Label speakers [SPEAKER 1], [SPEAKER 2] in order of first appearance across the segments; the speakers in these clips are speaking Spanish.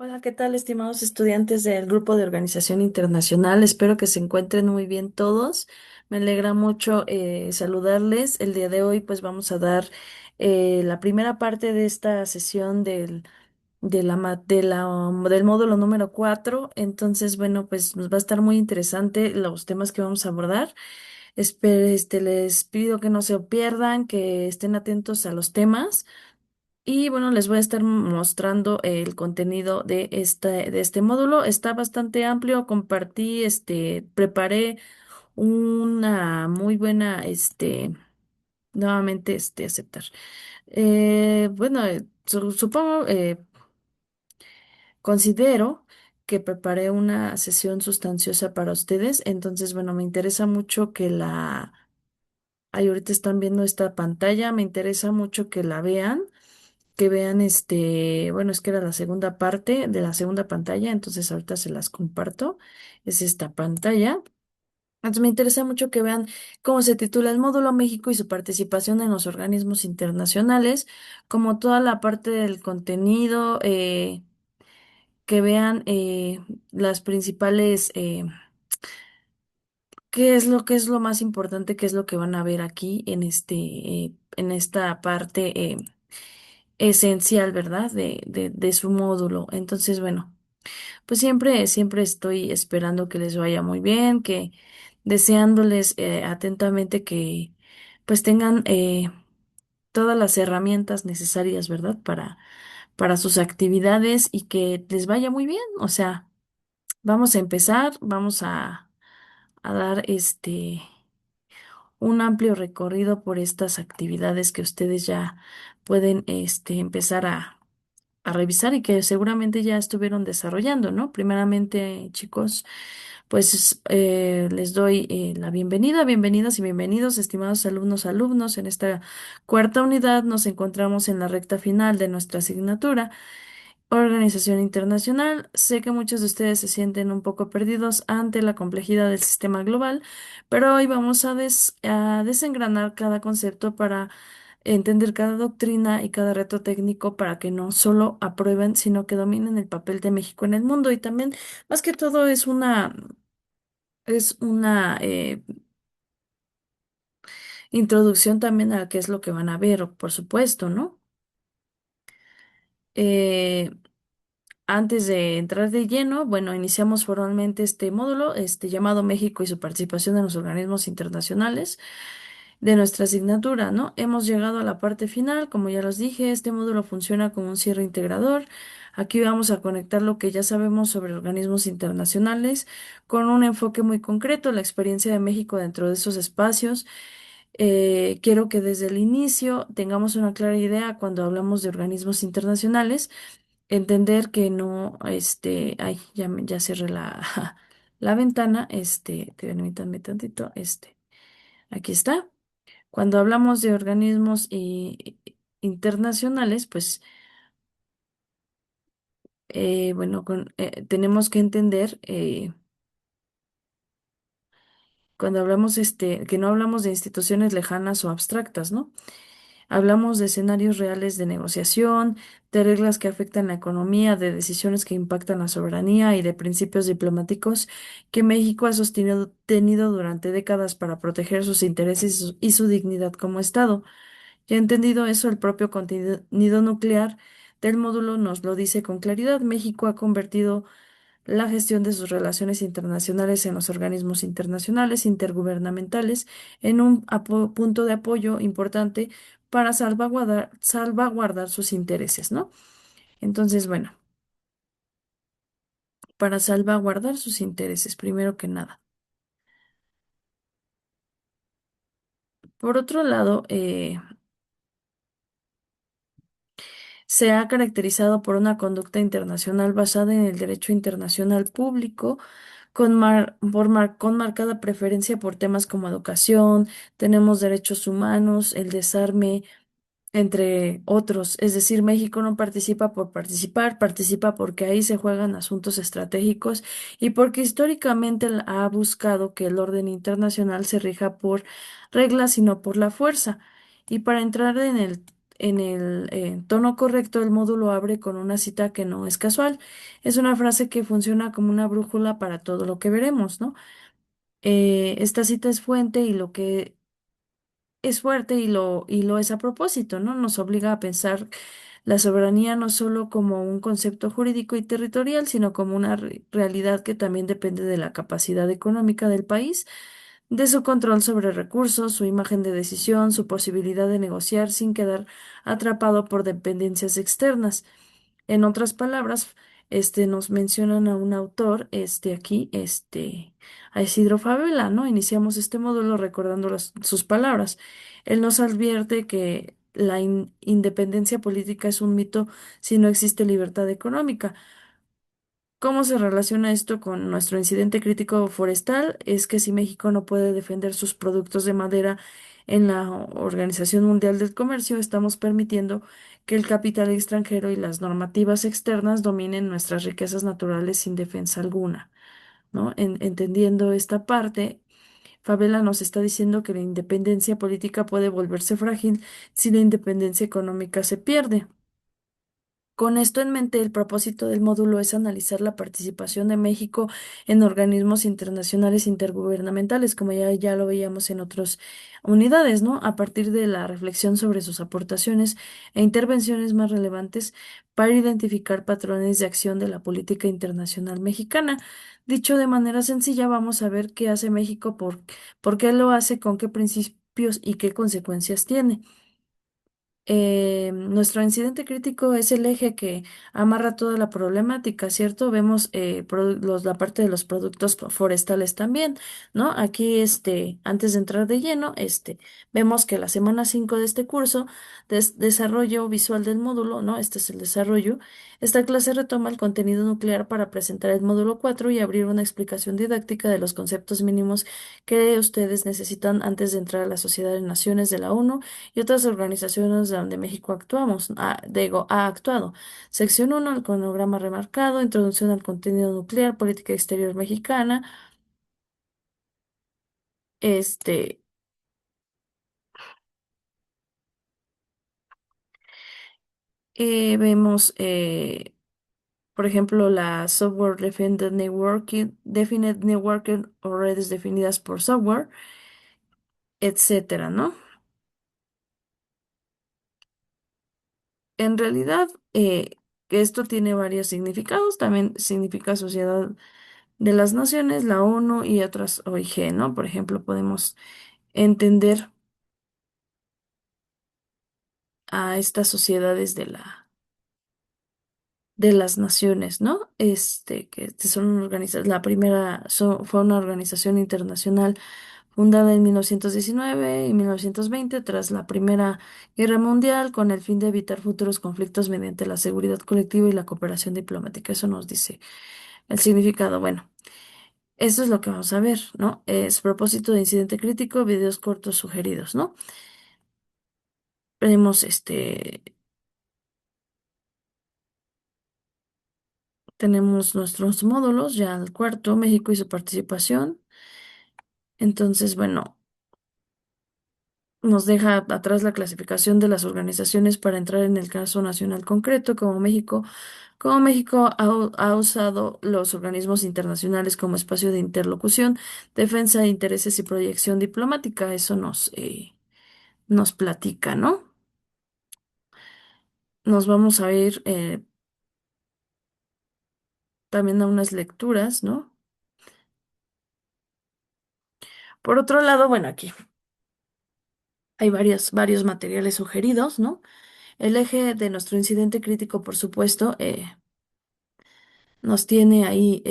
[SPEAKER 1] Hola, ¿qué tal, estimados estudiantes del Grupo de Organización Internacional? Espero que se encuentren muy bien todos. Me alegra mucho saludarles. El día de hoy, pues vamos a dar la primera parte de esta sesión del módulo número 4. Entonces, bueno, pues nos va a estar muy interesante los temas que vamos a abordar. Les pido que no se pierdan, que estén atentos a los temas. Y bueno, les voy a estar mostrando el contenido de este módulo. Está bastante amplio. Preparé una muy buena, nuevamente, aceptar. Supongo, considero que preparé una sesión sustanciosa para ustedes. Entonces, bueno, me interesa mucho ahí ahorita están viendo esta pantalla. Me interesa mucho que vean bueno, es que era la segunda parte de la segunda pantalla, entonces ahorita se las comparto. Es esta pantalla. Entonces me interesa mucho que vean cómo se titula el módulo México y su participación en los organismos internacionales, como toda la parte del contenido, que vean las principales, qué es lo que es lo más importante, qué es lo que van a ver aquí en esta parte esencial, ¿verdad? De su módulo. Entonces, bueno, pues siempre estoy esperando que les vaya muy bien, que deseándoles atentamente que pues tengan todas las herramientas necesarias, ¿verdad? Para sus actividades y que les vaya muy bien. O sea, vamos a empezar, a dar un amplio recorrido por estas actividades que ustedes ya pueden empezar a revisar y que seguramente ya estuvieron desarrollando, ¿no? Primeramente, chicos, pues les doy la bienvenida, bienvenidas y bienvenidos, estimados alumnos. En esta cuarta unidad nos encontramos en la recta final de nuestra asignatura. Organización internacional. Sé que muchos de ustedes se sienten un poco perdidos ante la complejidad del sistema global, pero hoy vamos a desengranar cada concepto para entender cada doctrina y cada reto técnico para que no solo aprueben, sino que dominen el papel de México en el mundo. Y también, más que todo, es una introducción también a qué es lo que van a ver, por supuesto, ¿no? Eh, Antes de entrar de lleno, bueno, iniciamos formalmente este módulo, llamado México y su participación en los organismos internacionales de nuestra asignatura, ¿no? Hemos llegado a la parte final, como ya los dije, este módulo funciona como un cierre integrador. Aquí vamos a conectar lo que ya sabemos sobre organismos internacionales con un enfoque muy concreto, la experiencia de México dentro de esos espacios. Quiero que desde el inicio tengamos una clara idea cuando hablamos de organismos internacionales. Entender que no, ay, ya cerré la ventana, permítanme tantito, aquí está. Cuando hablamos de organismos internacionales, pues, bueno, tenemos que entender, cuando hablamos, que no hablamos de instituciones lejanas o abstractas, ¿no? Hablamos de escenarios reales de negociación, de reglas que afectan la economía, de decisiones que impactan la soberanía y de principios diplomáticos que México ha sostenido tenido durante décadas para proteger sus intereses y su dignidad como Estado. Ya entendido eso, el propio contenido nuclear del módulo nos lo dice con claridad. México ha convertido la gestión de sus relaciones internacionales en los organismos internacionales intergubernamentales en un punto de apoyo importante para salvaguardar sus intereses, ¿no? Entonces, bueno, para salvaguardar sus intereses, primero que nada. Por otro lado, se ha caracterizado por una conducta internacional basada en el derecho internacional público, con marcada preferencia por temas como educación, tenemos derechos humanos, el desarme, entre otros. Es decir, México no participa por participar, participa porque ahí se juegan asuntos estratégicos y porque históricamente ha buscado que el orden internacional se rija por reglas y no por la fuerza. Y para entrar en el tono correcto, el módulo abre con una cita que no es casual. Es una frase que funciona como una brújula para todo lo que veremos, ¿no? Esta cita es fuente y lo que es fuerte y lo es a propósito, ¿no? Nos obliga a pensar la soberanía no solo como un concepto jurídico y territorial, sino como una realidad que también depende de la capacidad económica del país, de su control sobre recursos, su imagen de decisión, su posibilidad de negociar sin quedar atrapado por dependencias externas. En otras palabras, nos mencionan a un autor, a Isidro Fabela, ¿no? Iniciamos este módulo recordando sus palabras. Él nos advierte que la independencia política es un mito si no existe libertad económica. ¿Cómo se relaciona esto con nuestro incidente crítico forestal? Es que si México no puede defender sus productos de madera en la Organización Mundial del Comercio, estamos permitiendo que el capital extranjero y las normativas externas dominen nuestras riquezas naturales sin defensa alguna, ¿no? Entendiendo esta parte, Fabela nos está diciendo que la independencia política puede volverse frágil si la independencia económica se pierde. Con esto en mente, el propósito del módulo es analizar la participación de México en organismos internacionales intergubernamentales, como ya lo veíamos en otras unidades, ¿no? A partir de la reflexión sobre sus aportaciones e intervenciones más relevantes para identificar patrones de acción de la política internacional mexicana. Dicho de manera sencilla, vamos a ver qué hace México, por qué lo hace, con qué principios y qué consecuencias tiene. Nuestro incidente crítico es el eje que amarra toda la problemática, ¿cierto? Vemos la parte de los productos forestales también, ¿no? Aquí, antes de entrar de lleno, vemos que la semana 5 de este curso, desarrollo visual del módulo, ¿no? Este es el desarrollo. Esta clase retoma el contenido nuclear para presentar el módulo 4 y abrir una explicación didáctica de los conceptos mínimos que ustedes necesitan antes de entrar a la Sociedad de Naciones de la ONU y otras organizaciones donde México ha actuado. Sección uno, el cronograma remarcado, introducción al contenido nuclear, política exterior mexicana. Este, vemos, por ejemplo, la Software Definite Networking o redes definidas por software, etcétera, ¿no? En realidad, que esto tiene varios significados, también significa Sociedad de las Naciones, la ONU y otras OIG, ¿no? Por ejemplo, podemos entender a estas sociedades de las naciones, ¿no? Que son la primera fue una organización internacional fundada en 1919 y 1920 tras la Primera Guerra Mundial con el fin de evitar futuros conflictos mediante la seguridad colectiva y la cooperación diplomática. Eso nos dice el significado. Bueno, eso es lo que vamos a ver, ¿no? Es propósito de incidente crítico, videos cortos sugeridos, ¿no? Tenemos tenemos nuestros módulos, ya el cuarto, México y su participación. Entonces, bueno, nos deja atrás la clasificación de las organizaciones para entrar en el caso nacional concreto, como México ha usado los organismos internacionales como espacio de interlocución, defensa de intereses y proyección diplomática. Eso nos platica, ¿no? Nos vamos a ir también a unas lecturas, ¿no? Por otro lado, bueno, aquí hay varios materiales sugeridos, ¿no? El eje de nuestro incidente crítico, por supuesto, nos tiene ahí,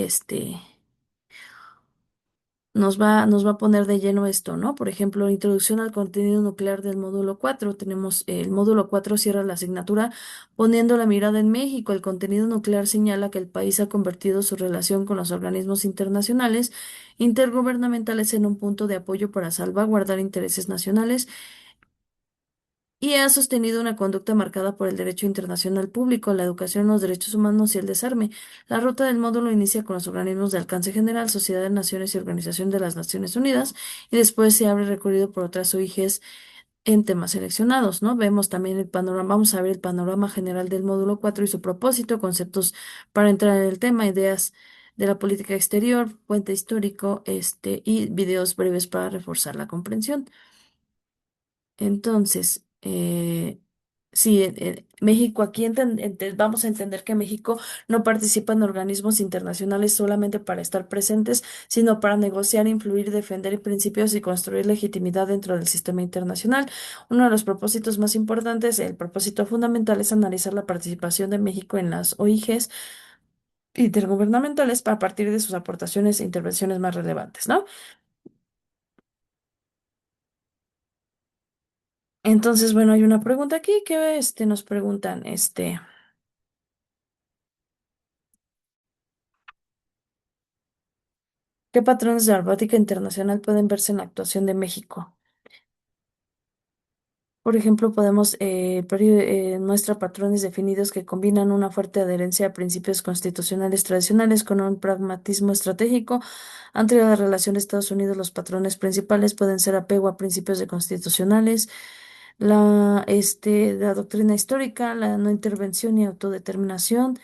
[SPEAKER 1] nos va a poner de lleno esto, ¿no? Por ejemplo, introducción al contenido nuclear del módulo 4. Tenemos el módulo 4 cierra la asignatura poniendo la mirada en México. El contenido nuclear señala que el país ha convertido su relación con los organismos internacionales intergubernamentales en un punto de apoyo para salvaguardar intereses nacionales y ha sostenido una conducta marcada por el derecho internacional público, la educación, los derechos humanos y el desarme. La ruta del módulo inicia con los organismos de alcance general, Sociedad de Naciones y Organización de las Naciones Unidas, y después se abre recorrido por otras OIGs en temas seleccionados, ¿no? Vemos también el panorama, vamos a ver el panorama general del módulo 4 y su propósito, conceptos para entrar en el tema, ideas de la política exterior, puente histórico, y videos breves para reforzar la comprensión. Entonces, sí, México, aquí vamos a entender que México no participa en organismos internacionales solamente para estar presentes, sino para negociar, influir, defender principios y construir legitimidad dentro del sistema internacional. Uno de los propósitos más importantes, el propósito fundamental, es analizar la participación de México en las OIGs intergubernamentales a partir de sus aportaciones e intervenciones más relevantes, ¿no? Entonces, bueno, hay una pregunta aquí que nos preguntan, ¿qué patrones de la robótica internacional pueden verse en la actuación de México? Por ejemplo, podemos muestra patrones definidos que combinan una fuerte adherencia a principios constitucionales tradicionales con un pragmatismo estratégico. Ante la relación de Estados Unidos, los patrones principales pueden ser apego a principios de constitucionales, la doctrina histórica, la no intervención y autodeterminación.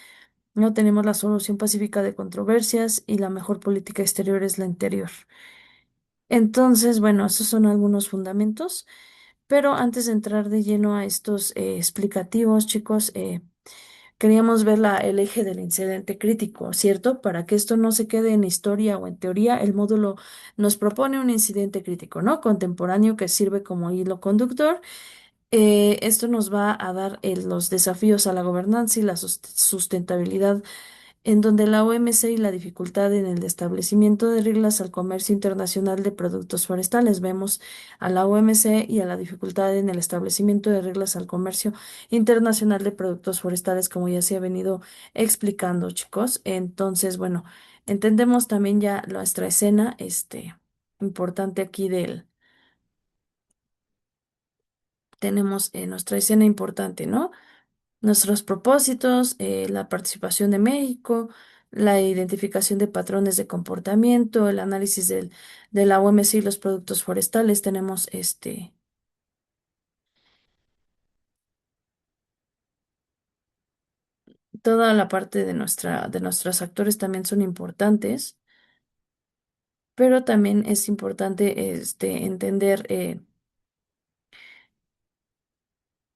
[SPEAKER 1] No tenemos la solución pacífica de controversias y la mejor política exterior es la interior. Entonces, bueno, esos son algunos fundamentos, pero antes de entrar de lleno a estos explicativos, chicos, queríamos ver el eje del incidente crítico, ¿cierto? Para que esto no se quede en historia o en teoría, el módulo nos propone un incidente crítico, ¿no? Contemporáneo que sirve como hilo conductor. Esto nos va a dar los desafíos a la gobernanza y la sustentabilidad, en donde la OMC y la dificultad en el establecimiento de reglas al comercio internacional de productos forestales. Vemos a la OMC y a la dificultad en el establecimiento de reglas al comercio internacional de productos forestales, como ya se ha venido explicando, chicos. Entonces, bueno, entendemos también ya nuestra escena, importante aquí tenemos nuestra escena importante, ¿no? Nuestros propósitos, la participación de México, la identificación de patrones de comportamiento, el análisis de la OMC y los productos forestales. Tenemos toda la parte de nuestros actores también son importantes, pero también es importante entender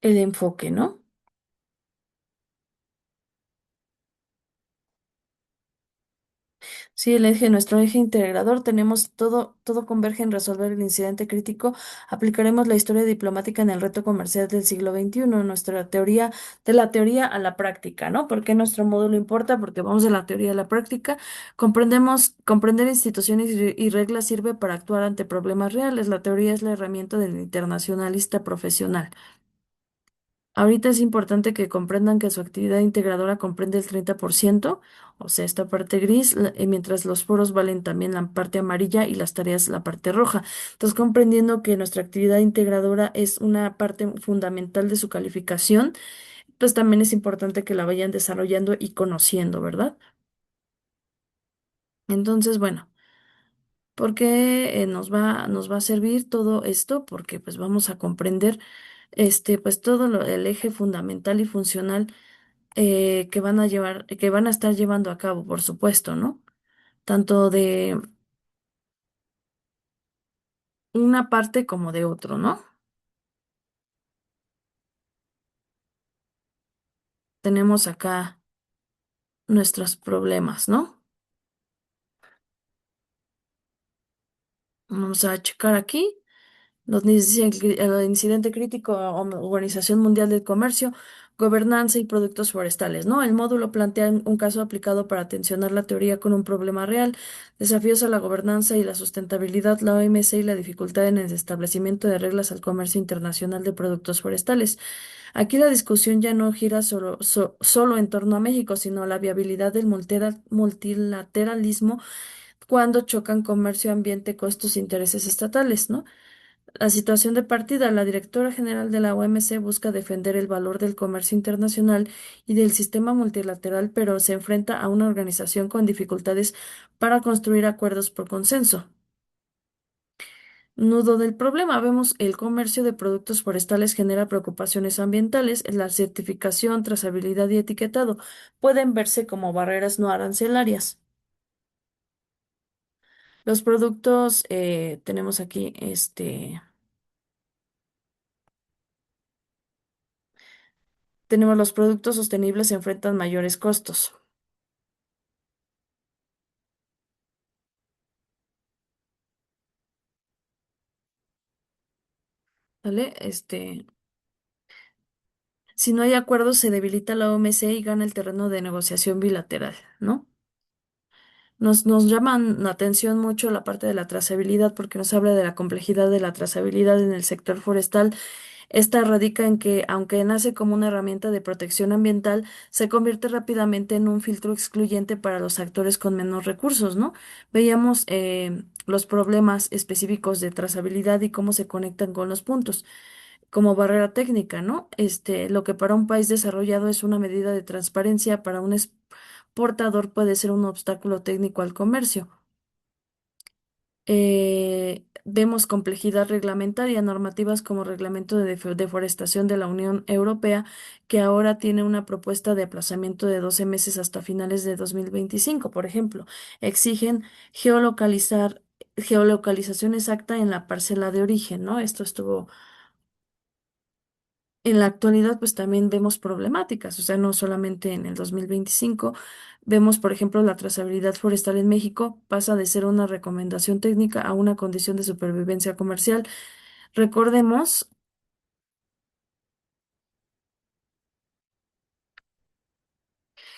[SPEAKER 1] el enfoque, ¿no? Sí, nuestro eje integrador, tenemos todo converge en resolver el incidente crítico. Aplicaremos la historia diplomática en el reto comercial del siglo XXI, nuestra teoría, de la teoría a la práctica, ¿no? ¿Por qué nuestro módulo importa? Porque vamos de la teoría a la práctica. Comprender instituciones y reglas sirve para actuar ante problemas reales. La teoría es la herramienta del internacionalista profesional. Ahorita es importante que comprendan que su actividad integradora comprende el 30%, o sea, esta parte gris, mientras los foros valen también la parte amarilla y las tareas la parte roja. Entonces, comprendiendo que nuestra actividad integradora es una parte fundamental de su calificación, pues también es importante que la vayan desarrollando y conociendo, ¿verdad? Entonces, bueno, ¿por qué nos va a servir todo esto? Porque pues vamos a comprender pues todo el eje fundamental y funcional que van a estar llevando a cabo, por supuesto, ¿no? Tanto de una parte como de otro, ¿no? Tenemos acá nuestros problemas, ¿no? Vamos a checar aquí. El incidente crítico, Organización Mundial del Comercio, gobernanza y productos forestales, ¿no? El módulo plantea un caso aplicado para tensionar la teoría con un problema real, desafíos a la gobernanza y la sustentabilidad, la OMC y la dificultad en el establecimiento de reglas al comercio internacional de productos forestales. Aquí la discusión ya no gira solo en torno a México, sino a la viabilidad del multilateralismo cuando chocan comercio, ambiente, costos e intereses estatales, ¿no? La situación de partida, la directora general de la OMC busca defender el valor del comercio internacional y del sistema multilateral, pero se enfrenta a una organización con dificultades para construir acuerdos por consenso. Nudo del problema. Vemos el comercio de productos forestales genera preocupaciones ambientales. La certificación, trazabilidad y etiquetado pueden verse como barreras no arancelarias. Los productos, tenemos aquí, tenemos los productos sostenibles enfrentan mayores costos, ¿vale? Si no hay acuerdo, se debilita la OMC y gana el terreno de negociación bilateral, ¿no? Nos llaman la atención mucho la parte de la trazabilidad porque nos habla de la complejidad de la trazabilidad en el sector forestal. Esta radica en que, aunque nace como una herramienta de protección ambiental, se convierte rápidamente en un filtro excluyente para los actores con menos recursos, ¿no? Veíamos los problemas específicos de trazabilidad y cómo se conectan con los puntos como barrera técnica, ¿no? Lo que para un país desarrollado es una medida de transparencia, para un exportador puede ser un obstáculo técnico al comercio. Vemos complejidad reglamentaria, normativas como Reglamento de Deforestación de la Unión Europea, que ahora tiene una propuesta de aplazamiento de 12 meses hasta finales de 2025, por ejemplo. Exigen geolocalización exacta en la parcela de origen, ¿no? Esto estuvo en la actualidad, pues también vemos problemáticas, o sea, no solamente en el 2025, vemos, por ejemplo, la trazabilidad forestal en México pasa de ser una recomendación técnica a una condición de supervivencia comercial. Recordemos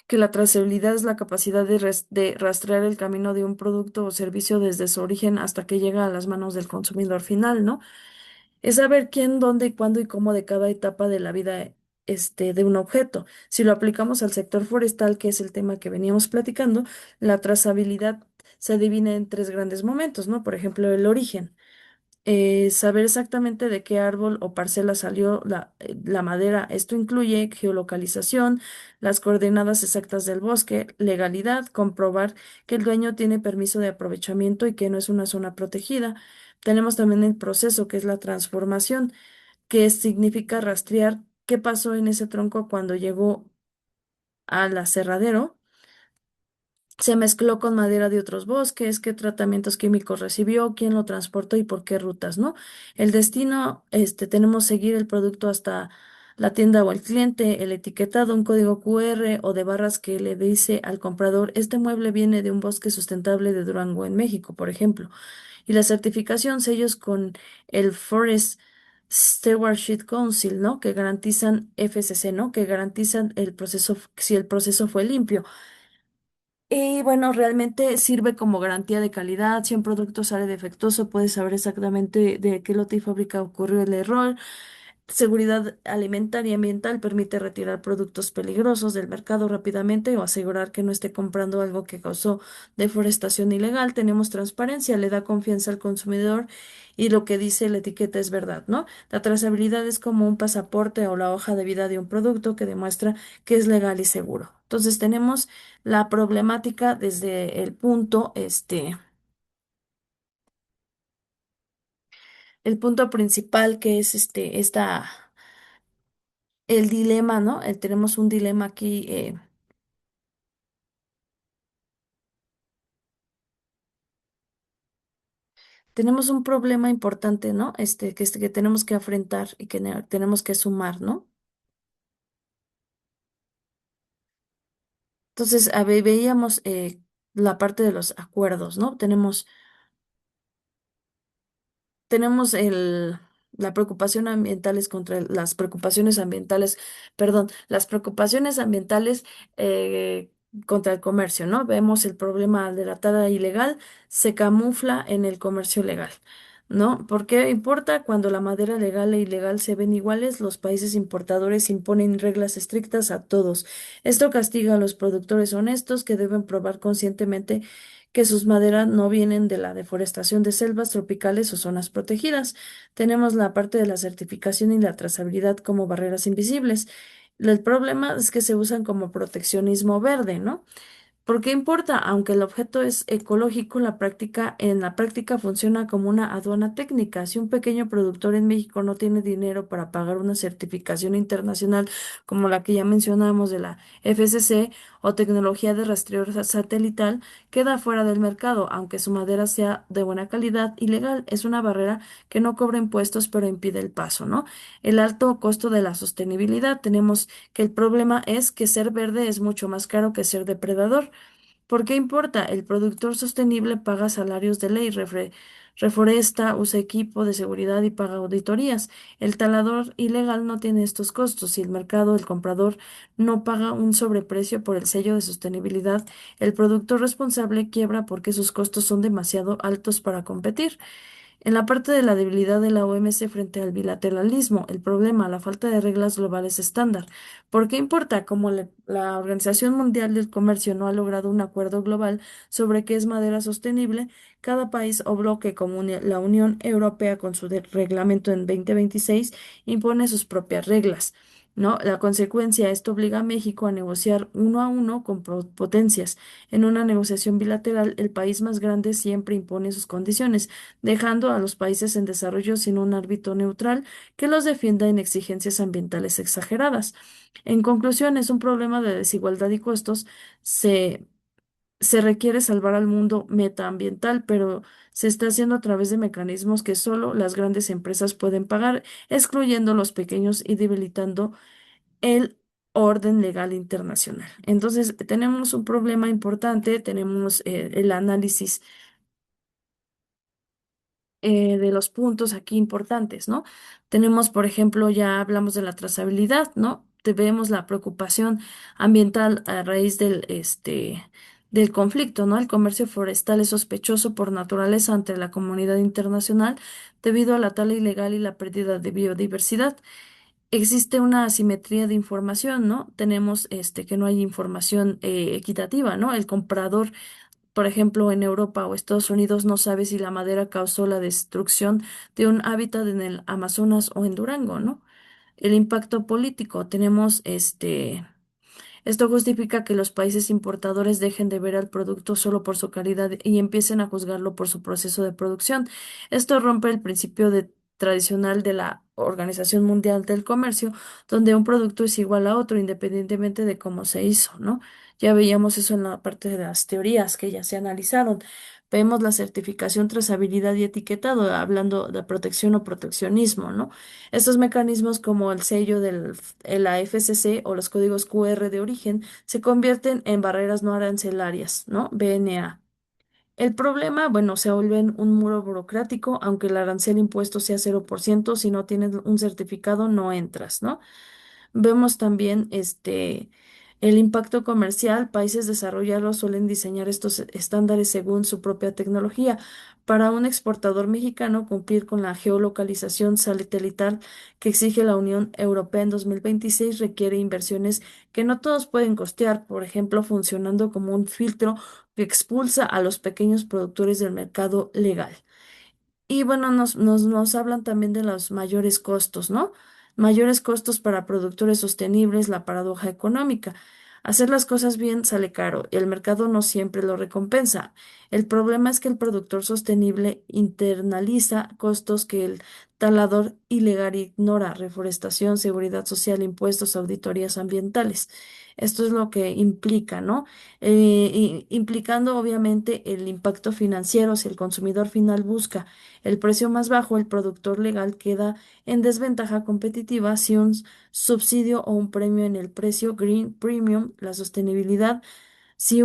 [SPEAKER 1] que la trazabilidad es la capacidad de rastrear el camino de un producto o servicio desde su origen hasta que llega a las manos del consumidor final, ¿no? Es saber quién, dónde, cuándo y cómo de cada etapa de la vida, de un objeto. Si lo aplicamos al sector forestal, que es el tema que veníamos platicando, la trazabilidad se divide en tres grandes momentos, ¿no? Por ejemplo, el origen. Saber exactamente de qué árbol o parcela salió la madera. Esto incluye geolocalización, las coordenadas exactas del bosque, legalidad, comprobar que el dueño tiene permiso de aprovechamiento y que no es una zona protegida. Tenemos también el proceso, que es la transformación, que significa rastrear qué pasó en ese tronco cuando llegó al aserradero, se mezcló con madera de otros bosques, qué tratamientos químicos recibió, quién lo transportó y por qué rutas, ¿no? El destino, tenemos seguir el producto hasta la tienda o el cliente, el etiquetado, un código QR o de barras que le dice al comprador, este mueble viene de un bosque sustentable de Durango en México, por ejemplo. Y la certificación, sellos con el Forest Stewardship Council, ¿no? Que garantizan FSC, ¿no? Que garantizan el proceso, si el proceso fue limpio. Y bueno, realmente sirve como garantía de calidad. Si un producto sale defectuoso, puedes saber exactamente de qué lote y fábrica ocurrió el error. Seguridad alimentaria y ambiental permite retirar productos peligrosos del mercado rápidamente o asegurar que no esté comprando algo que causó deforestación ilegal. Tenemos transparencia, le da confianza al consumidor y lo que dice la etiqueta es verdad, ¿no? La trazabilidad es como un pasaporte o la hoja de vida de un producto que demuestra que es legal y seguro. Entonces tenemos la problemática desde el punto principal que es el dilema, ¿no? Tenemos un dilema aquí, tenemos un problema importante, ¿no? Que tenemos que afrontar y que tenemos que sumar, ¿no? Entonces, veíamos la parte de los acuerdos, ¿no? Tenemos la preocupación ambientales contra las preocupaciones ambientales, perdón, las preocupaciones ambientales contra el comercio, ¿no? Vemos el problema de la tala ilegal, se camufla en el comercio legal, ¿no? ¿Por qué importa cuando la madera legal e ilegal se ven iguales? Los países importadores imponen reglas estrictas a todos. Esto castiga a los productores honestos que deben probar conscientemente que sus maderas no vienen de la deforestación de selvas tropicales o zonas protegidas. Tenemos la parte de la certificación y la trazabilidad como barreras invisibles. El problema es que se usan como proteccionismo verde, ¿no? ¿Por qué importa? Aunque el objeto es ecológico, en la práctica funciona como una aduana técnica. Si un pequeño productor en México no tiene dinero para pagar una certificación internacional como la que ya mencionamos de la FCC o tecnología de rastreo satelital, queda fuera del mercado, aunque su madera sea de buena calidad y legal. Es una barrera que no cobra impuestos, pero impide el paso, ¿no? El alto costo de la sostenibilidad. Tenemos que el problema es que ser verde es mucho más caro que ser depredador. ¿Por qué importa? El productor sostenible paga salarios de ley, reforesta, usa equipo de seguridad y paga auditorías. El talador ilegal no tiene estos costos. Si el mercado, el comprador, no paga un sobreprecio por el sello de sostenibilidad, el productor responsable quiebra porque sus costos son demasiado altos para competir. En la parte de la debilidad de la OMC frente al bilateralismo, el problema, la falta de reglas globales estándar. ¿Por qué importa? Como la Organización Mundial del Comercio no ha logrado un acuerdo global sobre qué es madera sostenible, cada país o bloque como la Unión Europea con su reglamento en 2026 impone sus propias reglas. ¿No? La consecuencia, esto obliga a México a negociar uno a uno con potencias. En una negociación bilateral, el país más grande siempre impone sus condiciones dejando a los países en desarrollo sin un árbitro neutral que los defienda en exigencias ambientales exageradas. En conclusión, es un problema de desigualdad y costos. Se, se requiere salvar al mundo metaambiental, pero se está haciendo a través de mecanismos que solo las grandes empresas pueden pagar, excluyendo los pequeños y debilitando el orden legal internacional. Entonces, tenemos un problema importante, tenemos el análisis de los puntos aquí importantes, ¿no? Tenemos, por ejemplo, ya hablamos de la trazabilidad, ¿no? Vemos la preocupación ambiental a raíz del conflicto, ¿no? El comercio forestal es sospechoso por naturaleza ante la comunidad internacional debido a la tala ilegal y la pérdida de biodiversidad. Existe una asimetría de información, ¿no? Tenemos que no hay información equitativa, ¿no? El comprador por ejemplo, en Europa o Estados Unidos no sabe si la madera causó la destrucción de un hábitat en el Amazonas o en Durango, ¿no? El impacto político. Tenemos esto justifica que los países importadores dejen de ver al producto solo por su calidad y empiecen a juzgarlo por su proceso de producción. Esto rompe el principio tradicional de la Organización Mundial del Comercio, donde un producto es igual a otro independientemente de cómo se hizo, ¿no? Ya veíamos eso en la parte de las teorías que ya se analizaron. Vemos la certificación, trazabilidad y etiquetado, hablando de protección o proteccionismo, ¿no? Estos mecanismos como el sello la FCC o los códigos QR de origen se convierten en barreras no arancelarias, ¿no? BNA. El problema, bueno, se vuelve un muro burocrático, aunque el arancel impuesto sea 0%, si no tienes un certificado no entras, ¿no? Vemos también el impacto comercial. Países desarrollados suelen diseñar estos estándares según su propia tecnología. Para un exportador mexicano, cumplir con la geolocalización satelital que exige la Unión Europea en 2026 requiere inversiones que no todos pueden costear, por ejemplo, funcionando como un filtro que expulsa a los pequeños productores del mercado legal. Y bueno, nos hablan también de los mayores costos, ¿no? Mayores costos para productores sostenibles, la paradoja económica. Hacer las cosas bien sale caro y el mercado no siempre lo recompensa. El problema es que el productor sostenible internaliza costos que el talador ilegal ignora, reforestación, seguridad social, impuestos, auditorías ambientales. Esto es lo que implica, ¿no? Implicando obviamente el impacto financiero si el consumidor final busca el precio más bajo, el productor legal queda en desventaja competitiva si un subsidio o un premio en el precio Green Premium, la sostenibilidad, sin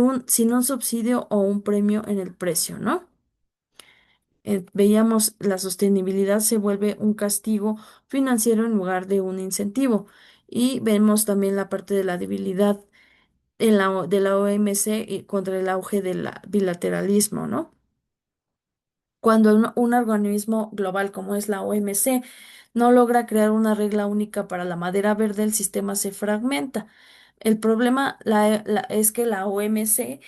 [SPEAKER 1] un subsidio o un premio en el precio, ¿no? Veíamos la sostenibilidad se vuelve un castigo financiero en lugar de un incentivo. Y vemos también la parte de la debilidad de la OMC y contra el auge del bilateralismo, ¿no? Cuando un organismo global como es la OMC no logra crear una regla única para la madera verde, el sistema se fragmenta. El problema es que la OMC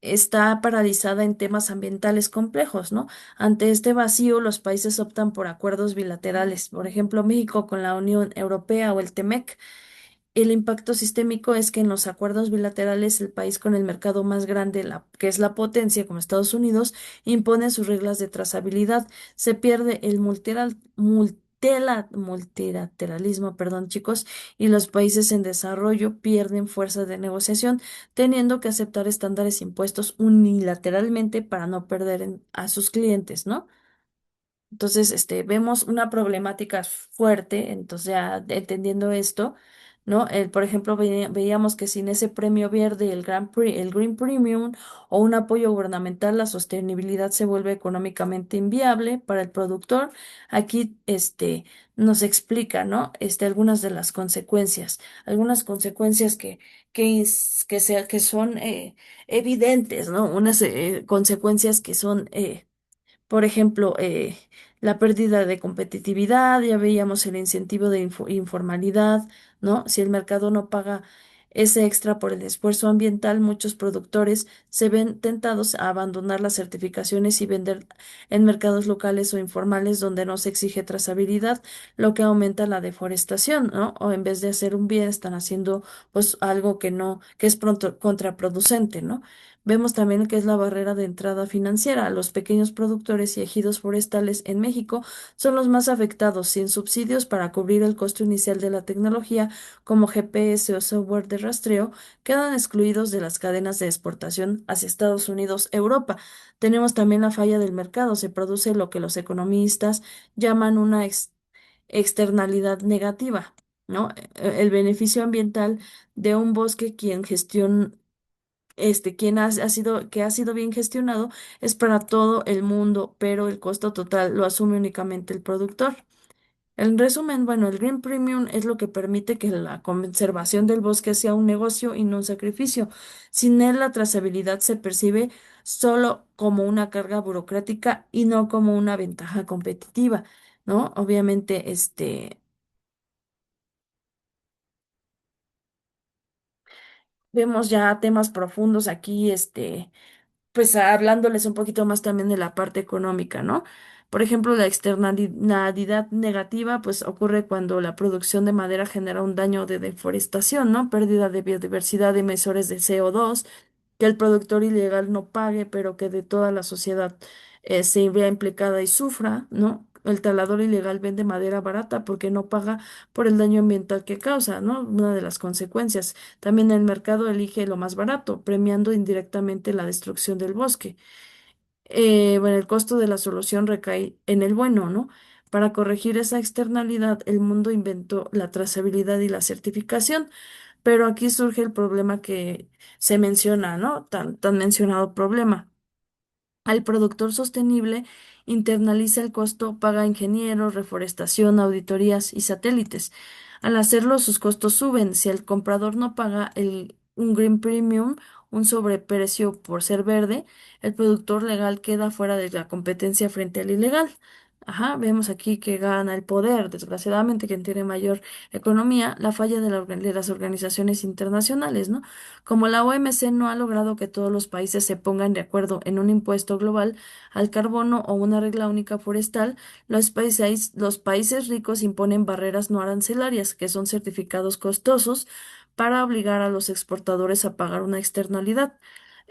[SPEAKER 1] está paralizada en temas ambientales complejos, ¿no? Ante este vacío, los países optan por acuerdos bilaterales, por ejemplo, México con la Unión Europea o el TEMEC El impacto sistémico es que en los acuerdos bilaterales el país con el mercado más grande, que es la potencia como Estados Unidos, impone sus reglas de trazabilidad. Se pierde el multilateralismo, perdón, chicos, y los países en desarrollo pierden fuerza de negociación, teniendo que aceptar estándares impuestos unilateralmente para no perder a sus clientes, ¿no? Entonces, vemos una problemática fuerte, entonces ya entendiendo esto, ¿no? Por ejemplo, veíamos que sin ese premio verde, el Green Premium o un apoyo gubernamental, la sostenibilidad se vuelve económicamente inviable para el productor. Aquí, nos explica, ¿no? Algunas de las consecuencias, algunas consecuencias que son evidentes, ¿no? Unas consecuencias que son por ejemplo, la pérdida de competitividad, ya veíamos el incentivo de informalidad, ¿no? Si el mercado no paga ese extra por el esfuerzo ambiental, muchos productores se ven tentados a abandonar las certificaciones y vender en mercados locales o informales donde no se exige trazabilidad, lo que aumenta la deforestación, ¿no? O en vez de hacer un bien, están haciendo pues algo que no, que es pronto contraproducente, ¿no? Vemos también que es la barrera de entrada financiera. Los pequeños productores y ejidos forestales en México son los más afectados, sin subsidios para cubrir el costo inicial de la tecnología, como GPS o software de rastreo, quedan excluidos de las cadenas de exportación hacia Estados Unidos, Europa. Tenemos también la falla del mercado. Se produce lo que los economistas llaman una externalidad negativa, ¿no? El beneficio ambiental de un bosque que ha sido bien gestionado es para todo el mundo, pero el costo total lo asume únicamente el productor. En resumen, bueno, el Green Premium es lo que permite que la conservación del bosque sea un negocio y no un sacrificio. Sin él, la trazabilidad se percibe solo como una carga burocrática y no como una ventaja competitiva, ¿no? Obviamente, vemos ya temas profundos aquí, pues hablándoles un poquito más también de la parte económica, ¿no? Por ejemplo, la externalidad negativa, pues ocurre cuando la producción de madera genera un daño de deforestación, ¿no? Pérdida de biodiversidad, emisores de CO2, que el productor ilegal no pague, pero que de toda la sociedad se vea implicada y sufra, ¿no? El talador ilegal vende madera barata porque no paga por el daño ambiental que causa, ¿no? Una de las consecuencias. También el mercado elige lo más barato, premiando indirectamente la destrucción del bosque. Bueno, el costo de la solución recae en el bueno, ¿no? Para corregir esa externalidad, el mundo inventó la trazabilidad y la certificación, pero aquí surge el problema que se menciona, ¿no? Tan mencionado problema. Al productor sostenible internaliza el costo, paga ingenieros, reforestación, auditorías y satélites. Al hacerlo, sus costos suben. Si el comprador no paga un green premium, un sobreprecio por ser verde, el productor legal queda fuera de la competencia frente al ilegal. Ajá, vemos aquí que gana el poder, desgraciadamente, quien tiene mayor economía, la falla de las organizaciones internacionales, ¿no? Como la OMC no ha logrado que todos los países se pongan de acuerdo en un impuesto global al carbono o una regla única forestal, los países ricos imponen barreras no arancelarias, que son certificados costosos, para obligar a los exportadores a pagar una externalidad.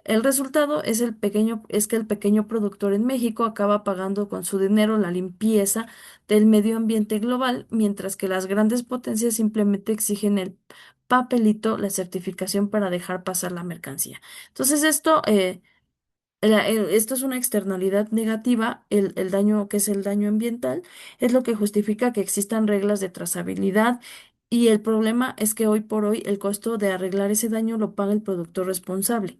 [SPEAKER 1] El resultado es que el pequeño productor en México acaba pagando con su dinero la limpieza del medio ambiente global, mientras que las grandes potencias simplemente exigen el papelito, la certificación para dejar pasar la mercancía. Entonces, esto es una externalidad negativa, el daño que es el daño ambiental, es lo que justifica que existan reglas de trazabilidad. Y el problema es que hoy por hoy el costo de arreglar ese daño lo paga el productor responsable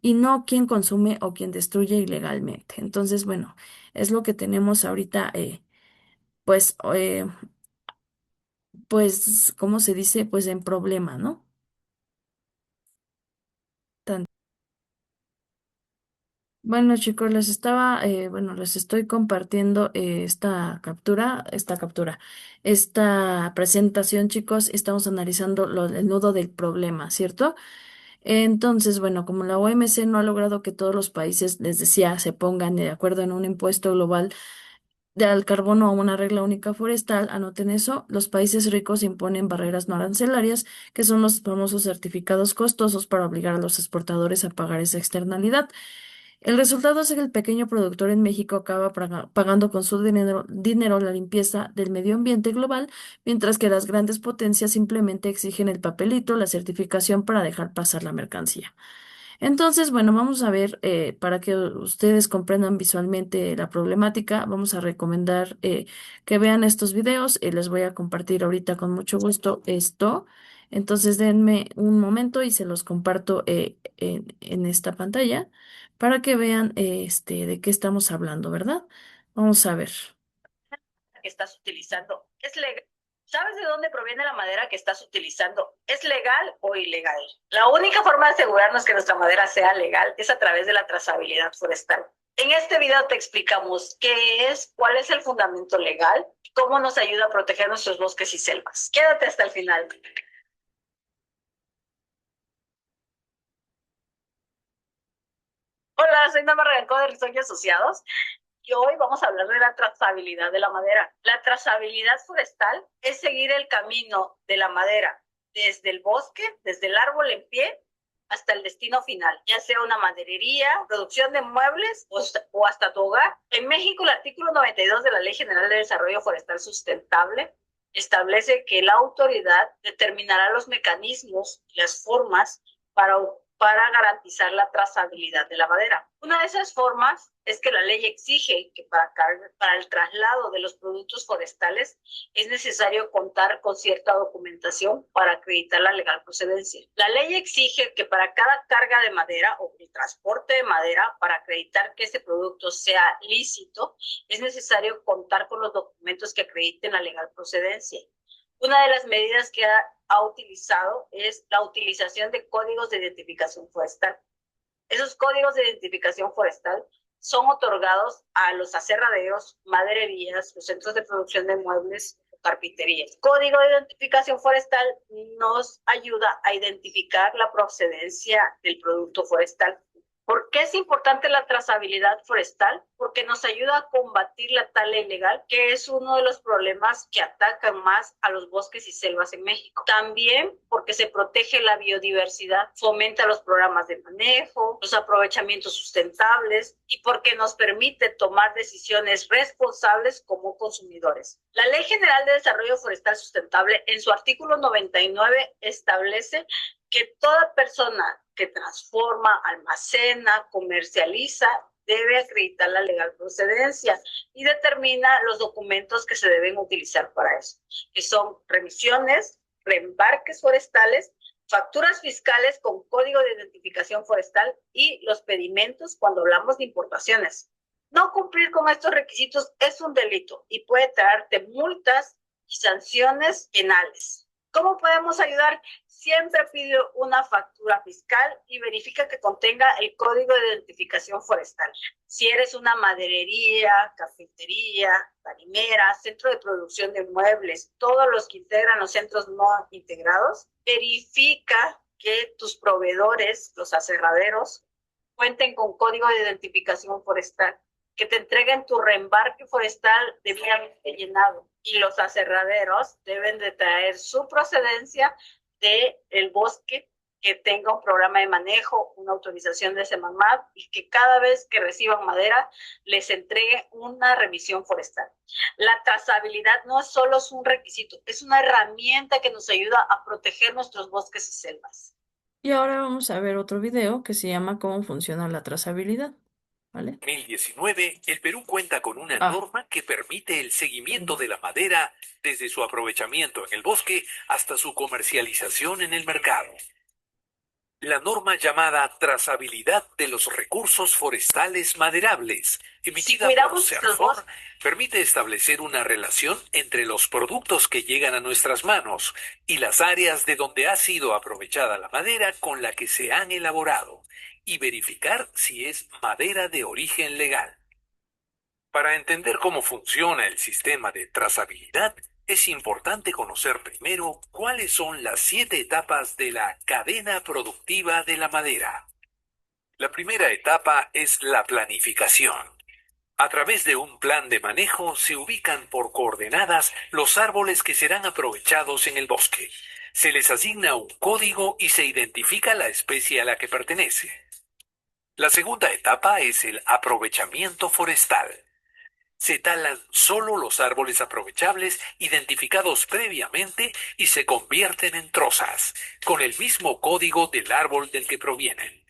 [SPEAKER 1] y no quien consume o quien destruye ilegalmente. Entonces, bueno, es lo que tenemos ahorita, pues, pues, ¿cómo se dice? Pues en problema, ¿no? Tan- Bueno, chicos, bueno, les estoy compartiendo esta presentación, chicos, estamos analizando el nudo del problema, ¿cierto? Entonces, bueno, como la OMC no ha logrado que todos los países, les decía, se pongan de acuerdo en un impuesto global, del carbono a una regla única forestal, anoten eso, los países ricos imponen barreras no arancelarias, que son los famosos certificados costosos para obligar a los exportadores a pagar esa externalidad. El resultado es que el pequeño productor en México acaba pagando con su dinero la limpieza del medio ambiente global, mientras que las grandes potencias simplemente exigen el papelito, la certificación para dejar pasar la mercancía. Entonces, bueno, vamos a ver, para que ustedes comprendan visualmente la problemática, vamos a recomendar que vean estos videos. Les voy a compartir ahorita con mucho gusto esto. Entonces, denme un momento y se los comparto en esta pantalla para que vean de qué estamos hablando, ¿verdad? Vamos a ver.
[SPEAKER 2] Que estás utilizando es legal. ¿Sabes de dónde proviene la madera que estás utilizando? ¿Es legal o ilegal? La única forma de asegurarnos que nuestra madera sea legal es a través de la trazabilidad forestal. En este video te explicamos qué es, cuál es el fundamento legal, cómo nos ayuda a proteger nuestros bosques y selvas. Quédate hasta el final. Hola, soy Nama Regancó de Risueño Asociados. Y hoy vamos a hablar de la trazabilidad de la madera. La trazabilidad forestal es seguir el camino de la madera desde el bosque, desde el árbol en pie, hasta el destino final, ya sea una maderería, producción de muebles o hasta tu hogar. En México, el artículo 92 de la Ley General de Desarrollo Forestal Sustentable establece que la autoridad determinará los mecanismos y las formas para para garantizar la trazabilidad de la madera. Una de esas formas es que la ley exige que para el traslado de los productos forestales es necesario contar con cierta documentación para acreditar la legal procedencia. La ley exige que para cada carga de madera o el transporte de madera, para acreditar que ese producto sea lícito, es necesario contar con los documentos que acrediten la legal procedencia. Una de las medidas que ha utilizado es la utilización de códigos de identificación forestal. Esos códigos de identificación forestal son otorgados a los aserraderos, madererías, los centros de producción de muebles, carpinterías. El código de identificación forestal nos ayuda a identificar la procedencia del producto forestal. ¿Por qué es importante la trazabilidad forestal? Porque nos ayuda a combatir la tala ilegal, que es uno de los problemas que atacan más a los bosques y selvas en México. También porque se protege la biodiversidad, fomenta los programas de manejo, los aprovechamientos sustentables y porque nos permite tomar decisiones responsables como consumidores. La Ley General de Desarrollo Forestal Sustentable, en su artículo 99, establece que toda persona que transforma, almacena, comercializa, debe acreditar la legal procedencia y determina los documentos que se deben utilizar para eso, que son remisiones, reembarques forestales, facturas fiscales con código de identificación forestal y los pedimentos cuando hablamos de importaciones. No cumplir con estos requisitos es un delito y puede traerte multas y sanciones penales. ¿Cómo podemos ayudar? Siempre pide una factura fiscal y verifica que contenga el código de identificación forestal. Si eres una maderería, cafetería, tarimera, centro de producción de muebles, todos los que integran los centros no integrados, verifica que tus proveedores, los aserraderos, cuenten con código de identificación forestal, que te entreguen tu reembarque forestal debidamente llenado y los aserraderos deben de traer su procedencia del bosque que tenga un programa de manejo, una autorización de Semarnat y que cada vez que reciban madera les entregue una revisión forestal. La trazabilidad no es solo un requisito, es una herramienta que nos ayuda a proteger nuestros bosques y selvas.
[SPEAKER 1] Y ahora vamos a ver otro video que se llama ¿Cómo funciona la trazabilidad? ¿Vale?
[SPEAKER 3] En 2019, el Perú cuenta con una
[SPEAKER 1] Ah.
[SPEAKER 3] norma que permite el seguimiento de la madera desde su aprovechamiento en el bosque hasta su comercialización en el mercado. La norma llamada Trazabilidad de los Recursos Forestales Maderables, emitida por CERFOR, permite establecer una relación entre los productos que llegan a nuestras manos y las áreas de donde ha sido aprovechada la madera con la que se han elaborado, y verificar si es madera de origen legal. Para entender cómo funciona el sistema de trazabilidad, es importante conocer primero cuáles son las 7 etapas de la cadena productiva de la madera. La primera etapa es la planificación. A través de un plan de manejo se ubican por coordenadas los árboles que serán aprovechados en el bosque. Se les asigna un código y se identifica la especie a la que pertenece. La segunda etapa es el aprovechamiento forestal. Se talan solo los árboles aprovechables identificados previamente y se convierten en trozas, con el mismo código del árbol del que provienen.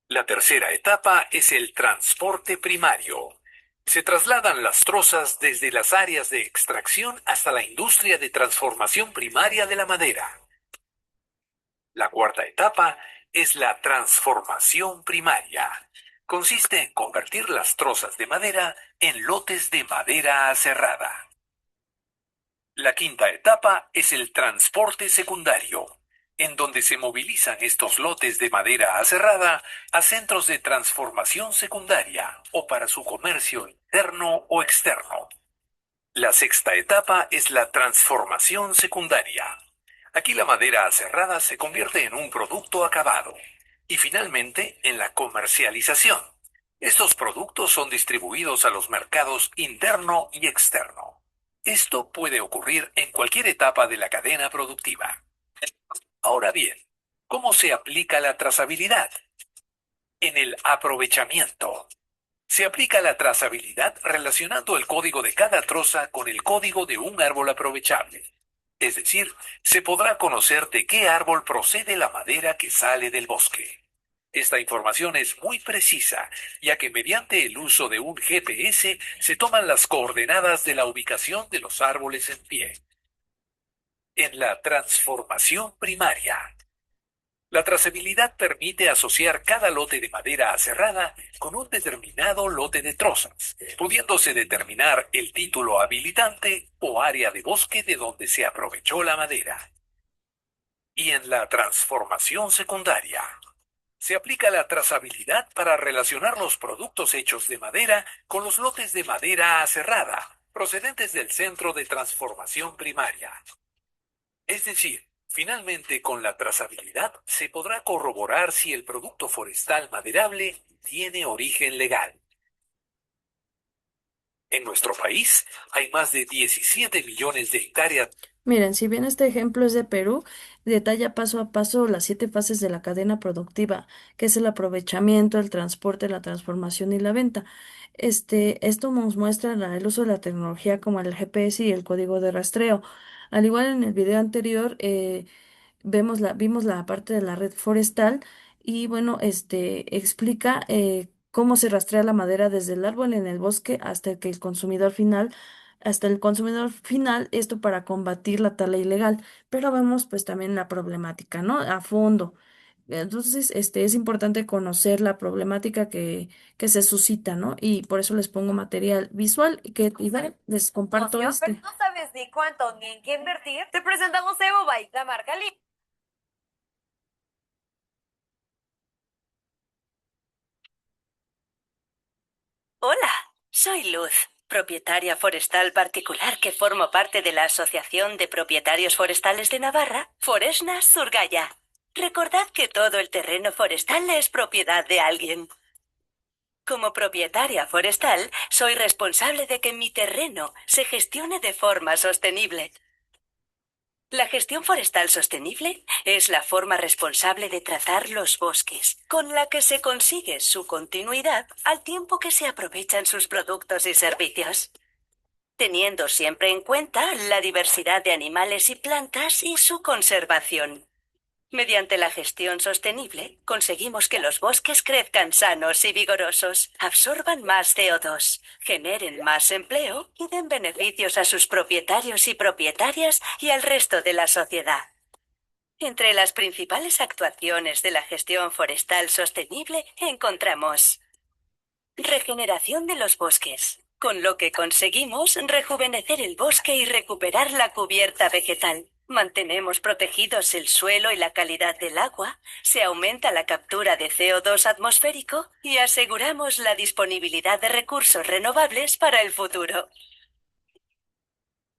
[SPEAKER 3] La tercera etapa es el transporte primario. Se trasladan las trozas desde las áreas de extracción hasta la industria de transformación primaria de la madera. La cuarta etapa es la transformación primaria. Consiste en convertir las trozas de madera en lotes de madera aserrada. La quinta etapa es el transporte secundario, en donde se movilizan estos lotes de madera aserrada a centros de transformación secundaria o para su comercio interno o externo. La sexta etapa es la transformación secundaria. Aquí la madera aserrada se convierte en un producto acabado. Y finalmente, en la comercialización. Estos productos son distribuidos a los mercados interno y externo. Esto puede ocurrir en cualquier etapa de la cadena productiva. Ahora bien, ¿cómo se aplica la trazabilidad? En el aprovechamiento. Se aplica la trazabilidad relacionando el código de cada troza con el código de un árbol aprovechable. Es decir, se podrá conocer de qué árbol procede la madera que sale del bosque. Esta información es muy precisa, ya que mediante el uso de un GPS se toman las coordenadas de la ubicación de los árboles en pie. En la transformación primaria. La trazabilidad permite asociar cada lote de madera aserrada con un determinado lote de trozas, pudiéndose determinar el título habilitante o área de bosque de donde se aprovechó la madera. Y en la transformación secundaria. Se aplica la trazabilidad para relacionar los productos hechos de madera con los lotes de madera aserrada, procedentes del centro de transformación primaria. Es decir, finalmente, con la trazabilidad se podrá corroborar si el producto forestal maderable tiene origen legal. En nuestro país hay más de 17 millones de hectáreas.
[SPEAKER 1] Miren, si bien este ejemplo es de Perú, detalla paso a paso las 7 fases de la cadena productiva, que es el aprovechamiento, el transporte, la transformación y la venta. Esto nos muestra el uso de la tecnología como el GPS y el código de rastreo. Al igual en el video anterior, vimos la parte de la red forestal y bueno, explica cómo se rastrea la madera desde el árbol en el bosque hasta el consumidor final, esto para combatir la tala ilegal. Pero vemos pues también la problemática, ¿no? A fondo. Entonces, es importante conocer la problemática que se suscita, ¿no? Y por eso les pongo material visual y bueno, les comparto
[SPEAKER 4] Pero
[SPEAKER 1] este.
[SPEAKER 4] no sabes ni cuánto ni en qué invertir. Te presentamos Evobike, la marca líder. Hola, soy Luz, propietaria forestal particular que formo parte de la Asociación de Propietarios Forestales de Navarra, Foresnas Surgaya. Recordad que todo el terreno forestal es propiedad de alguien. Como propietaria forestal, soy responsable de que mi terreno se gestione de forma sostenible. La gestión forestal sostenible es la forma responsable de tratar los bosques, con la que se consigue su continuidad al tiempo que se aprovechan sus productos y servicios, teniendo siempre en cuenta la diversidad de animales y plantas y su conservación. Mediante la gestión sostenible, conseguimos que los bosques crezcan sanos y vigorosos, absorban más CO2, generen más empleo y den beneficios a sus propietarios y propietarias y al resto de la sociedad. Entre las principales actuaciones de la gestión forestal sostenible encontramos regeneración de los bosques, con lo que conseguimos rejuvenecer el bosque y recuperar la cubierta vegetal. Mantenemos protegidos el suelo y la calidad del agua, se aumenta la captura de CO2 atmosférico y aseguramos la disponibilidad de recursos renovables para el futuro.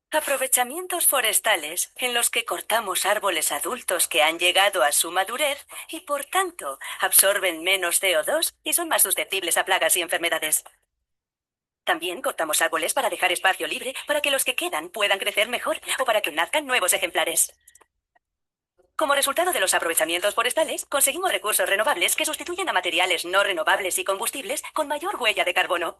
[SPEAKER 4] Aprovechamientos forestales en los que cortamos árboles adultos que han llegado a su madurez y por tanto absorben menos CO2 y son más susceptibles a plagas y enfermedades. También cortamos árboles para dejar espacio libre para que los que quedan puedan crecer mejor o para que nazcan nuevos ejemplares. Como resultado de los aprovechamientos forestales, conseguimos recursos renovables que sustituyen a materiales no renovables y combustibles con mayor huella de carbono.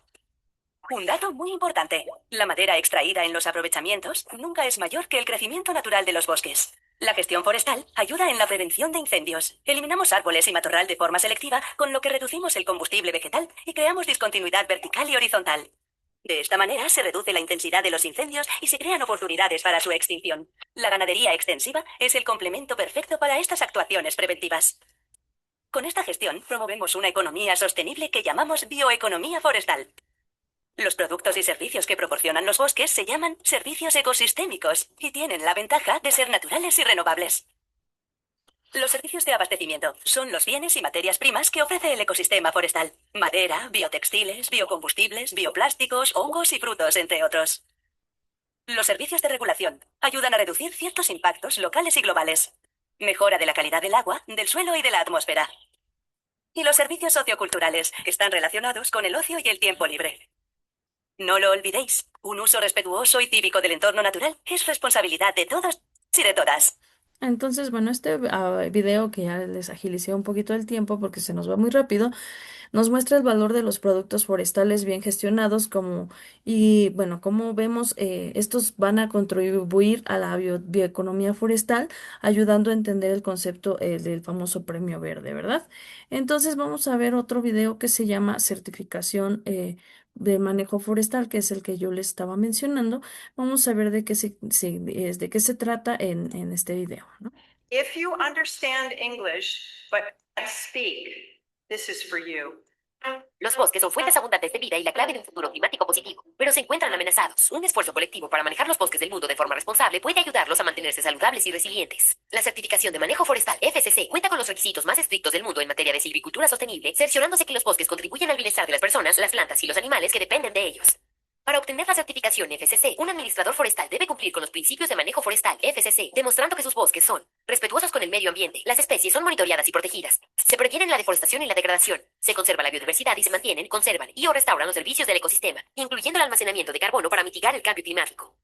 [SPEAKER 4] Un dato muy importante. La madera extraída en los aprovechamientos nunca es mayor que el crecimiento natural de los bosques. La gestión forestal ayuda en la prevención de incendios. Eliminamos árboles y matorral de forma selectiva, con lo que reducimos el combustible vegetal y creamos discontinuidad vertical y horizontal. De esta manera se reduce la intensidad de los incendios y se crean oportunidades para su extinción. La ganadería extensiva es el complemento perfecto para estas actuaciones preventivas. Con esta gestión promovemos una economía sostenible que llamamos bioeconomía forestal. Los productos y servicios que proporcionan los bosques se llaman servicios ecosistémicos y tienen la ventaja de ser naturales y renovables. Los servicios de abastecimiento son los bienes y materias primas que ofrece el ecosistema forestal. Madera, biotextiles, biocombustibles, bioplásticos, hongos y frutos, entre otros. Los servicios de regulación ayudan a reducir ciertos impactos locales y globales. Mejora de la calidad del agua, del suelo y de la atmósfera. Y los servicios socioculturales están relacionados con el ocio y el tiempo libre. No lo olvidéis, un uso respetuoso y cívico del entorno natural es responsabilidad de todos y de todas.
[SPEAKER 1] Entonces, bueno, este video que ya les agilicé un poquito el tiempo porque se nos va muy rápido, nos muestra el valor de los productos forestales bien gestionados y bueno, como vemos, estos van a contribuir a la bioeconomía forestal, ayudando a entender el concepto del famoso premio verde, ¿verdad? Entonces vamos a ver otro video que se llama certificación de manejo forestal, que es el que yo les estaba mencionando. Vamos a ver de qué se trata en este video, ¿no?
[SPEAKER 5] If you understand English but can't speak, this is for you.
[SPEAKER 6] Los bosques son fuentes abundantes de vida y la clave de un futuro climático positivo, pero se encuentran amenazados. Un esfuerzo colectivo para manejar los bosques del mundo de forma responsable puede ayudarlos a mantenerse saludables y resilientes. La certificación de manejo forestal FSC cuenta con los requisitos más estrictos del mundo en materia de silvicultura sostenible, cerciorándose que los bosques contribuyen al bienestar de las personas, las plantas y los animales que dependen de ellos. Para obtener la certificación FSC, un administrador forestal debe cumplir con los principios de manejo forestal FSC, demostrando que sus bosques son respetuosos con el medio ambiente, las especies son monitoreadas y protegidas, se previenen la deforestación y la degradación, se conserva la biodiversidad y se mantienen, conservan y o restauran los servicios del ecosistema, incluyendo el almacenamiento de carbono para mitigar el cambio climático.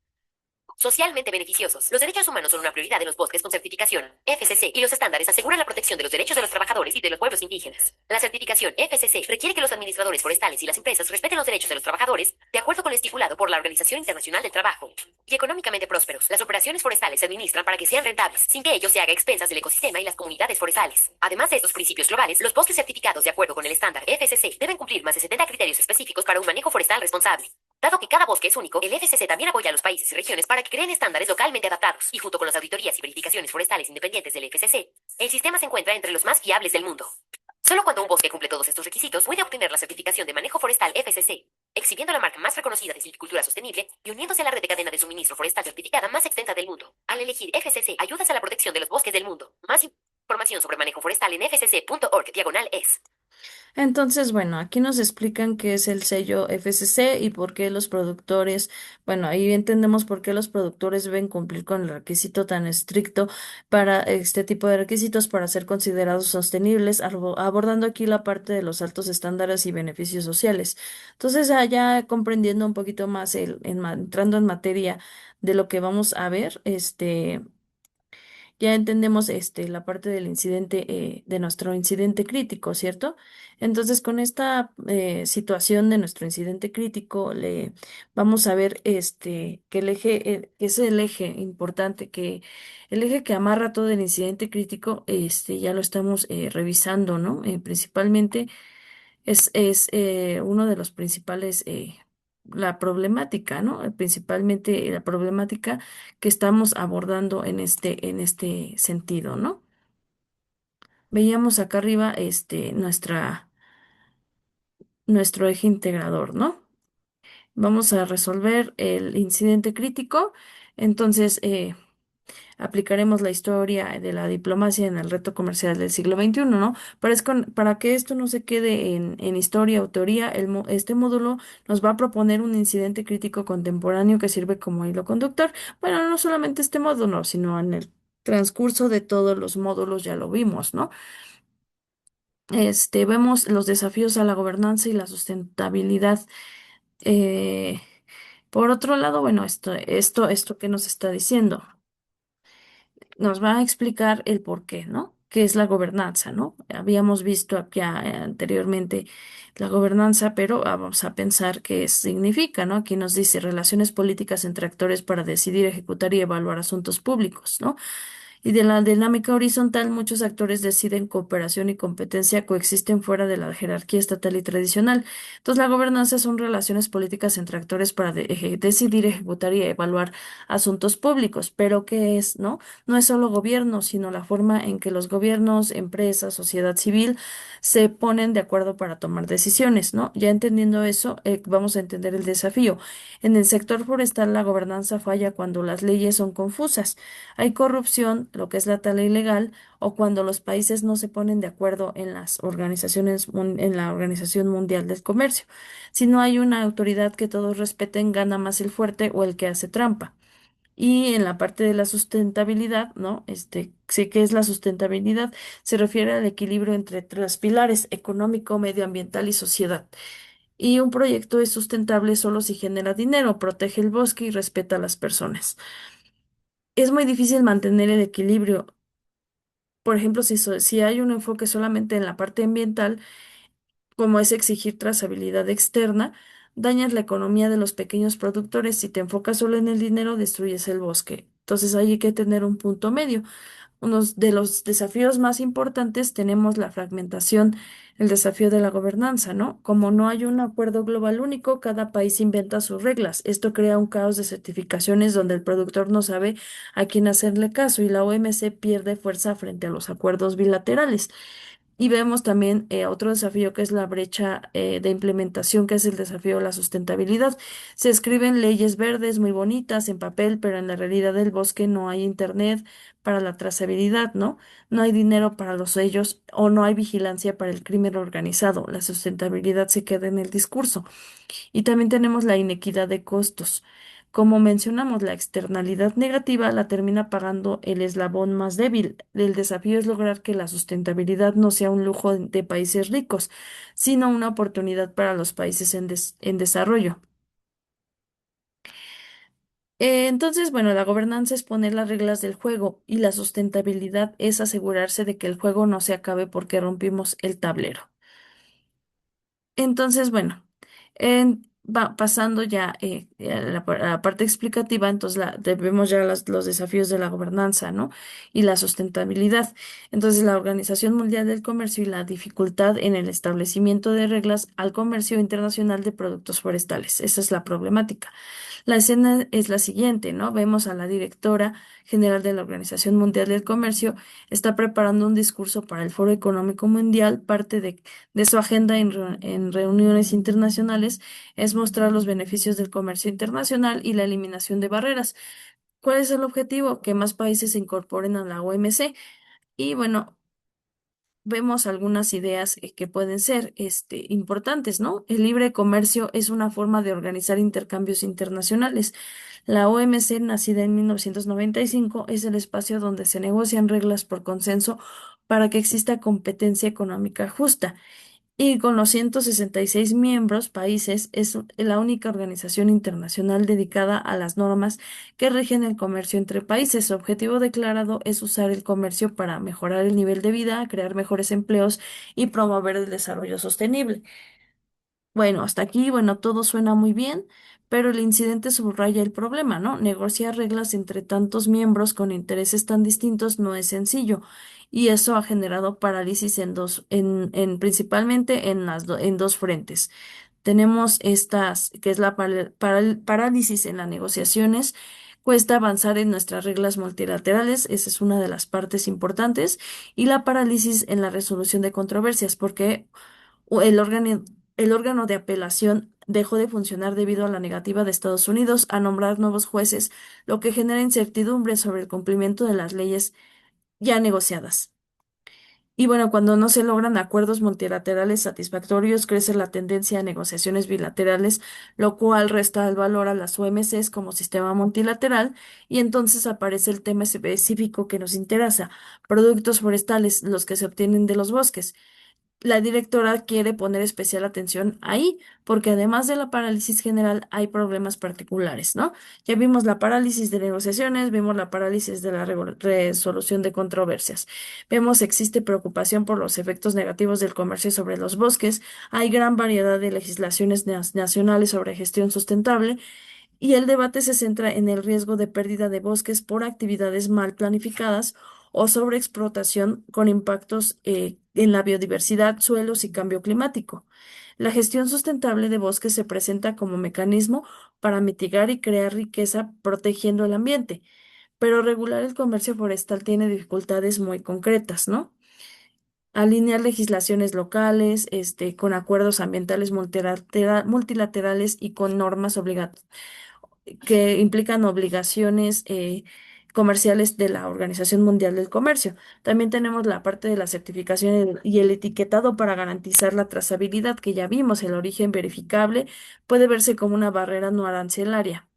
[SPEAKER 6] Socialmente beneficiosos. Los derechos humanos son una prioridad de los bosques con certificación FSC y los estándares aseguran la protección de los derechos de los trabajadores y de los pueblos indígenas. La certificación FSC requiere que los administradores forestales y las empresas respeten los derechos de los trabajadores de acuerdo con lo estipulado por la Organización Internacional del Trabajo. Y económicamente prósperos. Las operaciones forestales se administran para que sean rentables, sin que ello se haga a expensas del ecosistema y las comunidades forestales. Además de estos principios globales, los bosques certificados de acuerdo con el estándar FSC deben cumplir más de 70 criterios específicos para un manejo forestal responsable. Dado que cada bosque es único, el FSC también apoya a los países y regiones para que creen estándares localmente adaptados, y junto con las auditorías y verificaciones forestales independientes del FSC, el sistema se encuentra entre los más fiables del mundo. Solo cuando un bosque cumple todos estos requisitos puede obtener la certificación de manejo forestal FSC, exhibiendo la marca más reconocida de silvicultura sostenible y uniéndose a la red de cadena de suministro forestal certificada más extensa del mundo. Al elegir FSC, ayudas a la protección de los bosques del mundo. Más información sobre manejo forestal en fsc.org/es.
[SPEAKER 1] Entonces, bueno, aquí nos explican qué es el sello FSC y por qué los productores, bueno, ahí entendemos por qué los productores deben cumplir con el requisito tan estricto para este tipo de requisitos para ser considerados sostenibles, abordando aquí la parte de los altos estándares y beneficios sociales. Entonces, ya comprendiendo un poquito más entrando en materia de lo que vamos a ver, ya entendemos la parte del incidente, de nuestro incidente crítico, ¿cierto? Entonces, con esta situación de nuestro incidente crítico, le vamos a ver que el eje, que es el eje importante, que el eje que amarra todo el incidente crítico, ya lo estamos revisando, ¿no? Principalmente es uno de los principales, la problemática, ¿no? Principalmente la problemática que estamos abordando en este sentido, ¿no? Veíamos acá arriba nuestro eje integrador, ¿no? Vamos a resolver el incidente crítico. Entonces, aplicaremos la historia de la diplomacia en el reto comercial del siglo XXI, ¿no? Para que esto no se quede en historia o teoría, este módulo nos va a proponer un incidente crítico contemporáneo que sirve como hilo conductor. Bueno, no solamente este módulo, sino en el transcurso de todos los módulos ya lo vimos, ¿no? Vemos los desafíos a la gobernanza y la sustentabilidad Eh, por otro lado, bueno, esto que nos está diciendo, nos va a explicar el por qué, ¿no? ¿Qué es la gobernanza, ¿no? Habíamos visto ya anteriormente la gobernanza, pero vamos a pensar qué significa, ¿no? Aquí nos dice relaciones políticas entre actores para decidir, ejecutar y evaluar asuntos públicos, ¿no? Y de la dinámica horizontal, muchos actores deciden cooperación y competencia coexisten fuera de la jerarquía estatal y tradicional. Entonces, la gobernanza son relaciones políticas entre actores para decidir, ejecutar y evaluar asuntos públicos. Pero, ¿qué es, no? No es solo gobierno, sino la forma en que los gobiernos, empresas, sociedad civil se ponen de acuerdo para tomar decisiones, ¿no? Ya entendiendo eso, vamos a entender el desafío. En el sector forestal, la gobernanza falla cuando las leyes son confusas. Hay corrupción, lo que es la tala ilegal, o cuando los países no se ponen de acuerdo en las organizaciones, en la Organización Mundial del Comercio. Si no hay una autoridad que todos respeten, gana más el fuerte o el que hace trampa. Y en la parte de la sustentabilidad, ¿no? Sí que es la sustentabilidad, se refiere al equilibrio entre tres pilares, económico, medioambiental y sociedad. Y un proyecto es sustentable solo si genera dinero, protege el bosque y respeta a las personas. Es muy difícil mantener el equilibrio. Por ejemplo, si hay un enfoque solamente en la parte ambiental, como es exigir trazabilidad externa, dañas la economía de los pequeños productores. Si te enfocas solo en el dinero, destruyes el bosque. Entonces hay que tener un punto medio. Uno de los desafíos más importantes tenemos la fragmentación, el desafío de la gobernanza, ¿no? Como no hay un acuerdo global único, cada país inventa sus reglas. Esto crea un caos de certificaciones donde el productor no sabe a quién hacerle caso y la OMC pierde fuerza frente a los acuerdos bilaterales. Y vemos también otro desafío que es la brecha de implementación, que es el desafío de la sustentabilidad. Se escriben leyes verdes muy bonitas en papel, pero en la realidad del bosque no hay internet para la trazabilidad, ¿no? No hay dinero para los sellos o no hay vigilancia para el crimen organizado. La sustentabilidad se queda en el discurso. Y también tenemos la inequidad de costos. Como mencionamos, la externalidad negativa la termina pagando el eslabón más débil. El desafío es lograr que la sustentabilidad no sea un lujo de países ricos, sino una oportunidad para los países en desarrollo. Entonces, bueno, la gobernanza es poner las reglas del juego y la sustentabilidad es asegurarse de que el juego no se acabe porque rompimos el tablero. Entonces, bueno, pasando ya a a la parte explicativa, entonces vemos ya los desafíos de la gobernanza, ¿no? Y la sustentabilidad. Entonces, la Organización Mundial del Comercio y la dificultad en el establecimiento de reglas al comercio internacional de productos forestales. Esa es la problemática. La escena es la siguiente, ¿no? Vemos a la directora general de la Organización Mundial del Comercio, está preparando un discurso para el Foro Económico Mundial, parte de su agenda en reuniones internacionales es mostrar los beneficios del comercio internacional y la eliminación de barreras. ¿Cuál es el objetivo? Que más países se incorporen a la OMC. Y bueno, vemos algunas ideas que pueden ser importantes, ¿no? El libre comercio es una forma de organizar intercambios internacionales. La OMC, nacida en 1995, es el espacio donde se negocian reglas por consenso para que exista competencia económica justa. Y con los 166 miembros países, es la única organización internacional dedicada a las normas que rigen el comercio entre países. Su objetivo declarado es usar el comercio para mejorar el nivel de vida, crear mejores empleos y promover el desarrollo sostenible. Bueno, hasta aquí, bueno, todo suena muy bien, pero el incidente subraya el problema, ¿no? Negociar reglas entre tantos miembros con intereses tan distintos no es sencillo, y eso ha generado parálisis principalmente en dos frentes. Tenemos que es la parálisis en las negociaciones. Cuesta avanzar en nuestras reglas multilaterales, esa es una de las partes importantes, y la parálisis en la resolución de controversias, porque el órgano de apelación dejó de funcionar debido a la negativa de Estados Unidos a nombrar nuevos jueces, lo que genera incertidumbre sobre el cumplimiento de las leyes ya negociadas. Y bueno, cuando no se logran acuerdos multilaterales satisfactorios, crece la tendencia a negociaciones bilaterales, lo cual resta el valor a las OMCs como sistema multilateral, y entonces aparece el tema específico que nos interesa, productos forestales, los que se obtienen de los bosques. la directora quiere poner especial atención ahí, porque además de la parálisis general hay problemas particulares, ¿no? Ya vimos la parálisis de negociaciones, vimos la parálisis de la resolución de controversias. Vemos existe preocupación por los efectos negativos del comercio sobre los bosques, hay gran variedad de legislaciones nacionales sobre gestión sustentable y el debate se centra en el riesgo de pérdida de bosques por actividades mal planificadas o sobreexplotación con impactos en la biodiversidad, suelos y cambio climático. La gestión sustentable de bosques se presenta como mecanismo para mitigar y crear riqueza protegiendo el ambiente, pero regular el comercio forestal tiene dificultades muy concretas, ¿no? Alinear legislaciones locales, con acuerdos ambientales multilaterales y con normas obligatorias que implican obligaciones comerciales de la Organización Mundial del Comercio. También tenemos la parte de la certificación y el etiquetado para garantizar la trazabilidad, que ya vimos, el origen verificable puede verse como una barrera no arancelaria.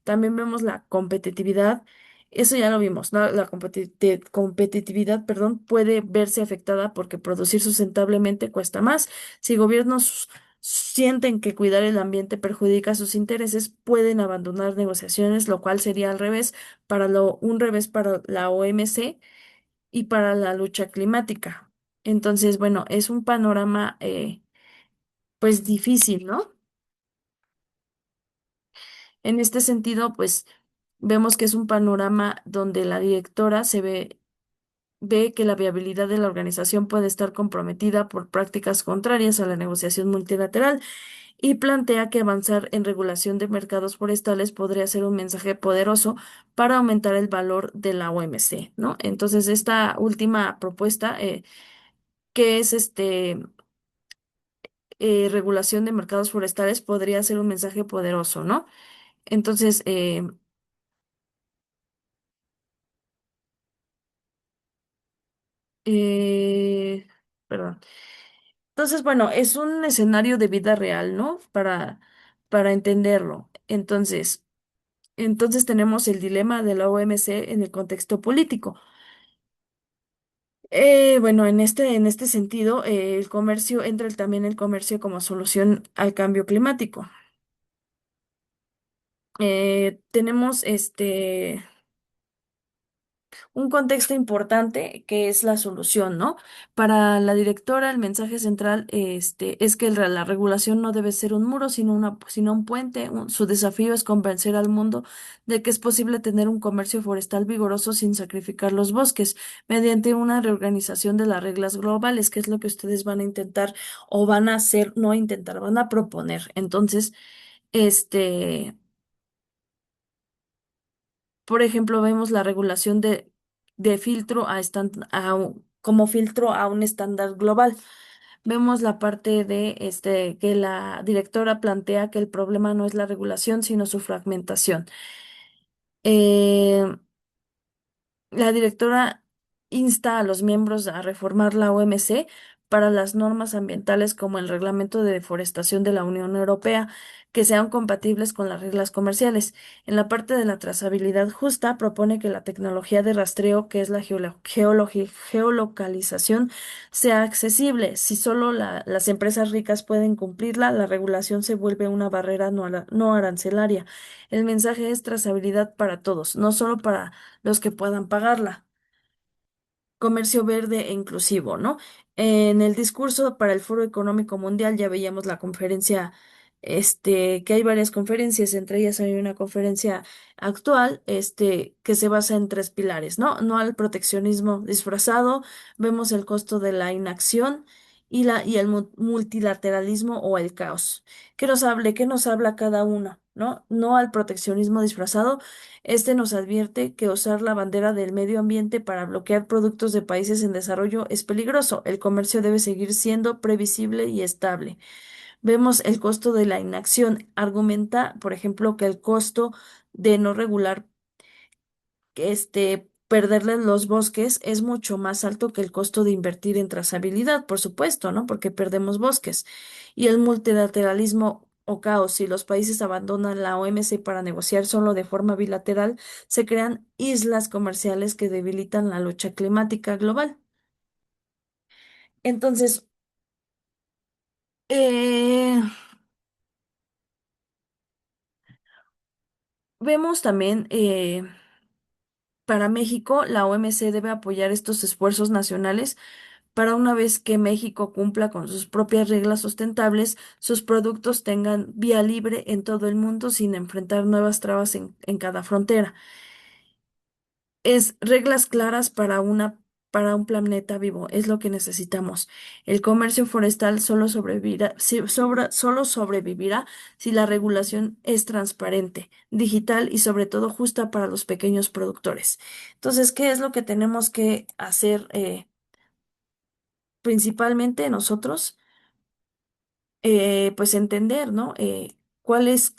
[SPEAKER 1] También vemos la competitividad. Eso ya lo vimos, ¿no? La competitividad, perdón, puede verse afectada porque producir sustentablemente cuesta más. Si gobiernos sienten que cuidar el ambiente perjudica sus intereses, pueden abandonar negociaciones, lo cual sería al revés un revés para la OMC y para la lucha climática. Entonces, bueno, es un panorama pues difícil, ¿no? En este sentido, pues vemos que es un panorama donde la directora ve que la viabilidad de la organización puede estar comprometida por prácticas contrarias a la negociación multilateral y plantea que avanzar en regulación de mercados forestales podría ser un mensaje poderoso para aumentar el valor de la OMC, ¿no? Entonces, esta última propuesta, que es regulación de mercados forestales, podría ser un mensaje poderoso, ¿no? Entonces, Eh, perdón. Entonces, bueno, es un escenario de vida real, ¿no? Para entenderlo. Entonces tenemos el dilema de la OMC en el contexto político. Bueno, en este sentido, el comercio, entra también el comercio como solución al cambio climático. Tenemos un contexto importante que es la solución, ¿no? Para la directora, el mensaje central, es que la regulación no debe ser un muro, sino un puente. Su desafío es convencer al mundo de que es posible tener un comercio forestal vigoroso sin sacrificar los bosques, mediante una reorganización de las reglas globales, que es lo que ustedes van a intentar o van a hacer, no intentar, van a proponer. Entonces, este por ejemplo, vemos la regulación de filtro como filtro a un estándar global. Vemos la parte de que la directora plantea que el problema no es la regulación, sino su fragmentación. Eh, la directora insta a los miembros a reformar la OMC para las normas ambientales como el Reglamento de Deforestación de la Unión Europea, que sean compatibles con las reglas comerciales. En la parte de la trazabilidad justa, propone que la tecnología de rastreo, que es la geolocalización, sea accesible. Si solo las empresas ricas pueden cumplirla, la regulación se vuelve una barrera no arancelaria. El mensaje es trazabilidad para todos, no solo para los que puedan pagarla. Comercio verde e inclusivo, ¿no? En el discurso para el Foro Económico Mundial ya veíamos la conferencia, que hay varias conferencias, entre ellas hay una conferencia actual, que se basa en tres pilares, ¿no? No al proteccionismo disfrazado, vemos el costo de la inacción y el multilateralismo o el caos. Qué nos habla cada uno, ¿no? No al proteccionismo disfrazado. Este nos advierte que usar la bandera del medio ambiente para bloquear productos de países en desarrollo es peligroso. El comercio debe seguir siendo previsible y estable. Vemos el costo de la inacción. Argumenta, por ejemplo, que el costo de no regular perderle los bosques es mucho más alto que el costo de invertir en trazabilidad, por supuesto, ¿no? Porque perdemos bosques. Y el multilateralismo o caos, si los países abandonan la OMC para negociar solo de forma bilateral, se crean islas comerciales que debilitan la lucha climática global. Entonces, Eh, vemos también, para México, la OMC debe apoyar estos esfuerzos nacionales para una vez que México cumpla con sus propias reglas sustentables, sus productos tengan vía libre en todo el mundo sin enfrentar nuevas trabas en cada frontera. Es reglas claras para un planeta vivo, es lo que necesitamos. El comercio forestal solo sobrevivirá, solo sobrevivirá si la regulación es transparente, digital y sobre todo justa para los pequeños productores. Entonces, ¿qué es lo que tenemos que hacer, principalmente nosotros? Pues entender, ¿no? ¿Cuál es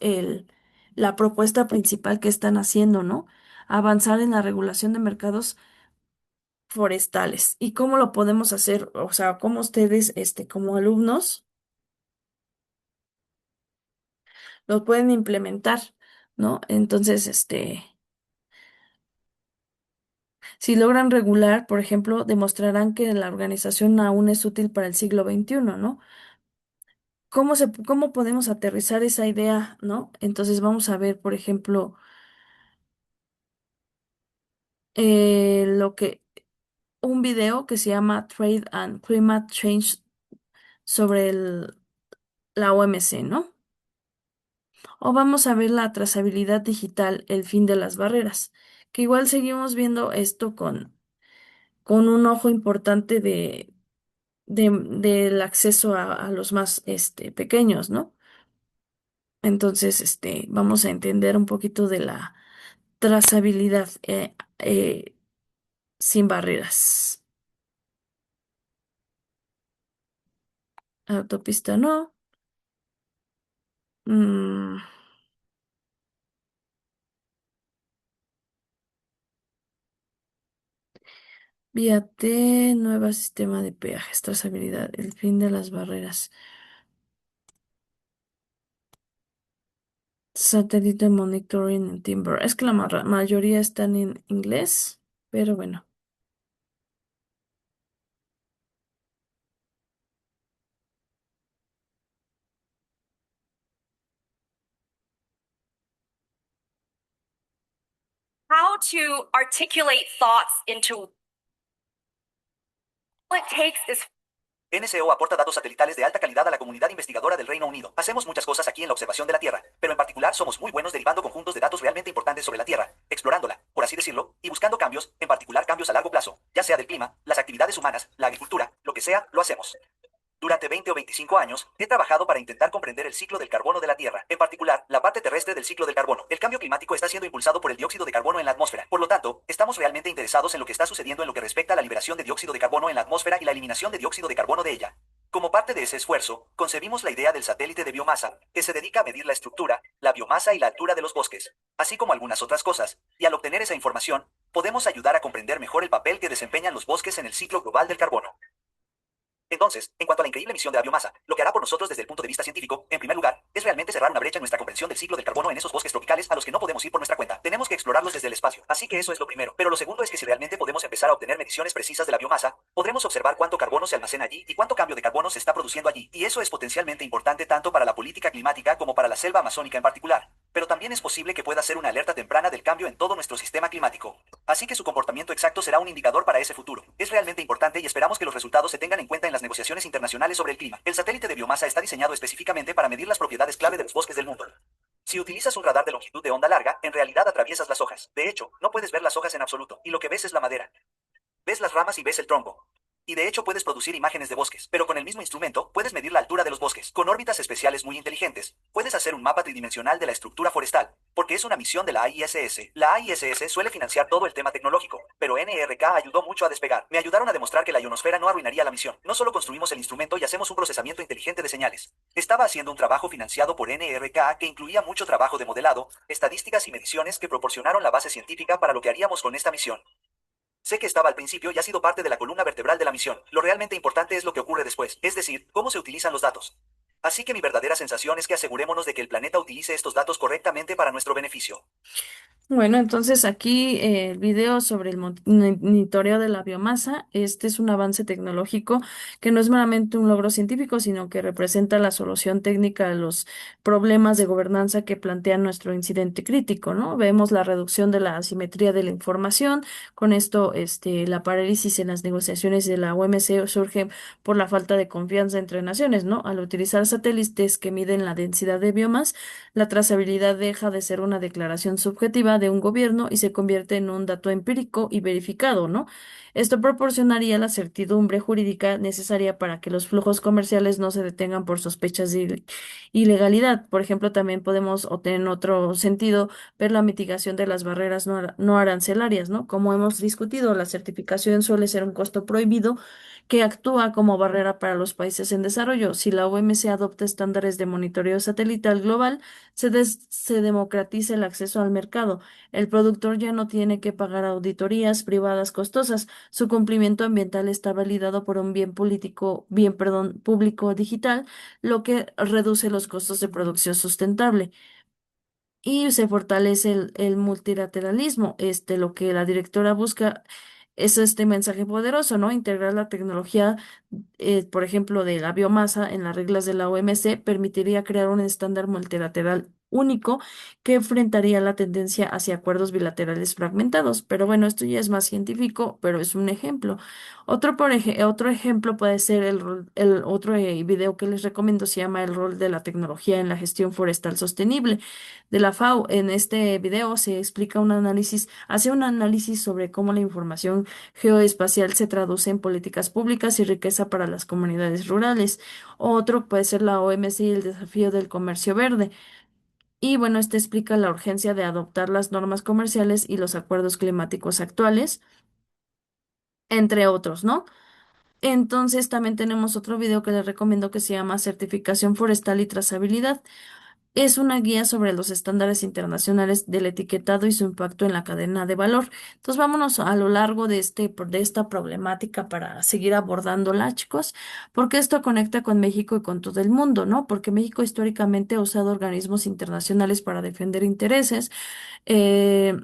[SPEAKER 1] la propuesta principal que están haciendo, ¿no? Avanzar en la regulación de mercados forestales. ¿Y cómo lo podemos hacer? O sea, cómo ustedes, como alumnos, lo pueden implementar, ¿no? Entonces, si logran regular, por ejemplo, demostrarán que la organización aún es útil para el siglo XXI, ¿no? ¿Cómo podemos aterrizar esa idea, ¿no? Entonces vamos a ver, por ejemplo, lo que un video que se llama Trade and Climate Change sobre la OMC, ¿no? O vamos a ver la trazabilidad digital, el fin de las barreras, que igual seguimos viendo esto con un ojo importante del acceso a los más pequeños, ¿no? Entonces, vamos a entender un poquito de la trazabilidad sin barreras. Autopista no. Mm, Vía T, nuevo sistema de peajes, trazabilidad, el fin de las barreras. Satélite monitoring en Timber. Es que la mayoría están en inglés, pero bueno.
[SPEAKER 7] How to articulate thoughts into what it takes is
[SPEAKER 8] NCO aporta datos satelitales de alta calidad a la comunidad investigadora del Reino Unido. Hacemos muchas cosas aquí en la observación de la Tierra, pero en particular somos muy buenos derivando conjuntos de datos realmente importantes sobre la Tierra, explorándola, por así decirlo, y buscando cambios, en particular cambios a largo plazo, ya sea del clima, las actividades humanas, la agricultura, lo que sea, lo hacemos. Durante 20 o 25 años, he trabajado para intentar comprender el ciclo del carbono de la Tierra, en particular, la parte terrestre del ciclo del carbono. El cambio climático está siendo impulsado por el dióxido de carbono en la atmósfera. Por lo tanto, estamos realmente interesados en lo que está sucediendo en lo que respecta a la liberación de dióxido de carbono en la atmósfera y la eliminación de dióxido de carbono de ella. Como parte de ese esfuerzo, concebimos la idea del satélite de biomasa, que se dedica a medir la estructura, la biomasa y la altura de los bosques, así como algunas otras cosas, y al obtener esa información, podemos ayudar a comprender mejor el papel que desempeñan los bosques en el ciclo global del carbono. Entonces, en cuanto a la increíble misión de la biomasa, lo que hará por nosotros desde el punto de vista científico, en primer lugar, es realmente cerrar una brecha en nuestra comprensión del ciclo del carbono en esos bosques tropicales a los que no podemos ir por nuestra cuenta. Tenemos que explorarlos desde el espacio. Así que eso es lo primero. Pero lo segundo es que si realmente podemos empezar a obtener mediciones precisas de la biomasa, podremos observar cuánto carbono se almacena allí y cuánto cambio de carbono se está produciendo allí. Y eso es potencialmente importante tanto para la política climática como para la selva amazónica en particular. Pero también es posible que pueda ser una alerta temprana del cambio en todo nuestro sistema climático. Así que su comportamiento exacto será un indicador para ese futuro. Es realmente importante y esperamos que los resultados se tengan en cuenta en las negociaciones internacionales sobre el clima. El satélite de biomasa está diseñado específicamente para medir las propiedades clave de los bosques del mundo. Si utilizas un radar de longitud de onda larga, en realidad atraviesas las hojas. De hecho, no puedes ver las hojas en absoluto, y lo que ves es la madera. Ves las ramas y ves el tronco. Y de hecho puedes producir imágenes de bosques, pero con el mismo instrumento puedes medir la altura de los bosques. Con órbitas especiales muy inteligentes, puedes hacer un mapa tridimensional de la estructura forestal, porque es una misión de la ISS. La ISS suele financiar todo el tema tecnológico, pero NRK ayudó mucho a despegar. Me ayudaron a demostrar que la ionosfera no arruinaría la misión. No solo construimos el instrumento y hacemos un procesamiento inteligente de señales. Estaba haciendo un trabajo financiado por NRK que incluía mucho trabajo de modelado, estadísticas y mediciones que proporcionaron la base científica para lo que haríamos con esta misión. Sé que estaba al principio y ha sido parte de la columna vertebral de la misión. Lo realmente importante es lo que ocurre después, es decir, cómo se utilizan los datos. Así que mi verdadera sensación es que asegurémonos de que el planeta utilice estos datos correctamente para nuestro beneficio.
[SPEAKER 1] Bueno, entonces aquí el video sobre el monitoreo de la biomasa. Este es un avance tecnológico que no es meramente un logro científico, sino que representa la solución técnica a los problemas de gobernanza que plantea nuestro incidente crítico, ¿no? Vemos la reducción de la asimetría de la información. Con esto, la parálisis en las negociaciones de la OMC surge por la falta de confianza entre naciones, ¿no? Al utilizar satélites que miden la densidad de biomas, la trazabilidad deja de ser una declaración subjetiva de un gobierno y se convierte en un dato empírico y verificado, ¿no? Esto proporcionaría la certidumbre jurídica necesaria para que los flujos comerciales no se detengan por sospechas de ilegalidad. Por ejemplo, también podemos, o en otro sentido, ver la mitigación de las barreras no arancelarias, ¿no? Como hemos discutido, la certificación suele ser un costo prohibido que actúa como barrera para los países en desarrollo. Si la OMC adopta estándares de monitoreo satelital global, se democratiza el acceso al mercado. El productor ya no tiene que pagar auditorías privadas costosas. Su cumplimiento ambiental está validado por un público digital, lo que reduce los costos de producción sustentable. Y se fortalece el multilateralismo. Lo que la directora busca es este mensaje poderoso, ¿no? Integrar la tecnología, por ejemplo, de la biomasa en las reglas de la OMC permitiría crear un estándar multilateral único que enfrentaría la tendencia hacia acuerdos bilaterales fragmentados. Pero bueno, esto ya es más científico, pero es un ejemplo. Otro ejemplo puede ser el otro video que les recomiendo, se llama El rol de la tecnología en la gestión forestal sostenible de la FAO. En este video se explica hace un análisis sobre cómo la información geoespacial se traduce en políticas públicas y riqueza para las comunidades rurales. Otro puede ser la OMC y el desafío del comercio verde. Y bueno, este explica la urgencia de adoptar las normas comerciales y los acuerdos climáticos actuales, entre otros, ¿no? Entonces también tenemos otro video que les recomiendo que se llama Certificación Forestal y Trazabilidad. Es una guía sobre los estándares internacionales del etiquetado y su impacto en la cadena de valor. Entonces, vámonos a lo largo de esta problemática para seguir abordándola, chicos, porque esto conecta con México y con todo el mundo, ¿no? Porque México históricamente ha usado organismos internacionales para defender intereses, eh,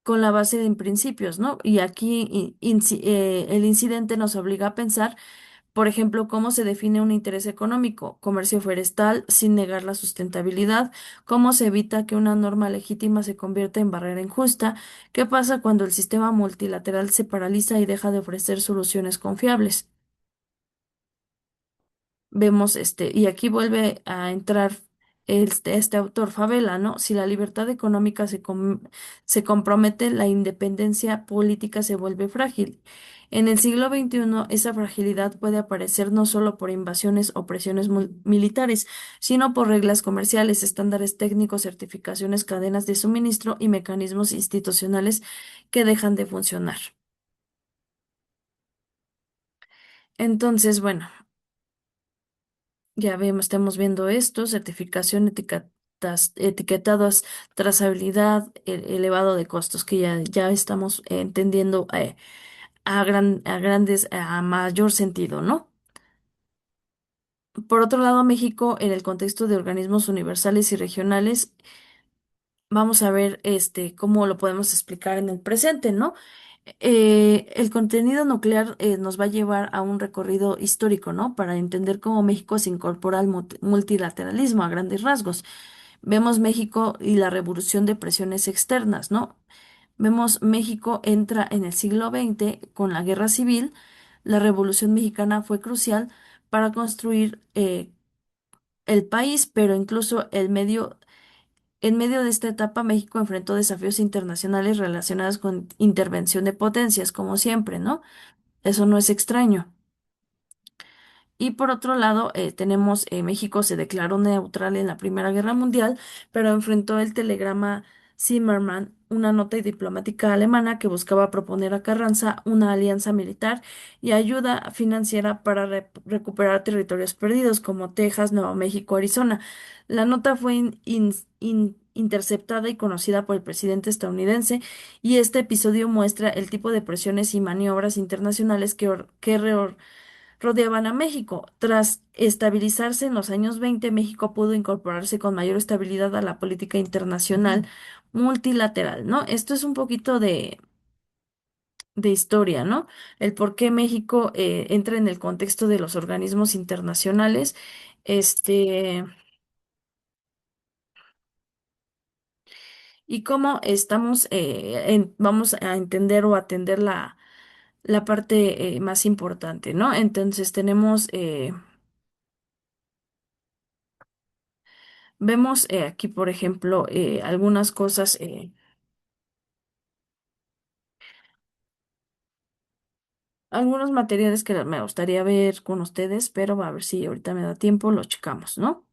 [SPEAKER 1] con la base en principios, ¿no? Y aquí el incidente nos obliga a pensar, por ejemplo, cómo se define un interés económico, comercio forestal, sin negar la sustentabilidad, cómo se evita que una norma legítima se convierta en barrera injusta, qué pasa cuando el sistema multilateral se paraliza y deja de ofrecer soluciones confiables. Vemos y aquí vuelve a entrar este autor Favela, ¿no? Si la libertad económica se compromete, la independencia política se vuelve frágil. En el siglo XXI, esa fragilidad puede aparecer no solo por invasiones o presiones militares, sino por reglas comerciales, estándares técnicos, certificaciones, cadenas de suministro y mecanismos institucionales que dejan de funcionar. Entonces, bueno. Ya vemos, estamos viendo esto, certificación, etiquetados, trazabilidad, elevado de costos, que ya estamos entendiendo a mayor sentido, ¿no? Por otro lado, México, en el contexto de organismos universales y regionales, vamos a ver cómo lo podemos explicar en el presente, ¿no? El contenido nuclear nos va a llevar a un recorrido histórico, ¿no? Para entender cómo México se incorpora al multilateralismo a grandes rasgos. Vemos México y la revolución de presiones externas, ¿no? Vemos México entra en el siglo XX con la Guerra Civil. La Revolución Mexicana fue crucial para construir el país, pero incluso en medio de esta etapa, México enfrentó desafíos internacionales relacionados con intervención de potencias, como siempre, ¿no? Eso no es extraño. Y por otro lado, tenemos México se declaró neutral en la Primera Guerra Mundial, pero enfrentó el telegrama Zimmermann, una nota diplomática alemana que buscaba proponer a Carranza una alianza militar y ayuda financiera para recuperar territorios perdidos como Texas, Nuevo México, Arizona. La nota fue interceptada y conocida por el presidente estadounidense, y este episodio muestra el tipo de presiones y maniobras internacionales que rodeaban a México. Tras estabilizarse en los años 20, México pudo incorporarse con mayor estabilidad a la política internacional multilateral, ¿no? Esto es un poquito de historia, ¿no? El por qué México entra en el contexto de los organismos internacionales, este, y cómo estamos, vamos a entender o atender la parte más importante, ¿no? Entonces tenemos, vemos aquí, por ejemplo, algunas cosas, algunos materiales que me gustaría ver con ustedes, pero a ver si ahorita me da tiempo, lo checamos, ¿no?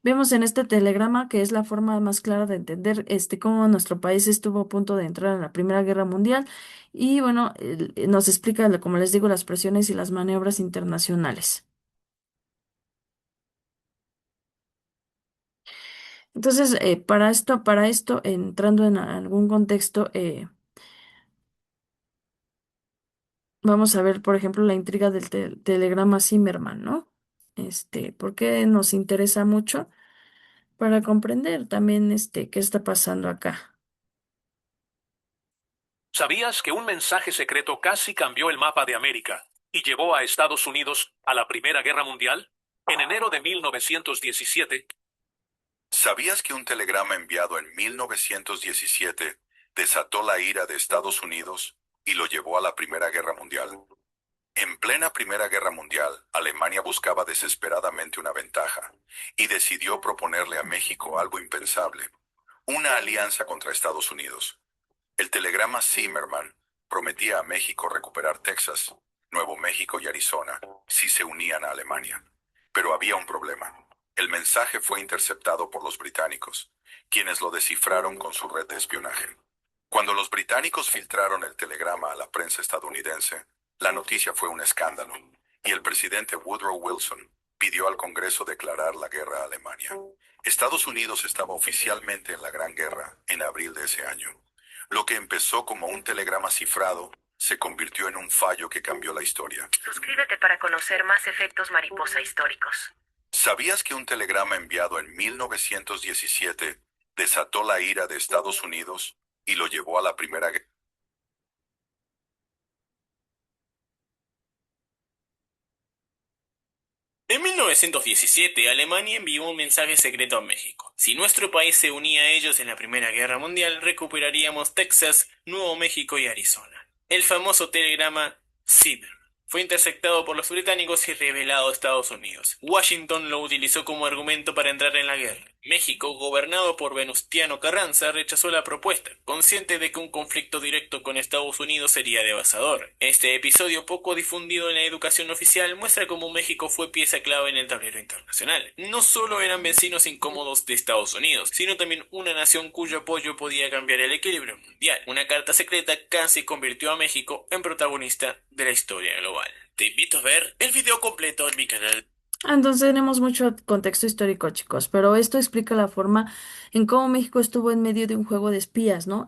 [SPEAKER 1] Vemos en este telegrama que es la forma más clara de entender cómo nuestro país estuvo a punto de entrar en la Primera Guerra Mundial y bueno, nos explica, como les digo, las presiones y las maniobras internacionales. Entonces, para esto, entrando en algún contexto, vamos a ver, por ejemplo, la intriga del telegrama Zimmerman, ¿no? ¿Por qué nos interesa mucho? Para comprender también, qué está pasando acá.
[SPEAKER 3] ¿Sabías que un mensaje secreto casi cambió el mapa de América y llevó a Estados Unidos a la Primera Guerra Mundial? En enero de 1917. ¿Sabías que un telegrama enviado en 1917 desató la ira de Estados Unidos y lo llevó a la Primera Guerra Mundial? En plena Primera Guerra Mundial, Alemania buscaba desesperadamente una ventaja y decidió proponerle a México algo impensable, una alianza contra Estados Unidos. El telegrama Zimmerman prometía a México recuperar Texas, Nuevo México y Arizona si se unían a Alemania. Pero había un problema. El mensaje fue interceptado por los británicos, quienes lo descifraron con su red de espionaje. Cuando los británicos filtraron el telegrama a la prensa estadounidense, la noticia fue un escándalo, y el presidente Woodrow Wilson pidió al Congreso declarar la guerra a Alemania. Estados Unidos estaba oficialmente en la Gran Guerra en abril de ese año. Lo que empezó como un telegrama cifrado se convirtió en un fallo que cambió la historia.
[SPEAKER 4] Suscríbete para conocer más efectos mariposa históricos.
[SPEAKER 3] ¿Sabías que un telegrama enviado en 1917 desató la ira de Estados Unidos y lo llevó a la Primera Guerra?
[SPEAKER 9] En 1917, Alemania envió un mensaje secreto a México. Si nuestro país se unía a ellos en la Primera Guerra Mundial, recuperaríamos Texas, Nuevo México y Arizona. El famoso telegrama Zimmerman fue interceptado por los británicos y revelado a Estados Unidos. Washington lo utilizó como argumento para entrar en la guerra. México, gobernado por Venustiano Carranza, rechazó la propuesta, consciente de que un conflicto directo con Estados Unidos sería devastador. Este episodio, poco difundido en la educación oficial, muestra cómo México fue pieza clave en el tablero internacional. No solo eran vecinos incómodos de Estados Unidos, sino también una nación cuyo apoyo podía cambiar el equilibrio mundial. Una carta secreta casi convirtió a México en protagonista de la historia global. Te invito a ver el video completo en mi canal.
[SPEAKER 1] Entonces tenemos mucho contexto histórico, chicos, pero esto explica la forma en cómo México estuvo en medio de un juego de espías, ¿no?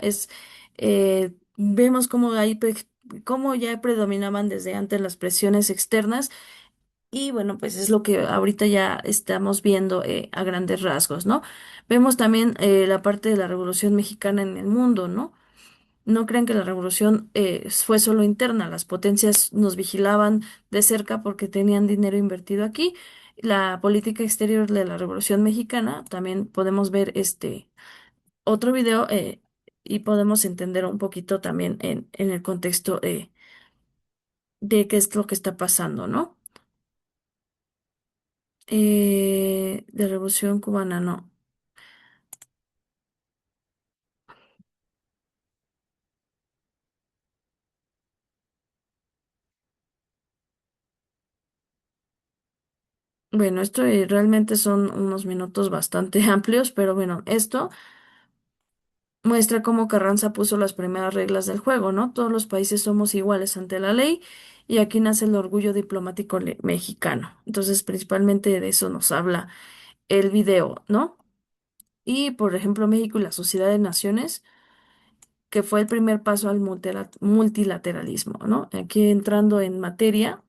[SPEAKER 1] Vemos cómo cómo ya predominaban desde antes las presiones externas y bueno, pues es lo que ahorita ya estamos viendo a grandes rasgos, ¿no? Vemos también la parte de la Revolución Mexicana en el mundo, ¿no? No crean que la revolución fue solo interna, las potencias nos vigilaban de cerca porque tenían dinero invertido aquí. La política exterior de la Revolución Mexicana, también podemos ver este otro video y podemos entender un poquito también en el contexto de qué es lo que está pasando, ¿no? De Revolución Cubana, no. Bueno, esto realmente son unos minutos bastante amplios, pero bueno, esto muestra cómo Carranza puso las primeras reglas del juego, ¿no? Todos los países somos iguales ante la ley y aquí nace el orgullo diplomático mexicano. Entonces, principalmente de eso nos habla el video, ¿no? Y, por ejemplo, México y la Sociedad de Naciones. que fue el primer paso al multilateralismo, ¿no? Aquí entrando en materia,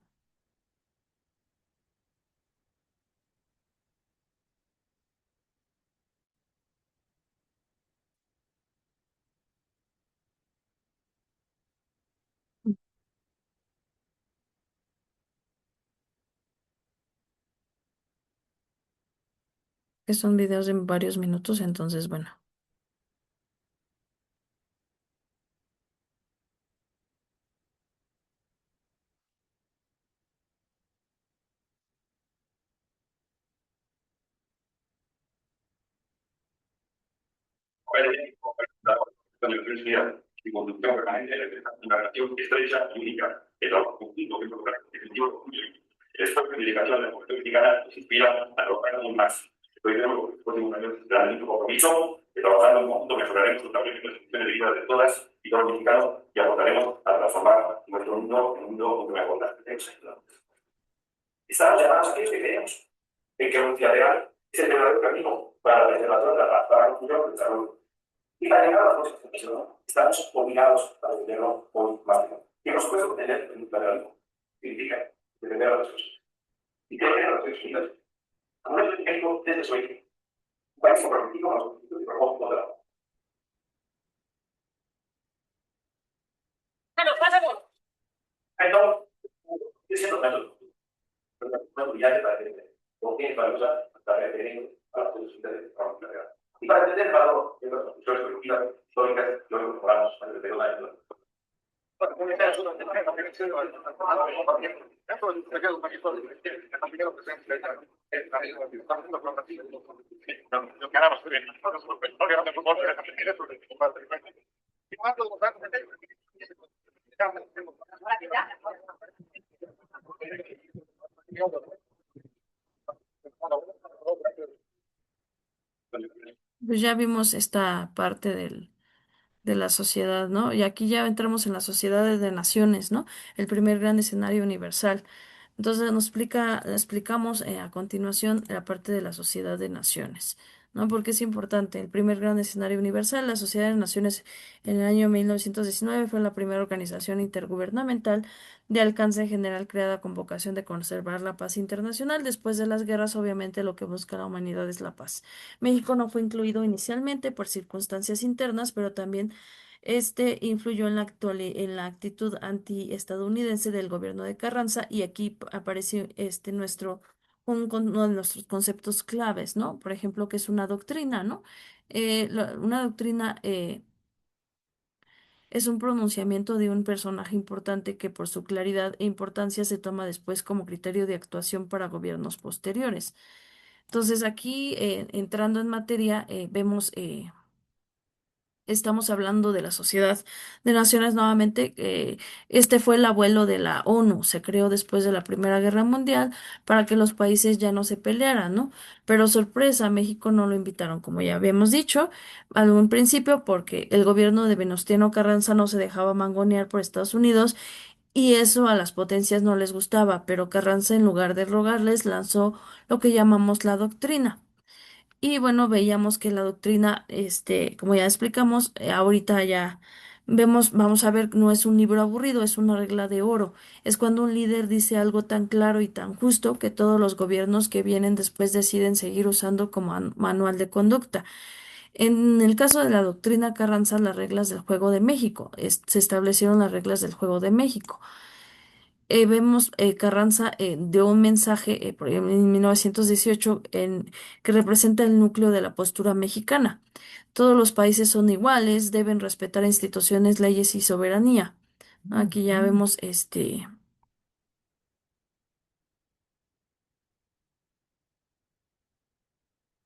[SPEAKER 1] que son videos de varios minutos, entonces, bueno,
[SPEAKER 10] Con la universidad y conducción permanente de una relación estrecha y única de trabajo conjunto que lograr objetivos comunes. El esfuerzo y dedicación de la Comisión Mexicana nos inspira a trabajar aún más. Hoy tenemos los próximos años el mismo compromiso de trabajar en conjunto, mejoraremos notablemente las condiciones de vida de todas y todos los mexicanos y aportaremos a transformar nuestro mundo en un mundo mucho mejor. Estamos llamados a ellos que creemos en que la universidad real es el verdadero camino para la preservación de la para el futuro del desarrollo. Y para llegar a las cosas que ¿no? Estamos obligados a defenderlo hoy más que nunca. Y por supuesto, tener el multilateralismo significa defender a las cosas. Y defender a las Naciones Unidas, como es el México desde su origen, un país comprometido con los objetivos y propósitos de la ONU. Bueno, pásalo. Entonces, diciendo tanto, una unidad para entender por qué para usar para referir a las Naciones Unidas de forma multilateral. Y para entender el valor de las construcciones colectivas, históricas, y hoy mejoramos para entender la ayuda.
[SPEAKER 1] pues ya vimos esta parte de la sociedad, ¿no? Y aquí ya entramos en las sociedades de naciones, ¿no? El primer gran escenario universal. Entonces explicamos a continuación la parte de la sociedad de naciones, ¿no? Porque es importante. El primer gran escenario universal, la Sociedad de Naciones en el año 1919 fue la primera organización intergubernamental de alcance general creada con vocación de conservar la paz internacional. Después de las guerras, obviamente lo que busca la humanidad es la paz. México no fue incluido inicialmente por circunstancias internas, pero también influyó en en la actitud antiestadounidense del gobierno de Carranza y aquí aparece uno de nuestros conceptos claves, ¿no? Por ejemplo, que es una doctrina, ¿no? Una doctrina es un pronunciamiento de un personaje importante que por su claridad e importancia se toma después como criterio de actuación para gobiernos posteriores. Entonces aquí, entrando en materia, vemos estamos hablando de la Sociedad de Naciones nuevamente. Este fue el abuelo de la ONU. Se creó después de la Primera Guerra Mundial para que los países ya no se pelearan, ¿no? Pero sorpresa, México no lo invitaron, como ya habíamos dicho al un principio, porque el gobierno de Venustiano Carranza no se dejaba mangonear por Estados Unidos y eso a las potencias no les gustaba, pero Carranza en lugar de rogarles lanzó lo que llamamos la doctrina. Y bueno, veíamos que la doctrina, como ya explicamos, ahorita ya vemos, vamos a ver, no es un libro aburrido, es una regla de oro. Es cuando un líder dice algo tan claro y tan justo que todos los gobiernos que vienen después deciden seguir usando como manual de conducta. En el caso de la doctrina Carranza, las reglas del juego de México, se establecieron las reglas del juego de México. Vemos Carranza dio un mensaje en 1918 que representa el núcleo de la postura mexicana. Todos los países son iguales, deben respetar instituciones, leyes y soberanía. Aquí ya vemos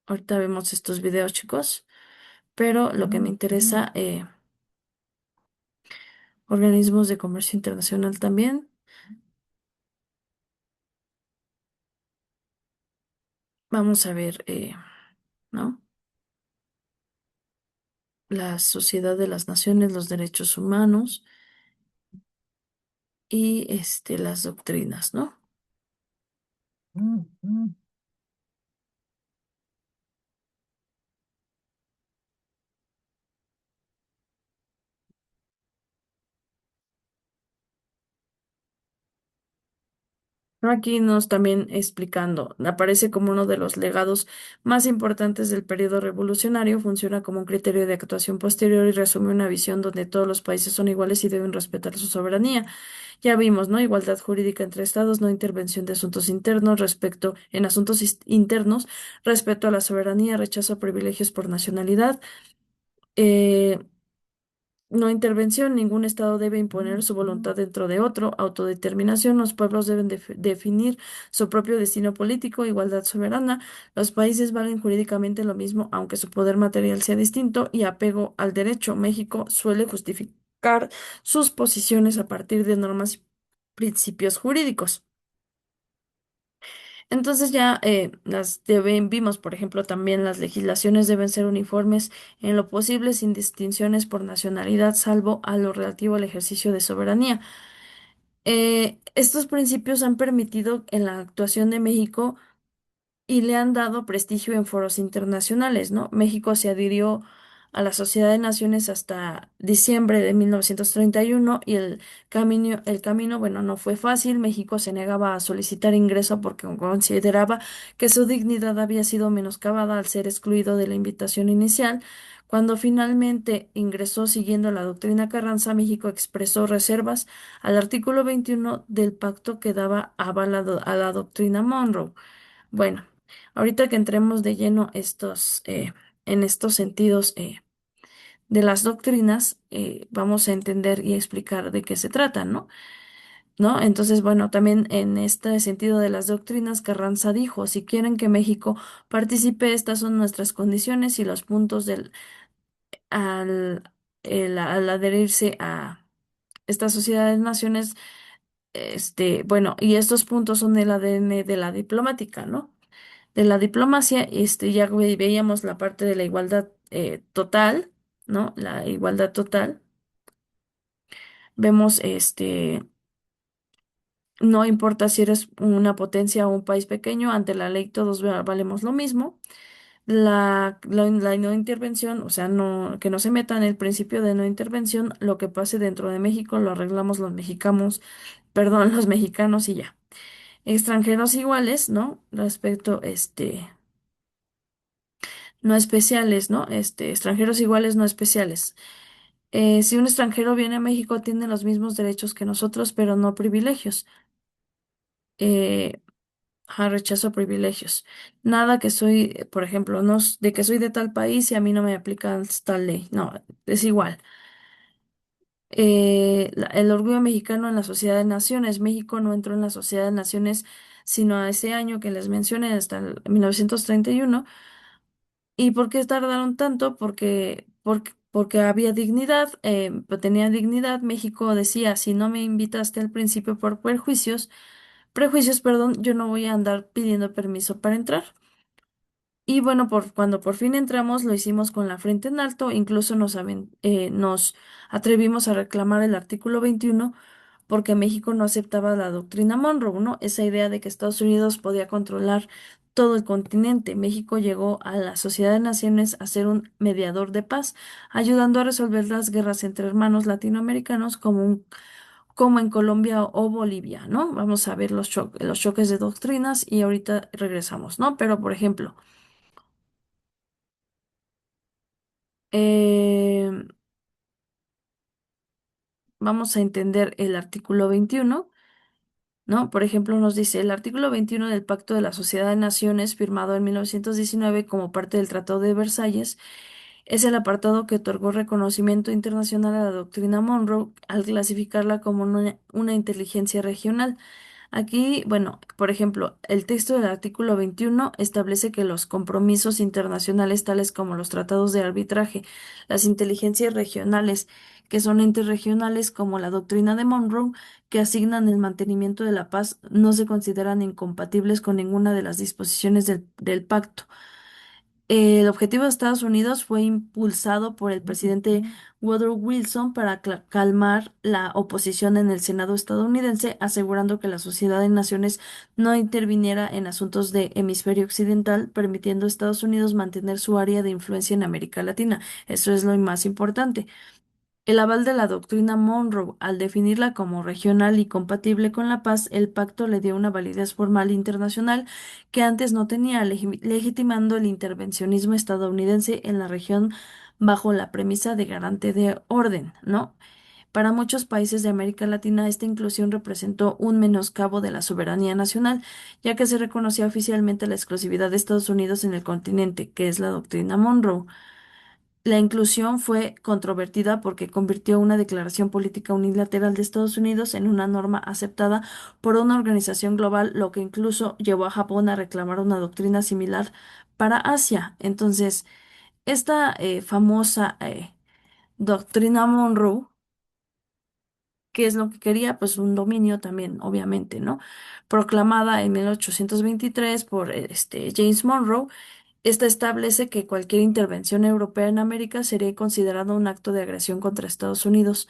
[SPEAKER 1] ahorita vemos estos videos, chicos, pero lo que me interesa, organismos de comercio internacional también. Vamos a ver, ¿no? La Sociedad de las Naciones, los derechos humanos y las doctrinas, ¿no? ¿No? Aquí nos también explicando, aparece como uno de los legados más importantes del periodo revolucionario, funciona como un criterio de actuación posterior y resume una visión donde todos los países son iguales y deben respetar su soberanía. Ya vimos, ¿no? Igualdad jurídica entre estados, no intervención de asuntos internos en asuntos internos, respeto a la soberanía, rechazo a privilegios por nacionalidad. eh, no intervención, ningún Estado debe imponer su voluntad dentro de otro. Autodeterminación, los pueblos deben definir su propio destino político. Igualdad soberana, los países valen jurídicamente lo mismo, aunque su poder material sea distinto. Y apego al derecho, México suele justificar sus posiciones a partir de normas y principios jurídicos. Entonces ya vimos, por ejemplo, también las legislaciones deben ser uniformes en lo posible, sin distinciones por nacionalidad, salvo a lo relativo al ejercicio de soberanía. Estos principios han permitido en la actuación de México y le han dado prestigio en foros internacionales, ¿no? México se adhirió a la Sociedad de Naciones hasta diciembre de 1931 y el camino, bueno, no fue fácil. México se negaba a solicitar ingreso porque consideraba que su dignidad había sido menoscabada al ser excluido de la invitación inicial. Cuando finalmente ingresó siguiendo la doctrina Carranza, México expresó reservas al artículo 21 del pacto que daba aval a la doctrina Monroe. Bueno, ahorita que entremos de lleno en estos sentidos de las doctrinas, vamos a entender y explicar de qué se trata, ¿no? ¿No? Entonces, bueno, también en este sentido de las doctrinas, Carranza dijo, si quieren que México participe, estas son nuestras condiciones y los puntos al, al adherirse a esta sociedad de naciones, bueno, y estos puntos son el ADN de la diplomática, ¿no? De la diplomacia, ya veíamos la parte de la igualdad total, ¿no? La igualdad total. Vemos, no importa si eres una potencia o un país pequeño, ante la ley todos valemos lo mismo. La no intervención, o sea, no, que no se meta en el principio de no intervención, lo que pase dentro de México lo arreglamos los mexicanos, perdón, los mexicanos y ya. Extranjeros iguales, ¿no? Respecto, no especiales, ¿no? Extranjeros iguales, no especiales. Si un extranjero viene a México, tiene los mismos derechos que nosotros, pero no privilegios. Eh, Rechazo privilegios. Nada que soy, por ejemplo, no de que soy de tal país y a mí no me aplican tal ley. No, es igual. El orgullo mexicano en la Sociedad de Naciones. México no entró en la Sociedad de Naciones sino a ese año que les mencioné, hasta el 1931. ¿Y por qué tardaron tanto? Porque había dignidad, pues tenía dignidad. México decía, si no me invitaste al principio por prejuicios, perdón, yo no voy a andar pidiendo permiso para entrar. Y bueno, cuando por fin entramos, lo hicimos con la frente en alto, incluso nos atrevimos a reclamar el artículo 21 porque México no aceptaba la doctrina Monroe, ¿no? Esa idea de que Estados Unidos podía controlar todo el continente. México llegó a la Sociedad de Naciones a ser un mediador de paz, ayudando a resolver las guerras entre hermanos latinoamericanos como en Colombia o Bolivia, ¿no? Vamos a ver los choques de doctrinas y ahorita regresamos, ¿no? Pero, por ejemplo, eh, vamos a entender el artículo 21. ¿No? Por ejemplo, nos dice el artículo 21 del Pacto de la Sociedad de Naciones, firmado en 1919 como parte del Tratado de Versalles, es el apartado que otorgó reconocimiento internacional a la doctrina Monroe al clasificarla como una inteligencia regional. Aquí, bueno, por ejemplo, el texto del artículo 21 establece que los compromisos internacionales tales como los tratados de arbitraje, las inteligencias regionales, que son entes regionales como la doctrina de Monroe, que asignan el mantenimiento de la paz, no se consideran incompatibles con ninguna de las disposiciones del pacto. El objetivo de Estados Unidos fue impulsado por el presidente Woodrow Wilson para calmar la oposición en el Senado estadounidense, asegurando que la Sociedad de Naciones no interviniera en asuntos de hemisferio occidental, permitiendo a Estados Unidos mantener su área de influencia en América Latina. Eso es lo más importante. el aval de la doctrina Monroe, al definirla como regional y compatible con la paz, el pacto le dio una validez formal internacional que antes no tenía, legitimando el intervencionismo estadounidense en la región bajo la premisa de garante de orden, ¿no? Para muchos países de América Latina, esta inclusión representó un menoscabo de la soberanía nacional, ya que se reconocía oficialmente la exclusividad de Estados Unidos en el continente, que es la doctrina Monroe. La inclusión fue controvertida porque convirtió una declaración política unilateral de Estados Unidos en una norma aceptada por una organización global, lo que incluso llevó a Japón a reclamar una doctrina similar para Asia. Entonces, esta famosa doctrina Monroe, ¿qué es lo que quería? Pues un dominio también, obviamente, ¿no? Proclamada en 1823 por James Monroe, esta establece que cualquier intervención europea en América sería considerada un acto de agresión contra Estados Unidos,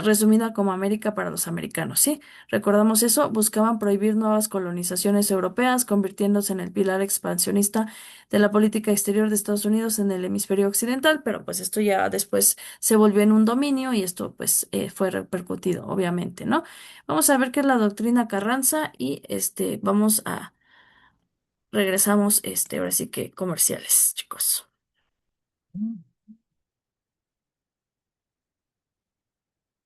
[SPEAKER 1] resumida como América para los americanos, ¿sí? Recordamos eso, buscaban prohibir nuevas colonizaciones europeas, convirtiéndose en el pilar expansionista de la política exterior de Estados Unidos en el hemisferio occidental, pero pues esto ya después se volvió en un dominio y esto pues fue repercutido, obviamente, ¿no? Vamos a ver qué es la doctrina Carranza y vamos a regresamos, ahora sí que comerciales, chicos.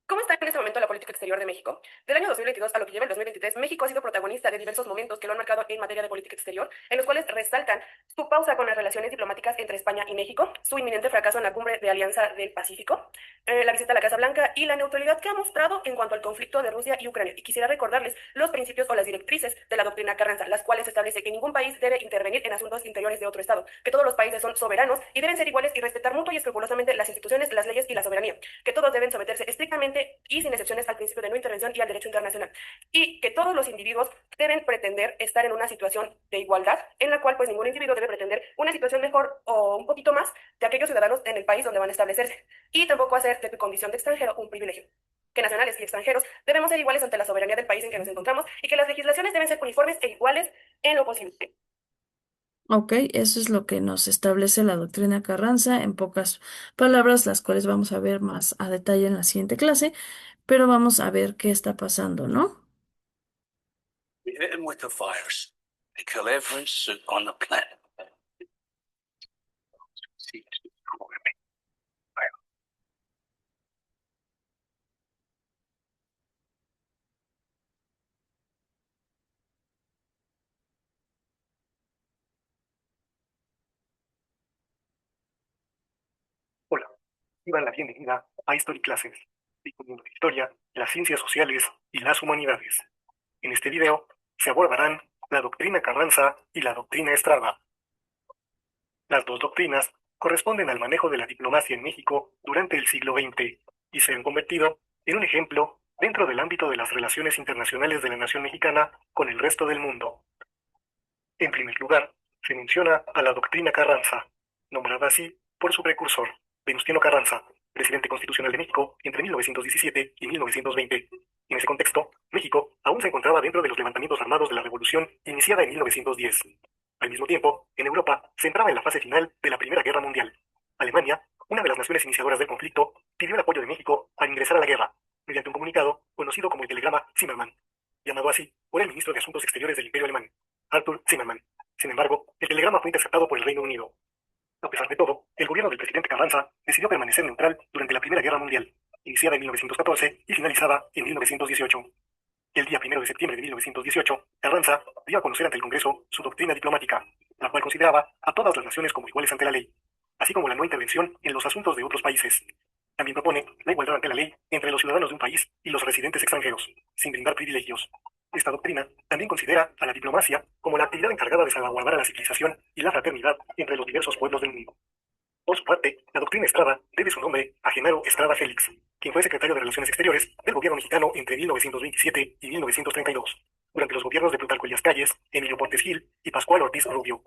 [SPEAKER 11] ¿Cómo está en este momento la política exterior de México? Del año 2022 a lo que lleva el 2023, México ha sido protagonista de diversos momentos que lo han marcado en materia de política exterior, en los cuales resaltan su pausa con las relaciones diplomáticas entre España y México, su inminente fracaso en la cumbre de Alianza del Pacífico, la visita a la Casa Blanca y la neutralidad que ha mostrado en cuanto al conflicto de Rusia y Ucrania. Y quisiera recordarles los principios o las directrices de la doctrina Carranza, las cuales establece que ningún país debe intervenir en asuntos interiores de otro Estado, que todos los países son soberanos y deben ser iguales y respetar mutua y escrupulosamente las instituciones, las leyes y la soberanía, que todos deben someterse estrictamente y sin excepciones al principio de no intervención y al derecho internacional, y que todos los individuos deben pretender estar en una situación de igualdad, en la cual pues ningún individuo debe pretender una situación mejor o un poquito más de aquellos ciudadanos en el país donde van a establecerse, y tampoco hacer de tu condición de extranjero un privilegio, que nacionales y extranjeros debemos ser iguales ante la soberanía del país en que nos encontramos y que las legislaciones deben ser uniformes e iguales en lo posible.
[SPEAKER 1] Ok, eso es lo que nos establece la doctrina Carranza en pocas palabras, las cuales vamos a ver más a detalle en la siguiente clase, pero vamos a ver qué está pasando, ¿no?
[SPEAKER 12] We hit them with the fires. They kill every suit on the planet.
[SPEAKER 13] Hola, y dan la bienvenida a History Classes, difundiendo la historia, las ciencias sociales y las humanidades. En este video se abordarán la doctrina Carranza y la doctrina Estrada. Las dos doctrinas corresponden al manejo de la diplomacia en México durante el siglo XX y se han convertido en un ejemplo dentro del ámbito de las relaciones internacionales de la nación mexicana con el resto del mundo. En primer lugar, se menciona a la doctrina Carranza, nombrada así por su precursor, Venustiano Carranza, presidente constitucional de México entre 1917 y 1920. En ese contexto, México aún se encontraba dentro de los levantamientos armados de la Revolución iniciada en 1910. Al mismo tiempo, en Europa se entraba en la fase final de la Primera Guerra Mundial. Alemania, una de las naciones iniciadoras del conflicto, pidió el apoyo de México al ingresar a la guerra, mediante un comunicado conocido como el telegrama Zimmermann, llamado así por el ministro de Asuntos Exteriores del Imperio Alemán, Arthur Zimmermann. Sin embargo, el telegrama fue interceptado por el Reino Unido. A pesar de todo, el gobierno del presidente Carranza decidió permanecer neutral durante la Primera Guerra Mundial, iniciada en 1914 y finalizada en 1918. El día 1 de septiembre de 1918, Carranza dio a conocer ante el Congreso su doctrina diplomática, la cual consideraba a todas las naciones como iguales ante la ley, así como la no intervención en los asuntos de otros países. También propone la igualdad ante la ley entre los ciudadanos de un país y los residentes extranjeros, sin brindar privilegios. Esta doctrina también considera a la diplomacia como la actividad encargada de salvaguardar a la civilización y la fraternidad entre los diversos pueblos del mundo. Por su parte, la doctrina Estrada debe su nombre a Genaro Estrada Félix, quien fue secretario de Relaciones Exteriores del gobierno mexicano entre 1927 y 1932, durante los gobiernos de Plutarco Elías Calles, Emilio Portes Gil y Pascual Ortiz Rubio.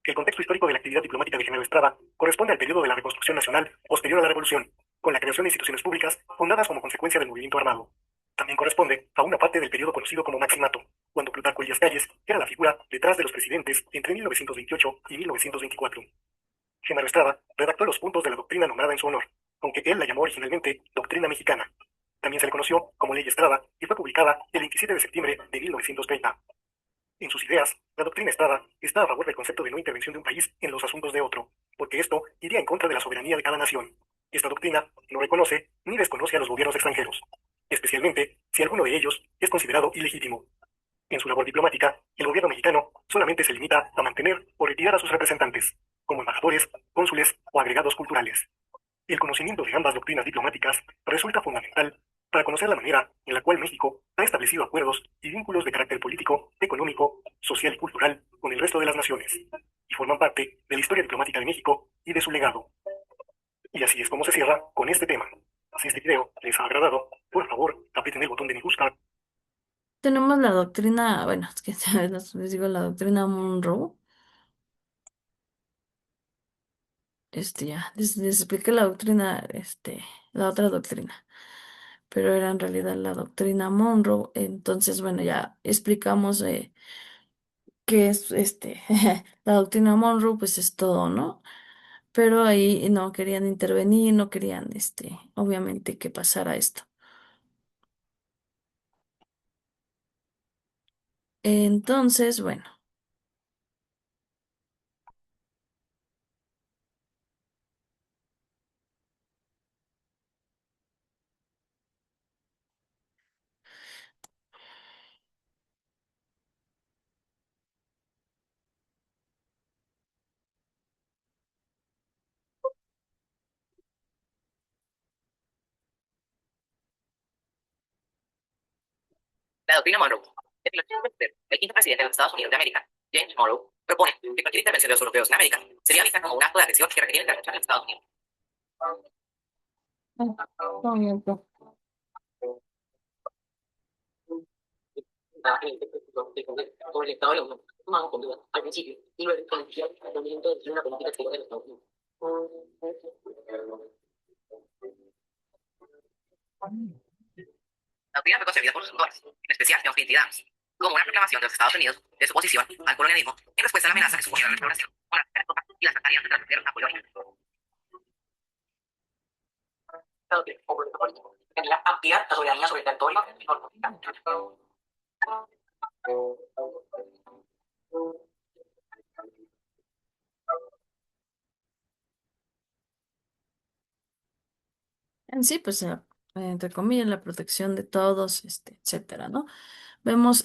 [SPEAKER 13] El contexto histórico de la actividad diplomática de Genaro Estrada corresponde al periodo de la reconstrucción nacional posterior a la Revolución, con la creación de instituciones públicas fundadas como consecuencia del movimiento armado. También corresponde a una parte del periodo conocido como Maximato, cuando Plutarco Elías Calles era la figura detrás de los presidentes entre 1928 y 1924. Genaro Estrada redactó los puntos de la doctrina nombrada en su honor, aunque él la llamó originalmente Doctrina Mexicana. También se le conoció como Ley Estrada y fue publicada el 27 de septiembre de 1930. En sus ideas, la doctrina Estrada está a favor del concepto de no intervención de un país en los asuntos de otro, porque esto iría en contra de la soberanía de cada nación. Esta doctrina no reconoce ni desconoce a los gobiernos extranjeros, especialmente si alguno de ellos es considerado ilegítimo. En su labor diplomática, el gobierno mexicano solamente se limita a mantener o retirar a sus representantes, como embajadores, cónsules o agregados culturales. El conocimiento de ambas doctrinas diplomáticas resulta fundamental para conocer la manera en la cual México ha establecido acuerdos y vínculos de carácter político, económico, social y cultural con el resto de las naciones, y forman parte de la historia diplomática de México y de su legado. Y así es como se cierra con este tema. Si este video les ha agradado, por favor, aprieten el botón de me gusta.
[SPEAKER 1] Tenemos la doctrina, bueno, es que ya les digo la doctrina Monroe. Ya, les expliqué la doctrina, la otra doctrina, pero era en realidad la doctrina Monroe. Entonces, bueno, ya explicamos qué es, la doctrina Monroe, pues es todo, ¿no? Pero ahí no querían intervenir, no querían, obviamente que pasara esto. Entonces, bueno.
[SPEAKER 6] La doctrina Monroe. El quinto presidente de los Estados Unidos de América, James Monroe, propone que cualquier intervención de los europeos en América sería vista como un acto de agresión que requería intervención de los Estados Unidos. Sobre el Estado de la Unión, tomado con duda al principio y luego con el planteamiento de una política exterior de los Estados Unidos. La doctrina fue concebida por los autores, en especial John Quincy Adams, como una proclamación de los Estados Unidos de su oposición al colonialismo en respuesta a la amenaza que suponía la restauración con las tropas y las batallas tras el gobierno napoleónico. La doctrina fue político, pretendía ampliar la soberanía sobre el territorio norteamericano.
[SPEAKER 1] En sí, pues, entre comillas, la protección de todos, etcétera, ¿no? Vemos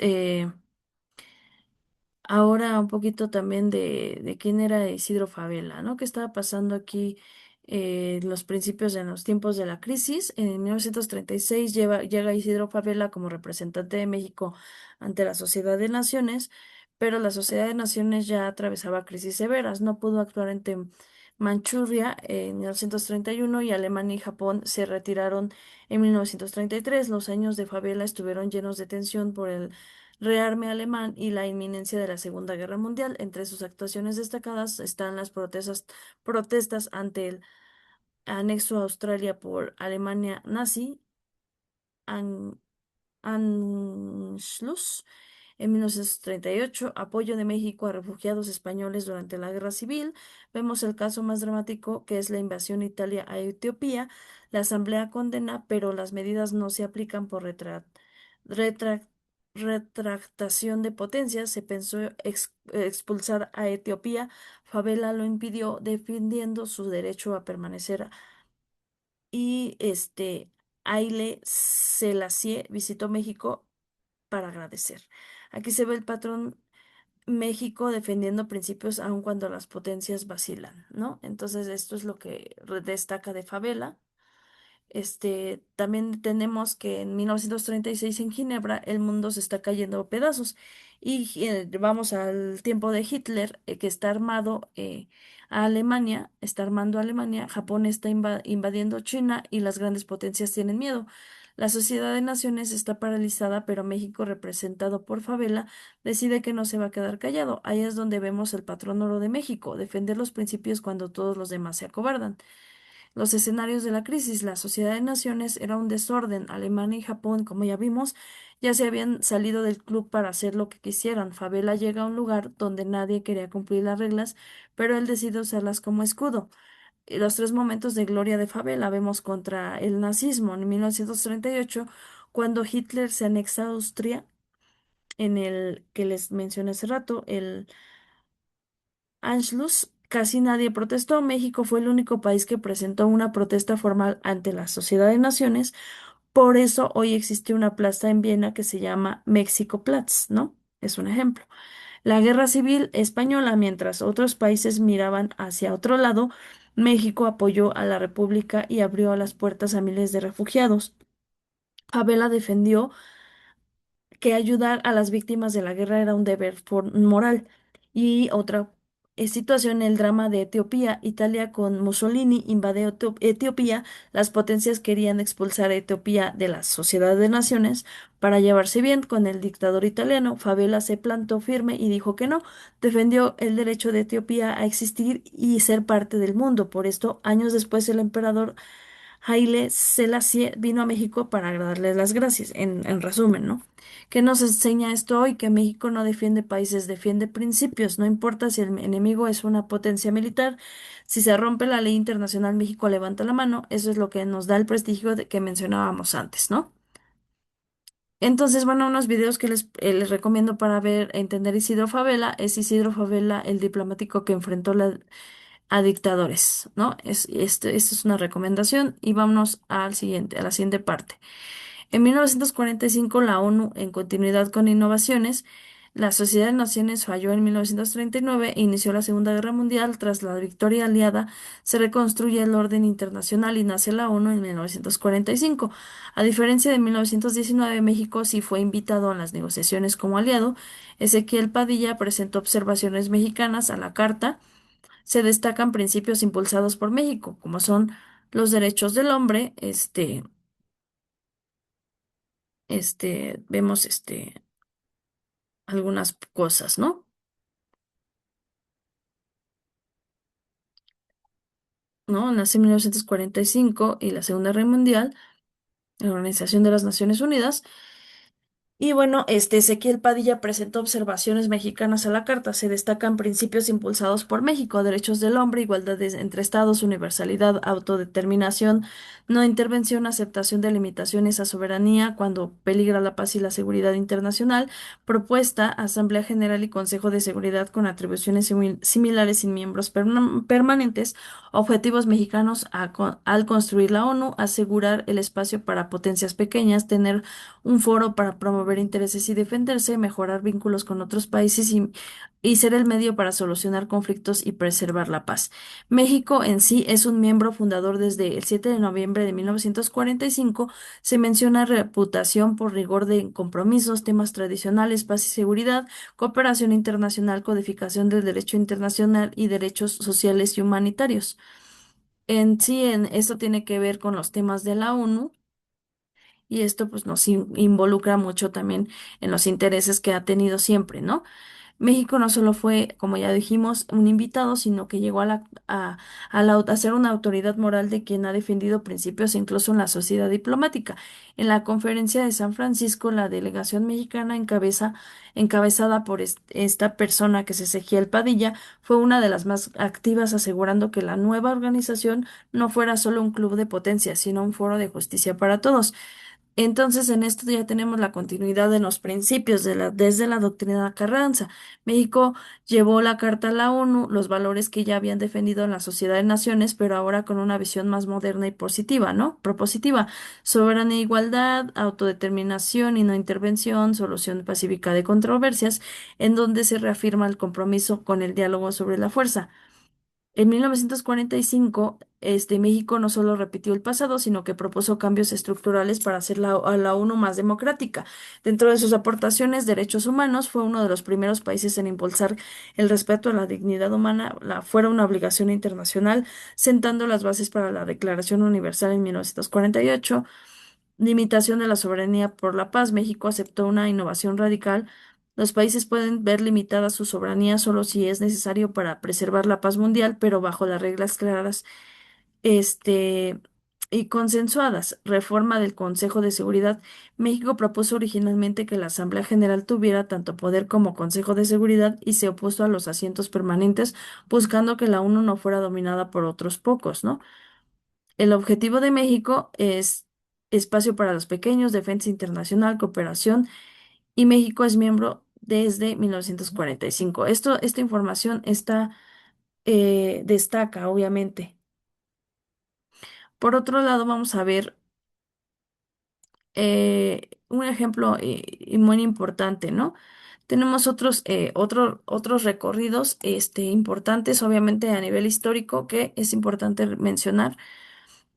[SPEAKER 1] ahora un poquito también de quién era Isidro Fabela, ¿no? ¿Qué estaba pasando aquí en los principios, en los tiempos de la crisis? En 1936 llega Isidro Fabela como representante de México ante la Sociedad de Naciones, pero la Sociedad de Naciones ya atravesaba crisis severas, no pudo actuar ante Manchuria en 1931 y Alemania y Japón se retiraron en 1933. Los años de Fabela estuvieron llenos de tensión por el rearme alemán y la inminencia de la Segunda Guerra Mundial. Entre sus actuaciones destacadas están las protestas ante el anexo a Australia por Alemania nazi, Anschluss en 1938, apoyo de México a refugiados españoles durante la Guerra Civil. Vemos el caso más dramático que es la invasión de Italia a Etiopía. La Asamblea condena, pero las medidas no se aplican por retra- retractación de potencias. Se pensó expulsar a Etiopía. Fabela lo impidió, defendiendo su derecho a permanecer y Haile Selassie visitó México para agradecer. Aquí se ve el patrón México defendiendo principios aun cuando las potencias vacilan, ¿no? Entonces esto es lo que destaca de Fabela. También tenemos que en 1936 en Ginebra el mundo se está cayendo a pedazos y vamos al tiempo de Hitler que está armado a Alemania, está armando a Alemania, Japón está invadiendo China y las grandes potencias tienen miedo. La Sociedad de Naciones está paralizada, pero México, representado por Favela, decide que no se va a quedar callado. Ahí es donde vemos el patrón oro de México, defender los principios cuando todos los demás se acobardan. Los escenarios de la crisis, la Sociedad de Naciones era un desorden. Alemania y Japón, como ya vimos, ya se habían salido del club para hacer lo que quisieran. Fabela llega a un lugar donde nadie quería cumplir las reglas, pero él decide usarlas como escudo. los tres momentos de gloria de Fabela. Vemos contra el nazismo en 1938, cuando Hitler se anexa a Austria, en el que les mencioné hace rato, el Anschluss. Casi nadie protestó. México fue el único país que presentó una protesta formal ante la Sociedad de Naciones. Por eso hoy existe una plaza en Viena que se llama México Platz, ¿no? Es un ejemplo. La guerra civil española, mientras otros países miraban hacia otro lado, México apoyó a la República y abrió las puertas a miles de refugiados. Fabela defendió que ayudar a las víctimas de la guerra era un deber moral. Y otra situación, el drama de Etiopía. Italia con Mussolini invadió Etiopía. Las potencias querían expulsar a Etiopía de la Sociedad de Naciones para llevarse bien con el dictador italiano. Fabela se plantó firme y dijo que no. Defendió el derecho de Etiopía a existir y ser parte del mundo. Por esto, años después, el emperador Haile Selassie vino a México para darles las gracias, en resumen, ¿no? ¿Qué nos enseña esto hoy? Que México no defiende países, defiende principios. No importa si el enemigo es una potencia militar, si se rompe la ley internacional, México levanta la mano. Eso es lo que nos da el prestigio que mencionábamos antes, ¿no? Entonces, bueno, unos videos que les recomiendo para ver, entender Isidro Favela, es Isidro Favela, el diplomático que enfrentó a dictadores, ¿no? Esto es una recomendación y vámonos a la siguiente parte. En 1945, la ONU, en continuidad con innovaciones, la Sociedad de Naciones falló en 1939 e inició la Segunda Guerra Mundial. Tras la victoria aliada, se reconstruye el orden internacional y nace la ONU en 1945. A diferencia de 1919, México sí fue invitado a las negociaciones como aliado. Ezequiel Padilla presentó observaciones mexicanas a la Carta. Se destacan principios impulsados por México, como son los derechos del hombre. Vemos algunas cosas, ¿no? ¿No? Nace en 1945 y la Segunda Guerra Mundial, la Organización de las Naciones Unidas. Y bueno, Ezequiel Padilla presentó observaciones mexicanas a la Carta. Se destacan principios impulsados por México: derechos del hombre, igualdad entre estados, universalidad, autodeterminación, no intervención, aceptación de limitaciones a soberanía cuando peligra la paz y la seguridad internacional, propuesta, Asamblea General y Consejo de Seguridad con atribuciones similares sin miembros permanentes, objetivos mexicanos al construir la ONU, asegurar el espacio para potencias pequeñas, tener un foro para promover intereses y defenderse, mejorar vínculos con otros países y ser el medio para solucionar conflictos y preservar la paz. México en sí es un miembro fundador desde el 7 de noviembre de 1945. Se menciona reputación por rigor de compromisos, temas tradicionales, paz y seguridad, cooperación internacional, codificación del derecho internacional y derechos sociales y humanitarios. En sí, esto tiene que ver con los temas de la ONU y esto pues nos involucra mucho también en los intereses que ha tenido siempre, ¿no? México no solo fue, como ya dijimos, un invitado, sino que llegó a ser una autoridad moral de quien ha defendido principios incluso en la sociedad diplomática. En la conferencia de San Francisco, la delegación mexicana encabezada por esta persona que se Ezequiel Padilla, fue una de las más activas, asegurando que la nueva organización no fuera solo un club de potencias, sino un foro de justicia para todos. Entonces, en esto ya tenemos la continuidad de los principios desde la doctrina Carranza. México llevó la Carta a la ONU, los valores que ya habían defendido en la Sociedad de Naciones, pero ahora con una visión más moderna y positiva, ¿no? Propositiva: soberanía e igualdad, autodeterminación y no intervención, solución pacífica de controversias, en donde se reafirma el compromiso con el diálogo sobre la fuerza. En 1945, México no solo repitió el pasado, sino que propuso cambios estructurales para hacer a la ONU más democrática. Dentro de sus aportaciones, derechos humanos, fue uno de los primeros países en impulsar el respeto a la dignidad humana, fuera una obligación internacional, sentando las bases para la Declaración Universal en 1948. Limitación de la soberanía por la paz. México aceptó una innovación radical. Los países pueden ver limitada su soberanía solo si es necesario para preservar la paz mundial, pero bajo las reglas claras. Este, y consensuadas. Reforma del Consejo de Seguridad. México propuso originalmente que la Asamblea General tuviera tanto poder como Consejo de Seguridad y se opuso a los asientos permanentes, buscando que la ONU no fuera dominada por otros pocos, ¿no? El objetivo de México es espacio para los pequeños, defensa internacional, cooperación, y México es miembro desde 1945. Esta información destaca, obviamente. Por otro lado, vamos a ver un ejemplo y muy importante, ¿no? Tenemos otros recorridos importantes, obviamente a nivel histórico, que es importante mencionar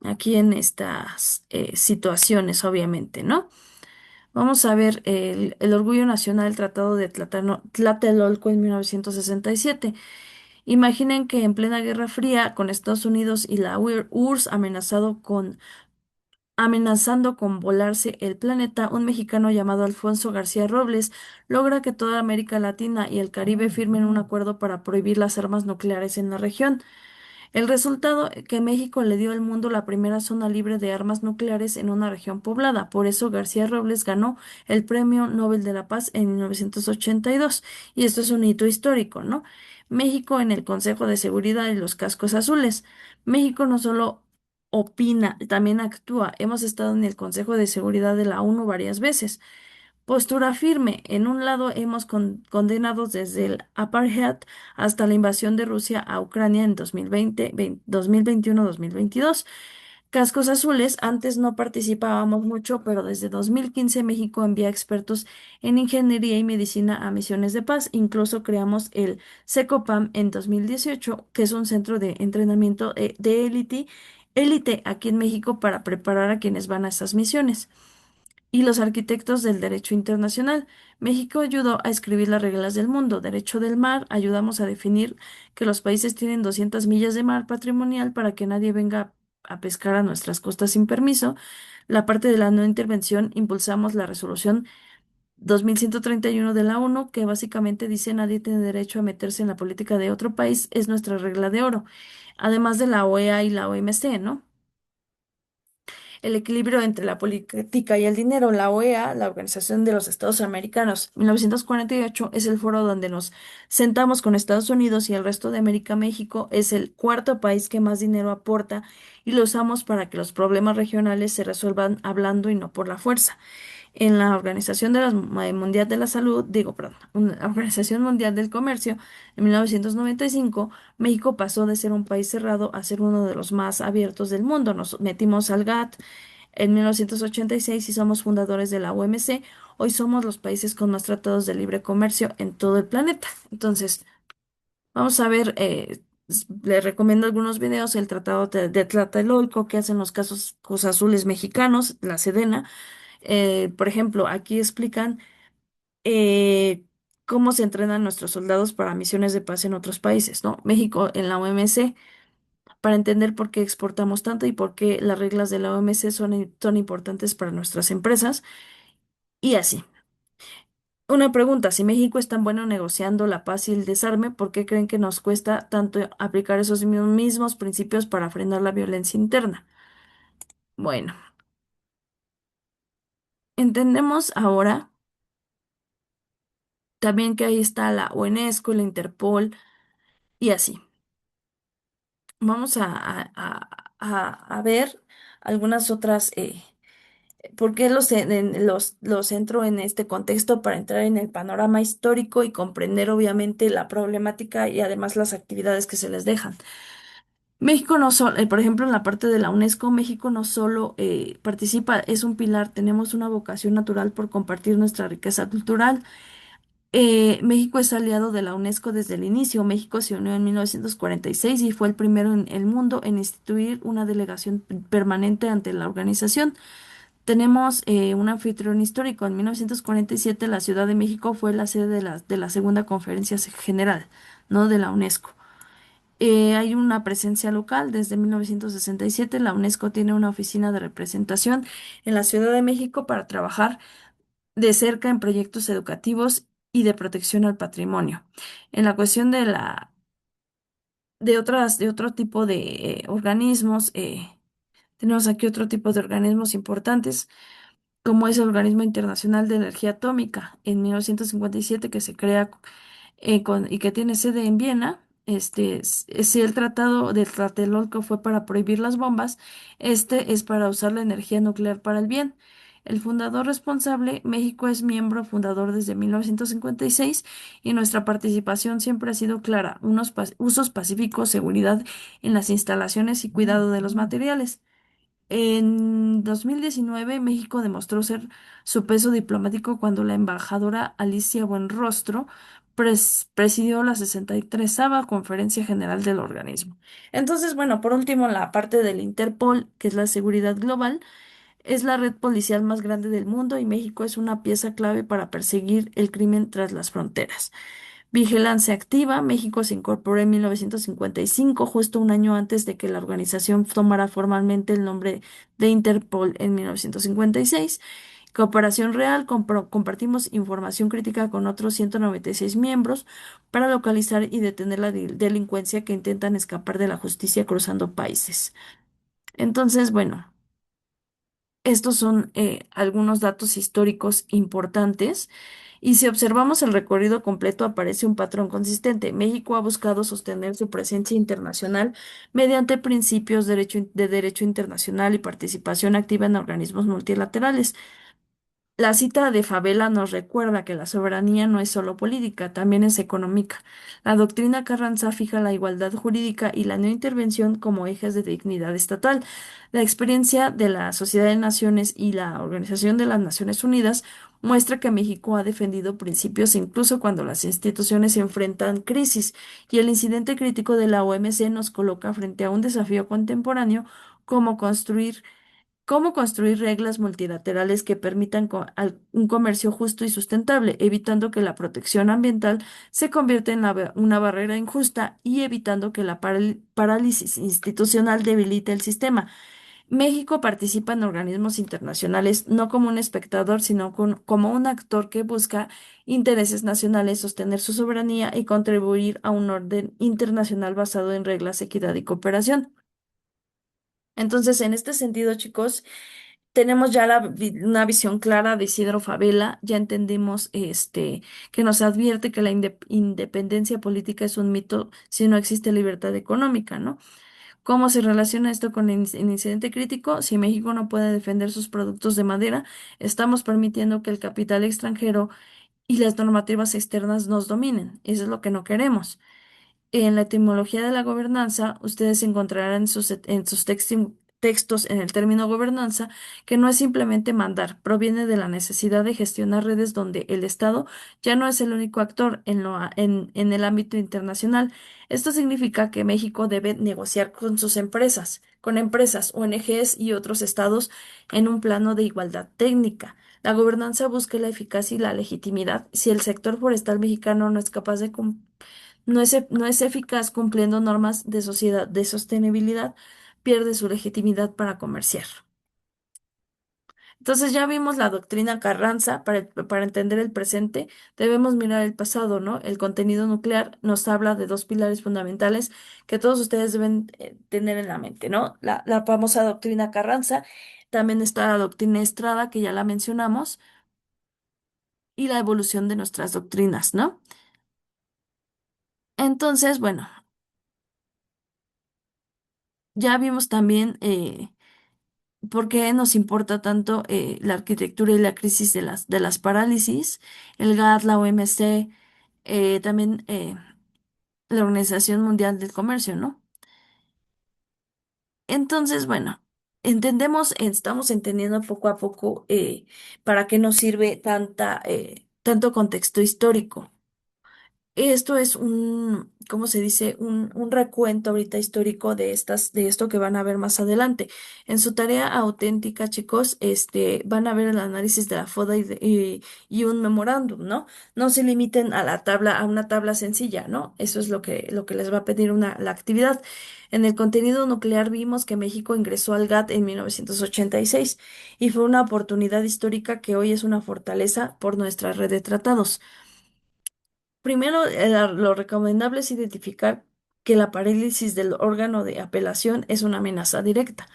[SPEAKER 1] aquí en estas situaciones, obviamente, ¿no? Vamos a ver el orgullo nacional, el Tratado de Tlatelolco en 1967. Imaginen que en plena Guerra Fría, con Estados Unidos y la URSS amenazando con volarse el planeta, un mexicano llamado Alfonso García Robles logra que toda América Latina y el Caribe firmen un acuerdo para prohibir las armas nucleares en la región. El resultado, que México le dio al mundo la primera zona libre de armas nucleares en una región poblada. Por eso García Robles ganó el Premio Nobel de la Paz en 1982. Y esto es un hito histórico, ¿no? México en el Consejo de Seguridad y los cascos azules. México no solo opina, también actúa. Hemos estado en el Consejo de Seguridad de la ONU varias veces. Postura firme. En un lado hemos condenado desde el apartheid hasta la invasión de Rusia a Ucrania en 2021-2022. Cascos azules, antes no participábamos mucho, pero desde 2015 México envía expertos en ingeniería y medicina a misiones de paz. Incluso creamos el SECOPAM en 2018, que es un centro de entrenamiento de élite aquí en México para preparar a quienes van a esas misiones. Y los arquitectos del derecho internacional. México ayudó a escribir las reglas del mundo. Derecho del mar, ayudamos a definir que los países tienen 200 millas de mar patrimonial para que nadie venga a pescar a nuestras costas sin permiso. La parte de la no intervención, impulsamos la resolución 2131 de la ONU, que básicamente dice nadie tiene derecho a meterse en la política de otro país, es nuestra regla de oro. Además de la OEA y la OMC, ¿no? El equilibrio entre la política y el dinero. La OEA, la Organización de los Estados Americanos, 1948, es el foro donde nos sentamos con Estados Unidos y el resto de América. México es el cuarto país que más dinero aporta y lo usamos para que los problemas regionales se resuelvan hablando y no por la fuerza. En la Mundial de la Salud, la Organización Mundial del Comercio, en 1995, México pasó de ser un país cerrado a ser uno de los más abiertos del mundo. Nos metimos al GATT en 1986 y somos fundadores de la OMC. Hoy somos los países con más tratados de libre comercio en todo el planeta. Entonces, vamos a ver, les recomiendo algunos videos, el Tratado de Tlatelolco que hacen los casos azules mexicanos, la Sedena. Por ejemplo, aquí explican cómo se entrenan nuestros soldados para misiones de paz en otros países, ¿no? México en la OMC, para entender por qué exportamos tanto y por qué las reglas de la OMC son importantes para nuestras empresas y así. Una pregunta, si México es tan bueno negociando la paz y el desarme, ¿por qué creen que nos cuesta tanto aplicar esos mismos principios para frenar la violencia interna? Bueno, entendemos ahora también que ahí está la UNESCO, la Interpol y así. Vamos a ver algunas otras, ¿por qué los entro en este contexto para entrar en el panorama histórico y comprender obviamente la problemática y además las actividades que se les dejan? México no solo, por ejemplo, en la parte de la UNESCO, México no solo participa, es un pilar, tenemos una vocación natural por compartir nuestra riqueza cultural. México es aliado de la UNESCO desde el inicio. México se unió en 1946 y fue el primero en el mundo en instituir una delegación permanente ante la organización. Tenemos un anfitrión histórico. En 1947 la Ciudad de México fue la sede de la segunda conferencia general, ¿no? De la UNESCO. Hay una presencia local desde 1967. La UNESCO tiene una oficina de representación en la Ciudad de México para trabajar de cerca en proyectos educativos y de protección al patrimonio. En la cuestión de otro tipo de organismos, Tenemos aquí otro tipo de organismos importantes, como es el Organismo Internacional de Energía Atómica, en 1957 que se crea y que tiene sede en Viena. Si el tratado de Tlatelolco fue para prohibir las bombas, este es para usar la energía nuclear para el bien. El fundador responsable, México es miembro fundador desde 1956 y nuestra participación siempre ha sido clara, usos pacíficos, seguridad en las instalaciones y cuidado de los materiales. En 2019, México demostró ser su peso diplomático cuando la embajadora Alicia Buenrostro presidió la 63ª Conferencia General del organismo. Entonces, bueno, por último, la parte del Interpol, que es la seguridad global, es la red policial más grande del mundo y México es una pieza clave para perseguir el crimen tras las fronteras. Vigilancia activa. México se incorporó en 1955, justo un año antes de que la organización tomara formalmente el nombre de Interpol en 1956. Cooperación real. Compartimos información crítica con otros 196 miembros para localizar y detener la delincuencia que intentan escapar de la justicia cruzando países. Entonces, bueno. Estos son algunos datos históricos importantes y si observamos el recorrido completo aparece un patrón consistente. México ha buscado sostener su presencia internacional mediante principios de derecho internacional y participación activa en organismos multilaterales. La cita de Favela nos recuerda que la soberanía no es solo política, también es económica. La doctrina Carranza fija la igualdad jurídica y la no intervención como ejes de dignidad estatal. La experiencia de la Sociedad de Naciones y la Organización de las Naciones Unidas muestra que México ha defendido principios incluso cuando las instituciones se enfrentan crisis, y el incidente crítico de la OMC nos coloca frente a un desafío contemporáneo, como cómo construir reglas multilaterales que permitan un comercio justo y sustentable, evitando que la protección ambiental se convierta en una barrera injusta y evitando que la parálisis institucional debilite el sistema. México participa en organismos internacionales no como un espectador, sino como un actor que busca intereses nacionales, sostener su soberanía y contribuir a un orden internacional basado en reglas, equidad y cooperación. Entonces, en este sentido, chicos, tenemos ya una visión clara de Isidro Fabela, ya entendimos que nos advierte que la independencia política es un mito si no existe libertad económica, ¿no? ¿Cómo se relaciona esto con el incidente crítico? Si México no puede defender sus productos de madera, estamos permitiendo que el capital extranjero y las normativas externas nos dominen. Eso es lo que no queremos. En la etimología de la gobernanza, ustedes encontrarán en sus textos en el término gobernanza que no es simplemente mandar, proviene de la necesidad de gestionar redes donde el Estado ya no es el único actor en el ámbito internacional. Esto significa que México debe negociar con empresas, ONGs y otros estados en un plano de igualdad técnica. La gobernanza busca la eficacia y la legitimidad. Si el sector forestal mexicano no es capaz de no es eficaz cumpliendo normas de sociedad de sostenibilidad, pierde su legitimidad para comerciar. Entonces ya vimos la doctrina Carranza, para entender el presente debemos mirar el pasado, ¿no? El contenido nuclear nos habla de dos pilares fundamentales que todos ustedes deben tener en la mente, ¿no? La famosa doctrina Carranza, también está la doctrina Estrada, que ya la mencionamos, y la evolución de nuestras doctrinas, ¿no? Entonces, bueno, ya vimos también por qué nos importa tanto la arquitectura y la crisis de las parálisis, el GATT, la OMC, también la Organización Mundial del Comercio, ¿no? Entonces, bueno, estamos entendiendo poco a poco para qué nos sirve tanto contexto histórico. Esto es ¿cómo se dice? Un recuento ahorita histórico de esto que van a ver más adelante. En su tarea auténtica, chicos, van a ver el análisis de la FODA y un memorándum, ¿no? No se limiten a una tabla sencilla, ¿no? Eso es lo que les va a pedir la actividad. En el contenido nuclear vimos que México ingresó al GATT en 1986 y fue una oportunidad histórica que hoy es una fortaleza por nuestra red de tratados. Primero, lo recomendable es identificar que la parálisis del órgano de apelación es una amenaza directa.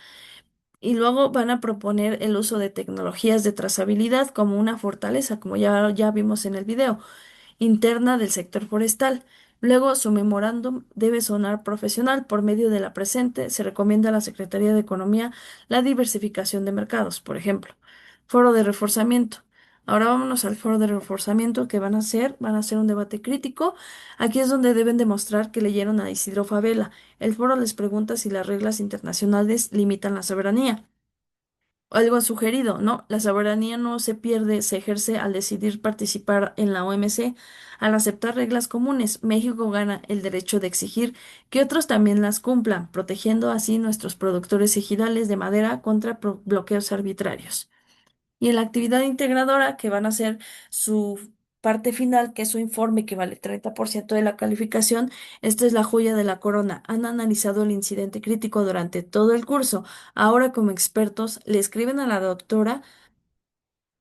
[SPEAKER 1] Y luego van a proponer el uso de tecnologías de trazabilidad como una fortaleza, como ya vimos en el video, interna del sector forestal. Luego, su memorándum debe sonar profesional. Por medio de la presente, se recomienda a la Secretaría de Economía la diversificación de mercados, por ejemplo. Foro de reforzamiento. Ahora vámonos al foro de reforzamiento que van a hacer un debate crítico. Aquí es donde deben demostrar que leyeron a Isidro Fabela. El foro les pregunta si las reglas internacionales limitan la soberanía. Algo sugerido, ¿no? La soberanía no se pierde, se ejerce al decidir participar en la OMC. Al aceptar reglas comunes, México gana el derecho de exigir que otros también las cumplan, protegiendo así nuestros productores ejidales de madera contra bloqueos arbitrarios. Y en la actividad integradora, que van a ser su parte final, que es su informe que vale 30% de la calificación, esta es la joya de la corona. Han analizado el incidente crítico durante todo el curso. Ahora, como expertos, le escriben a la doctora,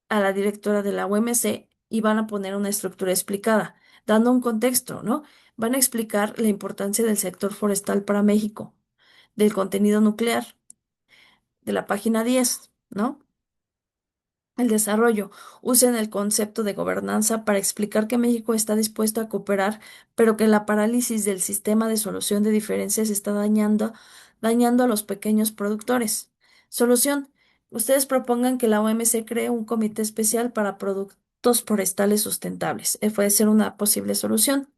[SPEAKER 1] a la directora de la UMC, y van a poner una estructura explicada, dando un contexto, ¿no? Van a explicar la importancia del sector forestal para México, del contenido nuclear, de la página 10, ¿no? El desarrollo. Usen el concepto de gobernanza para explicar que México está dispuesto a cooperar, pero que la parálisis del sistema de solución de diferencias está dañando a los pequeños productores. Solución. Ustedes propongan que la OMC cree un comité especial para productos forestales sustentables. Puede ser una posible solución.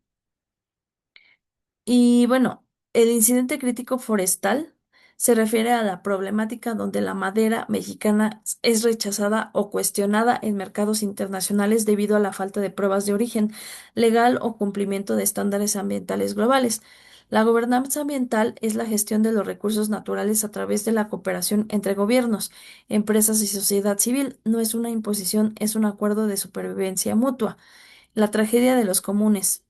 [SPEAKER 1] Y bueno, el incidente crítico forestal se refiere a la problemática donde la madera mexicana es rechazada o cuestionada en mercados internacionales debido a la falta de pruebas de origen legal o cumplimiento de estándares ambientales globales. La gobernanza ambiental es la gestión de los recursos naturales a través de la cooperación entre gobiernos, empresas y sociedad civil. No es una imposición, es un acuerdo de supervivencia mutua. La tragedia de los comunes.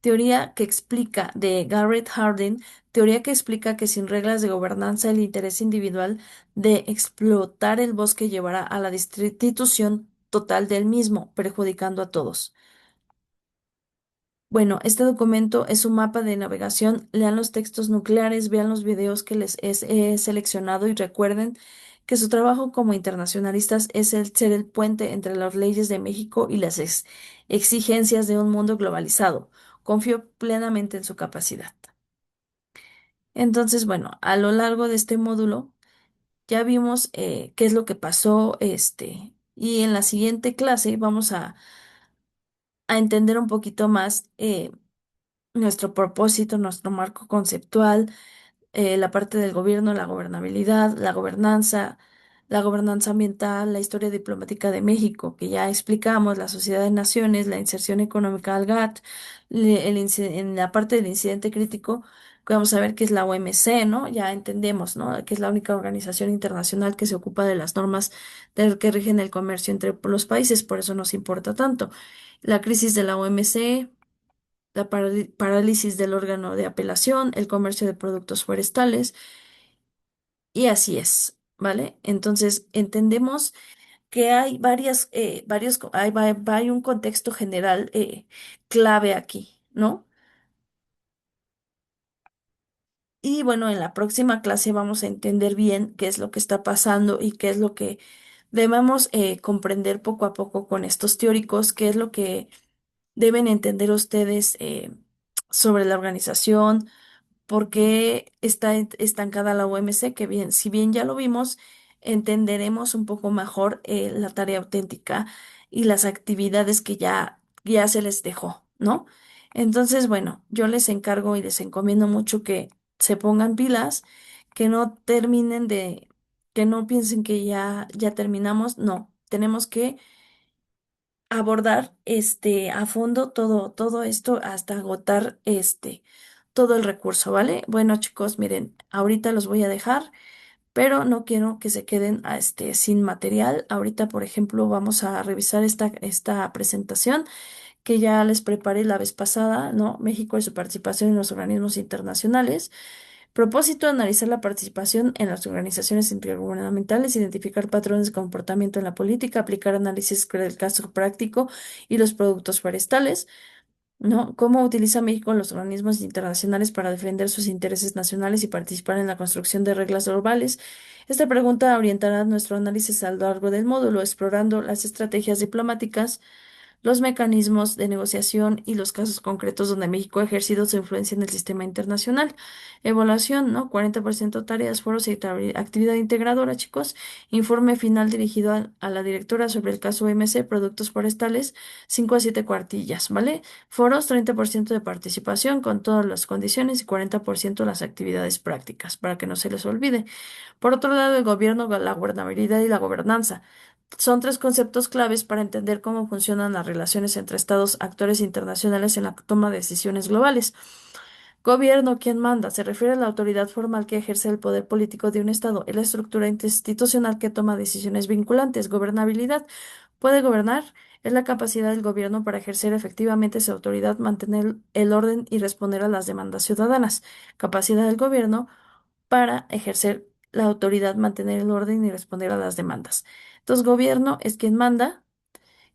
[SPEAKER 1] Teoría que explica de Garrett Hardin, teoría que explica que sin reglas de gobernanza el interés individual de explotar el bosque llevará a la destitución total del mismo, perjudicando a todos. Bueno, este documento es un mapa de navegación. Lean los textos nucleares, vean los videos que he seleccionado y recuerden que su trabajo como internacionalistas es el ser el puente entre las leyes de México y las exigencias de un mundo globalizado. Confío plenamente en su capacidad. Entonces, bueno, a lo largo de este módulo ya vimos qué es lo que pasó, y en la siguiente clase vamos a entender un poquito más nuestro propósito, nuestro marco conceptual, la parte del gobierno, la gobernabilidad, la gobernanza ambiental, la historia diplomática de México, que ya explicamos, la sociedad de naciones, la inserción económica al GATT, en la parte del incidente crítico, que vamos a ver qué es la OMC, ¿no? Ya entendemos, ¿no? Que es la única organización internacional que se ocupa de las normas que rigen el comercio entre los países, por eso nos importa tanto. La crisis de la OMC, la parálisis del órgano de apelación, el comercio de productos forestales, y así es, ¿vale? Entonces, entendemos que hay hay un contexto general clave aquí, ¿no? Y bueno, en la próxima clase vamos a entender bien qué es lo que está pasando y qué es lo que debemos comprender poco a poco con estos teóricos, qué es lo que deben entender ustedes sobre la organización, por qué está estancada la OMC, que bien, si bien ya lo vimos, entenderemos un poco mejor la tarea auténtica y las actividades que ya se les dejó, ¿no? Entonces, bueno, yo les encargo y les encomiendo mucho que se pongan pilas, que no terminen que no piensen que ya terminamos, no, tenemos que abordar a fondo todo esto hasta agotar todo el recurso, ¿vale? Bueno, chicos, miren, ahorita los voy a dejar, pero no quiero que se queden sin material. Ahorita, por ejemplo, vamos a revisar esta presentación que ya les preparé la vez pasada, ¿no? México y su participación en los organismos internacionales. Propósito, analizar la participación en las organizaciones intergubernamentales, identificar patrones de comportamiento en la política, aplicar análisis del caso práctico y los productos forestales. ¿no? ¿Cómo utiliza México los organismos internacionales para defender sus intereses nacionales y participar en la construcción de reglas globales? Esta pregunta orientará nuestro análisis a lo largo del módulo, explorando las estrategias diplomáticas, los mecanismos de negociación y los casos concretos donde México ha ejercido su influencia en el sistema internacional. Evaluación, ¿no? 40% tareas, foros y actividad integradora, chicos. Informe final dirigido a la directora sobre el caso MC, productos forestales, 5 a 7 cuartillas, ¿vale? Foros, 30% de participación con todas las condiciones y 40% las actividades prácticas, para que no se les olvide. Por otro lado, el gobierno, la gobernabilidad y la gobernanza. Son tres conceptos claves para entender cómo funcionan las relaciones entre estados, actores internacionales en la toma de decisiones globales. Gobierno, ¿quién manda? Se refiere a la autoridad formal que ejerce el poder político de un estado, es la estructura institucional que toma decisiones vinculantes. Gobernabilidad, puede gobernar, es la capacidad del gobierno para ejercer efectivamente su autoridad, mantener el orden y responder a las demandas ciudadanas. Capacidad del gobierno para ejercer la autoridad, mantener el orden y responder a las demandas. Entonces, gobierno es quien manda,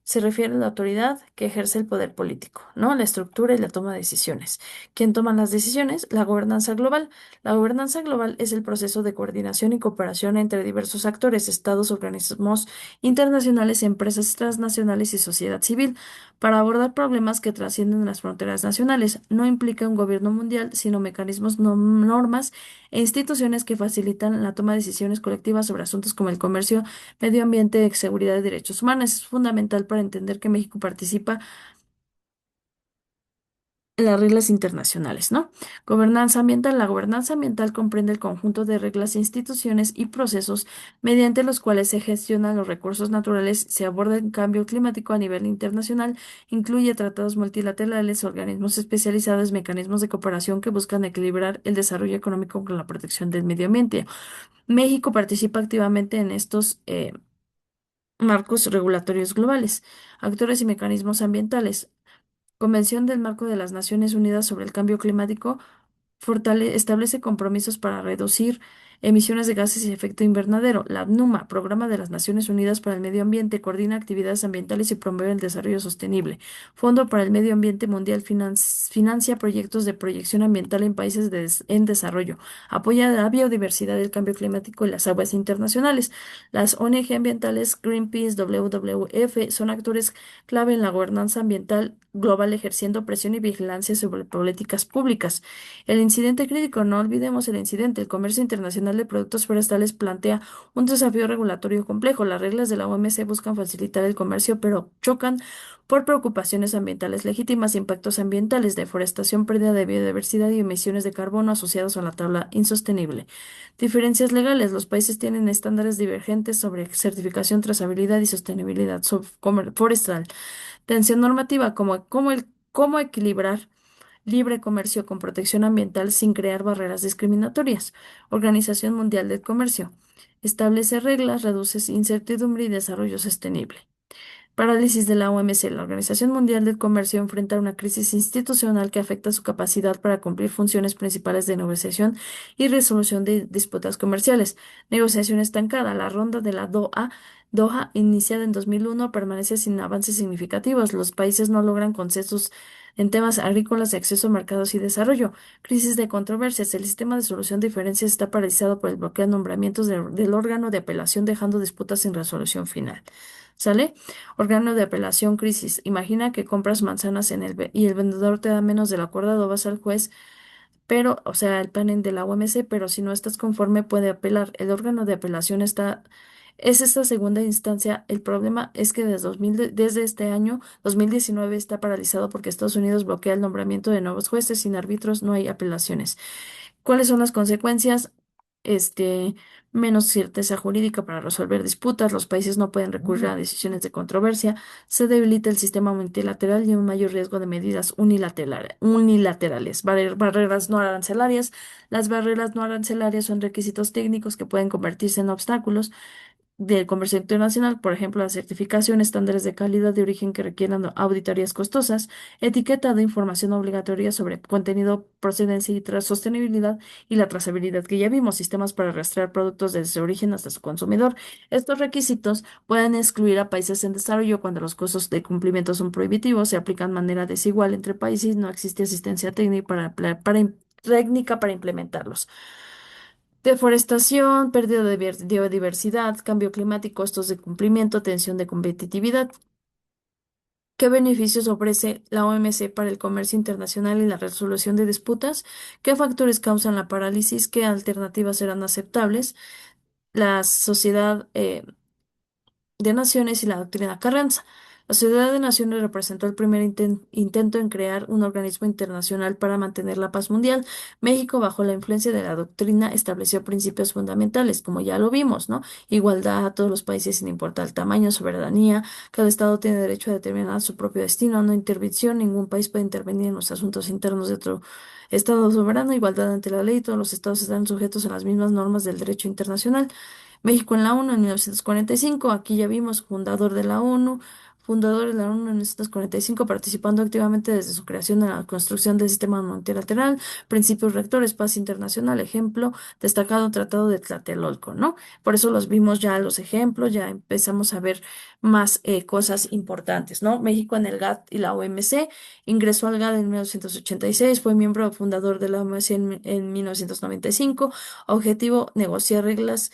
[SPEAKER 1] se refiere a la autoridad que ejerce el poder político, ¿no? La estructura y la toma de decisiones. ¿Quién toma las decisiones? La gobernanza global. La gobernanza global es el proceso de coordinación y cooperación entre diversos actores, estados, organismos internacionales, empresas transnacionales y sociedad civil, para abordar problemas que trascienden las fronteras nacionales. No implica un gobierno mundial, sino mecanismos, normas e instituciones que facilitan la toma de decisiones colectivas sobre asuntos como el comercio, medio ambiente, seguridad y derechos humanos. Es fundamental para entender que México participa en las reglas internacionales, ¿no? Gobernanza ambiental. La gobernanza ambiental comprende el conjunto de reglas, instituciones y procesos mediante los cuales se gestionan los recursos naturales, se aborda el cambio climático a nivel internacional, incluye tratados multilaterales, organismos especializados, mecanismos de cooperación que buscan equilibrar el desarrollo económico con la protección del medio ambiente. México participa activamente en estos marcos regulatorios globales, actores y mecanismos ambientales. Convención del Marco de las Naciones Unidas sobre el Cambio Climático establece compromisos para reducir emisiones de gases de efecto invernadero. La PNUMA, Programa de las Naciones Unidas para el Medio Ambiente, coordina actividades ambientales y promueve el desarrollo sostenible. Fondo para el Medio Ambiente Mundial financia proyectos de proyección ambiental en países en desarrollo. Apoya la biodiversidad, el cambio climático y las aguas internacionales. Las ONG ambientales Greenpeace, WWF son actores clave en la gobernanza ambiental global, ejerciendo presión y vigilancia sobre políticas públicas. El incidente crítico, no olvidemos el incidente. El comercio internacional de productos forestales plantea un desafío regulatorio complejo. Las reglas de la OMC buscan facilitar el comercio, pero chocan por preocupaciones ambientales legítimas, impactos ambientales, deforestación, pérdida de biodiversidad y emisiones de carbono asociados a la tabla insostenible. Diferencias legales. Los países tienen estándares divergentes sobre certificación, trazabilidad y sostenibilidad forestal. Tensión normativa, cómo equilibrar libre comercio con protección ambiental sin crear barreras discriminatorias. Organización Mundial del Comercio. Establece reglas, reduce incertidumbre y desarrollo sostenible. Parálisis de la OMC. La Organización Mundial del Comercio enfrenta una crisis institucional que afecta su capacidad para cumplir funciones principales de negociación y resolución de disputas comerciales. Negociación estancada. La ronda de la Doha, iniciada en 2001, permanece sin avances significativos. Los países no logran consensos en temas agrícolas, de acceso a mercados y desarrollo. Crisis de controversias. El sistema de solución de diferencias está paralizado por el bloqueo de nombramientos del órgano de apelación, dejando disputas sin resolución final. ¿Sale? Órgano de apelación, crisis. Imagina que compras manzanas y el vendedor te da menos del acordado, vas al juez, pero, o sea, el panel de la OMC, pero si no estás conforme puede apelar. El órgano de apelación es esta segunda instancia. El problema es que desde este año 2019 está paralizado porque Estados Unidos bloquea el nombramiento de nuevos jueces. Sin árbitros no hay apelaciones. ¿Cuáles son las consecuencias? Este, Menos certeza jurídica para resolver disputas, los países no pueden recurrir a decisiones de controversia, se debilita el sistema multilateral y un mayor riesgo de medidas unilaterales. Barreras no arancelarias. Las barreras no arancelarias son requisitos técnicos que pueden convertirse en obstáculos del comercio internacional, por ejemplo, la certificación, estándares de calidad de origen que requieran auditorías costosas, etiqueta de información obligatoria sobre contenido, procedencia y sostenibilidad y la trazabilidad que ya vimos, sistemas para rastrear productos desde su origen hasta su consumidor. Estos requisitos pueden excluir a países en desarrollo cuando los costos de cumplimiento son prohibitivos, se aplican de manera desigual entre países, no existe asistencia técnica técnica para implementarlos. Deforestación, pérdida de biodiversidad, cambio climático, costos de cumplimiento, tensión de competitividad. ¿Qué beneficios ofrece la OMC para el comercio internacional y la resolución de disputas? ¿Qué factores causan la parálisis? ¿Qué alternativas serán aceptables? La sociedad de Naciones y la doctrina Carranza. La Sociedad de Naciones representó el primer intento en crear un organismo internacional para mantener la paz mundial. México, bajo la influencia de la doctrina, estableció principios fundamentales, como ya lo vimos, ¿no? Igualdad a todos los países sin importar el tamaño, soberanía, cada estado tiene derecho a determinar su propio destino, no intervención, ningún país puede intervenir en los asuntos internos de otro estado soberano, igualdad ante la ley, todos los estados están sujetos a las mismas normas del derecho internacional. México en la ONU en 1945, aquí ya vimos fundador de la ONU, fundador de la ONU en 1945, participando activamente desde su creación en la construcción del sistema multilateral, principios rectores, paz internacional, ejemplo, destacado Tratado de Tlatelolco, ¿no? Por eso los vimos ya los ejemplos, ya empezamos a ver más cosas importantes, ¿no? México en el GATT y la OMC, ingresó al GATT en 1986, fue miembro fundador de la OMC en 1995, objetivo negociar reglas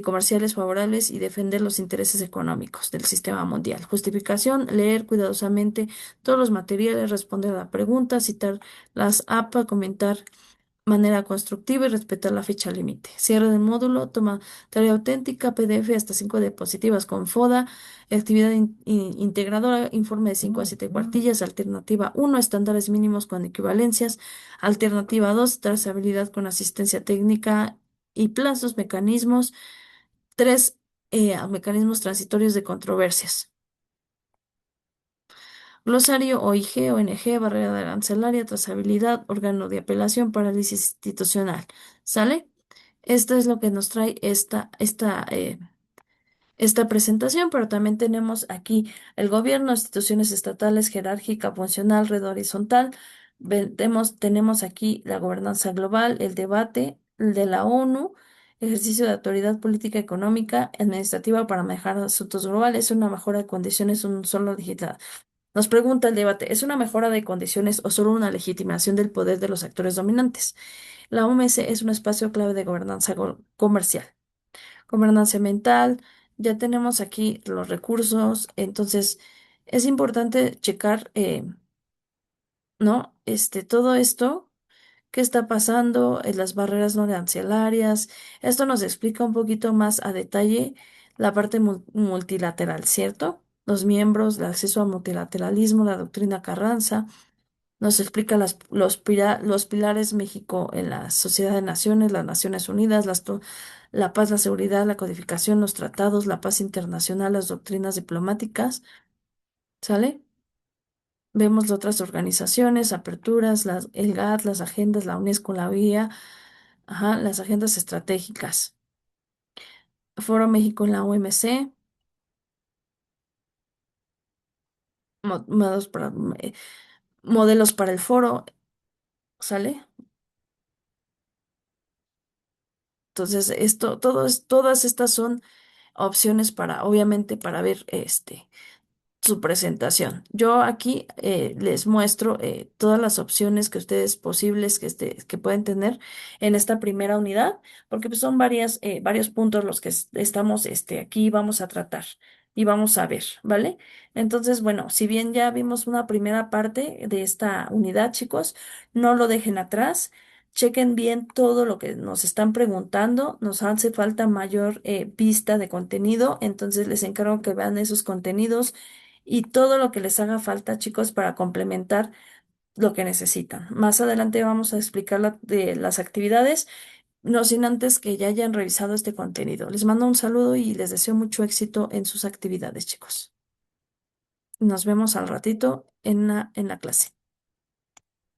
[SPEAKER 1] comerciales favorables y defender los intereses económicos del sistema mundial. Justificación, leer cuidadosamente todos los materiales, responder a la pregunta, citar las APA, comentar manera constructiva y respetar la fecha límite. Cierre del módulo, toma tarea auténtica, PDF hasta 5 diapositivas con FODA, actividad integradora, informe de 5 a 7 cuartillas, alternativa 1, estándares mínimos con equivalencias, alternativa 2, trazabilidad con asistencia técnica y plazos, mecanismos. 3. Mecanismos transitorios de controversias. Glosario OIG, ONG, barrera arancelaria, trazabilidad, órgano de apelación, parálisis institucional. ¿Sale? Esto es lo que nos trae esta presentación, pero también tenemos aquí el gobierno, instituciones estatales, jerárquica, funcional, red horizontal. Tenemos aquí la gobernanza global, el debate, el de la ONU, ejercicio de autoridad política, económica, administrativa para manejar asuntos globales, una mejora de condiciones, un solo digital. Nos pregunta el debate, ¿es una mejora de condiciones o solo una legitimación del poder de los actores dominantes? La OMS es un espacio clave de gobernanza comercial. Gobernanza ambiental, ya tenemos aquí los recursos, entonces es importante checar, ¿no? Todo esto, qué está pasando, las barreras no arancelarias. Esto nos explica un poquito más a detalle la parte multilateral, ¿cierto? Los miembros, el acceso al multilateralismo, la doctrina Carranza. Nos explica los pilares México en la Sociedad de Naciones, las Naciones Unidas, la paz, la seguridad, la codificación, los tratados, la paz internacional, las doctrinas diplomáticas. ¿Sale? Vemos otras organizaciones, aperturas, el GATT, las agendas, la UNESCO, la OEA, ajá, las agendas estratégicas. Foro México en la OMC, mo- modos para- eh, modelos para el foro, ¿sale? Entonces, todas estas son opciones para, obviamente, para ver su presentación. Yo aquí les muestro todas las opciones que ustedes posibles que pueden tener en esta primera unidad, porque pues, son varios puntos los que estamos aquí vamos a tratar y vamos a ver, ¿vale? Entonces, bueno, si bien ya vimos una primera parte de esta unidad, chicos, no lo dejen atrás. Chequen bien todo lo que nos están preguntando. Nos hace falta mayor pista de contenido, entonces les encargo que vean esos contenidos y todo lo que les haga falta, chicos, para complementar lo que necesitan. Más adelante vamos a explicar de las actividades, no sin antes que ya hayan revisado este contenido. Les mando un saludo y les deseo mucho éxito en sus actividades, chicos. Nos vemos al ratito en la clase.